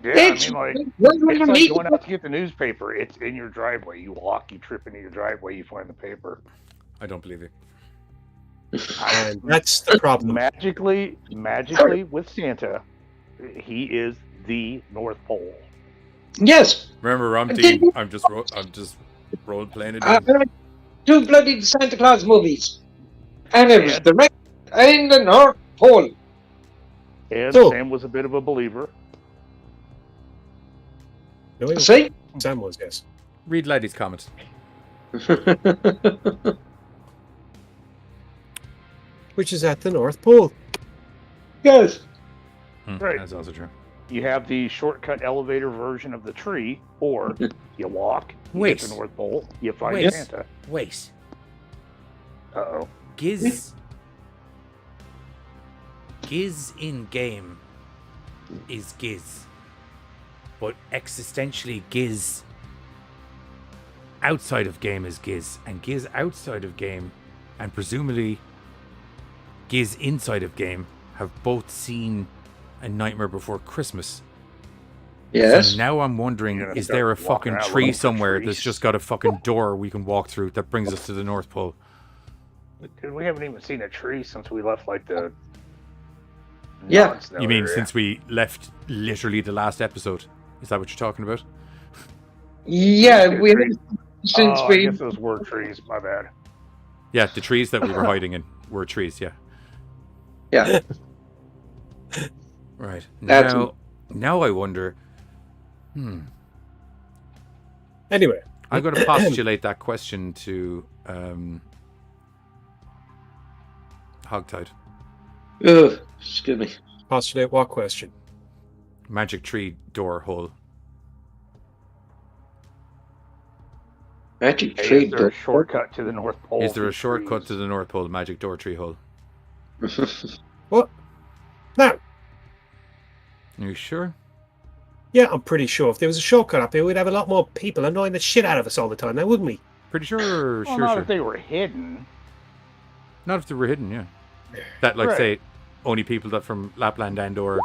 Yeah, It's, I mean, like, where it's you like meet- going out to get the newspaper. It's in your driveway. You walk, you trip into your driveway, you find the paper. I don't believe it. And that's the problem. Magically with Santa, he is the North Pole. Yes. Remember, I'm Dean. I'm just role playing it. I read 2 bloody Santa Claus movies. And it was direct in the North Pole. And So- Sam was a bit of a believer. No, he- See? Sam was, yes. Read Laddie's comments. Which is at the North Pole. Yes. Right. That's also true. You have the shortcut elevator version of the tree, or you walk, you Wait. get the North Pole, you find Wait. Santa. Wait. Uh-oh. Giz in game is Giz. But existentially, Giz outside of game is Giz. And Giz outside of game, and presumably Giz inside of game, have both seen A Nightmare Before Christmas. Yes. So now I'm wondering, You're gonna is there a start walking fucking around tree looking for somewhere trees. that's just got a fucking door we can walk through that brings us to the North Pole? Dude, we haven't even seen a tree since we left, like, the... Yeah. non-snow You mean area. since we left literally the last episode? Is that what you're talking about? Yeah, we since I we guess those were trees, my bad. Yeah, the trees that we were hiding in were trees, yeah. yeah. Right. That's- Now I wonder... Anyway, I'm going to postulate that question to Hogtide. Ugh, excuse me. postulate what question? Magic tree door hole. Magic Hey, tree. is there a shortcut to the North Pole? Is there a through shortcut trees? to the North Pole? Magic door tree hole. What? No. Are you sure? Yeah, I'm pretty sure if there was a shortcut up here, we'd have a lot more people annoying the shit out of us all the time, now wouldn't we? Pretty sure. Well, sure, not sure. if they were hidden. Not if they were hidden, yeah. That, like, Right. say, only people that from Lapland and or...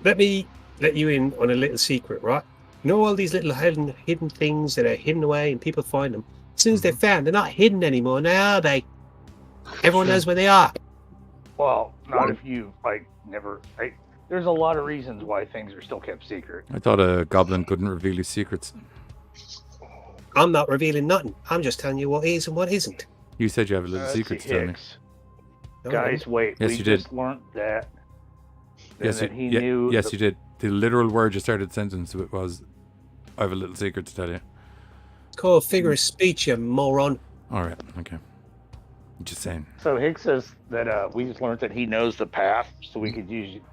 Let me let you in on a little secret, right? You know all these little hidden things that are hidden away and people find them? As soon as they're found, they're not hidden anymore now, are they? Everyone knows where they are. Well, not if you, like, never... there's a lot of reasons why things are still kept secret. I thought a goblin couldn't reveal his secrets. I'm not revealing nothing. I'm just telling you what is and what isn't. You said you have a little secret to tell me. Hicks. No, Guys, wait. Yes, we you did. just learned that. Yes, that you, he knew. yes, you did. The literal word you started the sentence with was, I have a little secret to tell you. It's called figure of speech, you moron. All right, okay. Just saying. So Hicks says that we just learned that he knows the path, so we could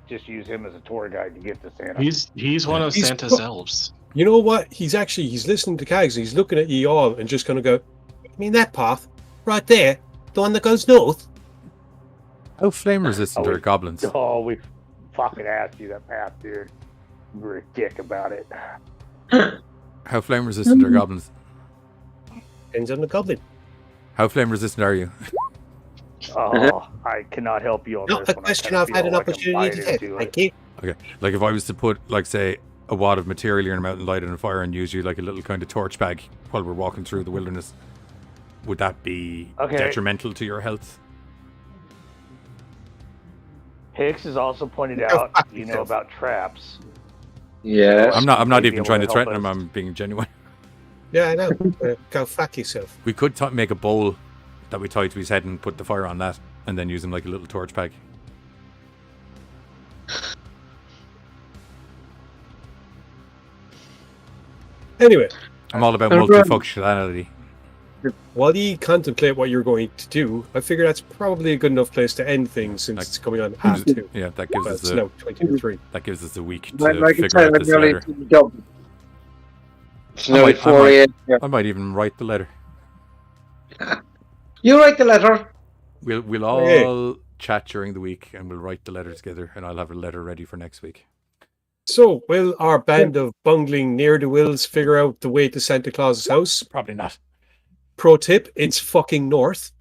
just use him as a tour guide to get to Santa. He's one of He's- Santa's elves. You know what? He's listening to Cags and he's looking at you all and just going to go, I mean, that path right there, the one that goes north. How flame resistant Oh, are goblins? Oh, we fucking asked you that path, dude. You were a dick about it. How flame resistant are goblins? Depends on the goblin. How flame resistant are you? Oh, I cannot help you on Not this a one. I question kinda I've had feel an like I'm opportunity to biting take. into Thank it. you. Okay, like if I was to put, like, say, a wad of material here in a mountain, light it on fire, and use you like a little kind of torch bag while we're walking through the wilderness, would that be detrimental to your health? Hicks has also pointed out, you know, about traps. Yeah. I'm not Maybe even able trying to to help threaten him. us. I'm being genuine. Yeah, I know. Go fuck yourself. We could make a bowl that we tie to his head and put the fire on that, and then use him like a little torch bag. Anyway, I'm all about multifunctionality. while you contemplate what you're going to do, I figure that's probably a good enough place to end things since Like- it's coming on half two. Yeah, that gives But us it's a now 20 to 3. that gives us a week to Like I figure tell out them this early letter. to the Dublin. It's I now might- 4 a.m. here. I might even write the letter. You write the letter. We'll Okay. all chat during the week, and we'll write the letter together, and I'll have a letter ready for next week. So, will our band of bungling ne'er-do-wells figure out the way to Santa Claus's house? Probably not. Pro tip, it's fucking north.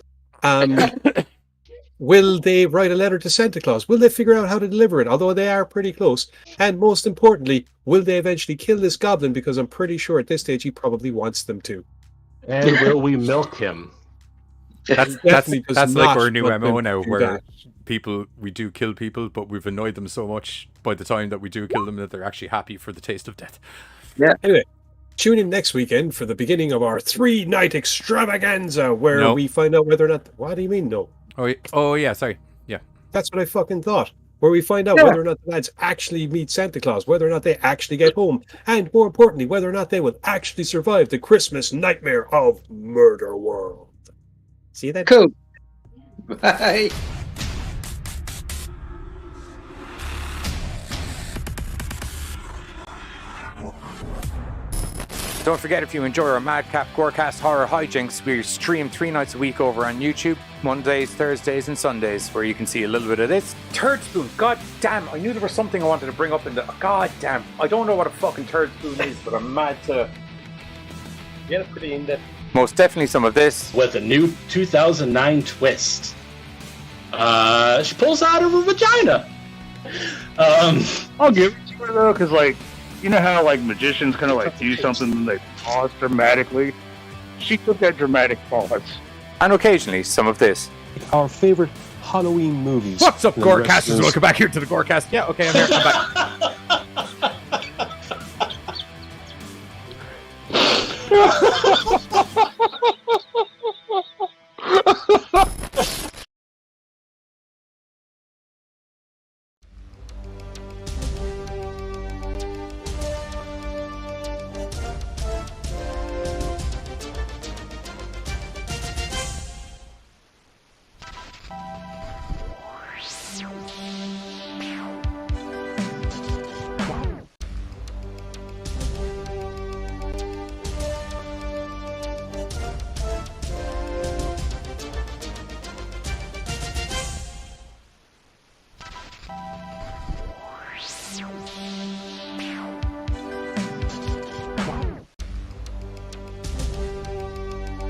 Will they write a letter to Santa Claus? Will they figure out how to deliver it? Although they are pretty close. And most importantly, will they eventually kill this goblin? Because I'm pretty sure at this stage he probably wants them to. And will we milk him? That's Definitely does that's like not our new want MO them now, to do where that. we do kill people, but we've annoyed them so much by the time that we do kill them that they're actually happy for the taste of death. Anyway, tune in next weekend for the beginning of our 3-night extravaganza where No. we find out whether or not... What do you mean, no? Oh yeah, sorry. Yeah. That's what I fucking thought. Where we find out whether or not the lads actually meet Santa Claus, whether or not they actually get home, and more importantly, whether or not they will actually survive the Christmas nightmare of Murder World. See that? Cool. Bye. Don't forget, if you enjoy our Madcap Gorecast horror hijinks, we stream 3 nights a week over on YouTube, Mondays, Thursdays, and Sundays, where you can see a little bit of this. Turd spoon, god damn, I knew there was something I wanted to bring up in the... God damn, I don't know what a fucking turd spoon is, but I'm mad to... Yeah, pretty in-depth. Most definitely some of this. With a new 2009 twist. She pulls out of her vagina. I'll give it to her though, because like, you know how like magicians kind of like do something and they pause dramatically. She took that dramatic pause. And occasionally some of this. Our favorite Halloween movies. What's up, And the rest Gorecasters? is- Welcome back here to the Gorecast. Yeah, okay, I'm here. I'm back.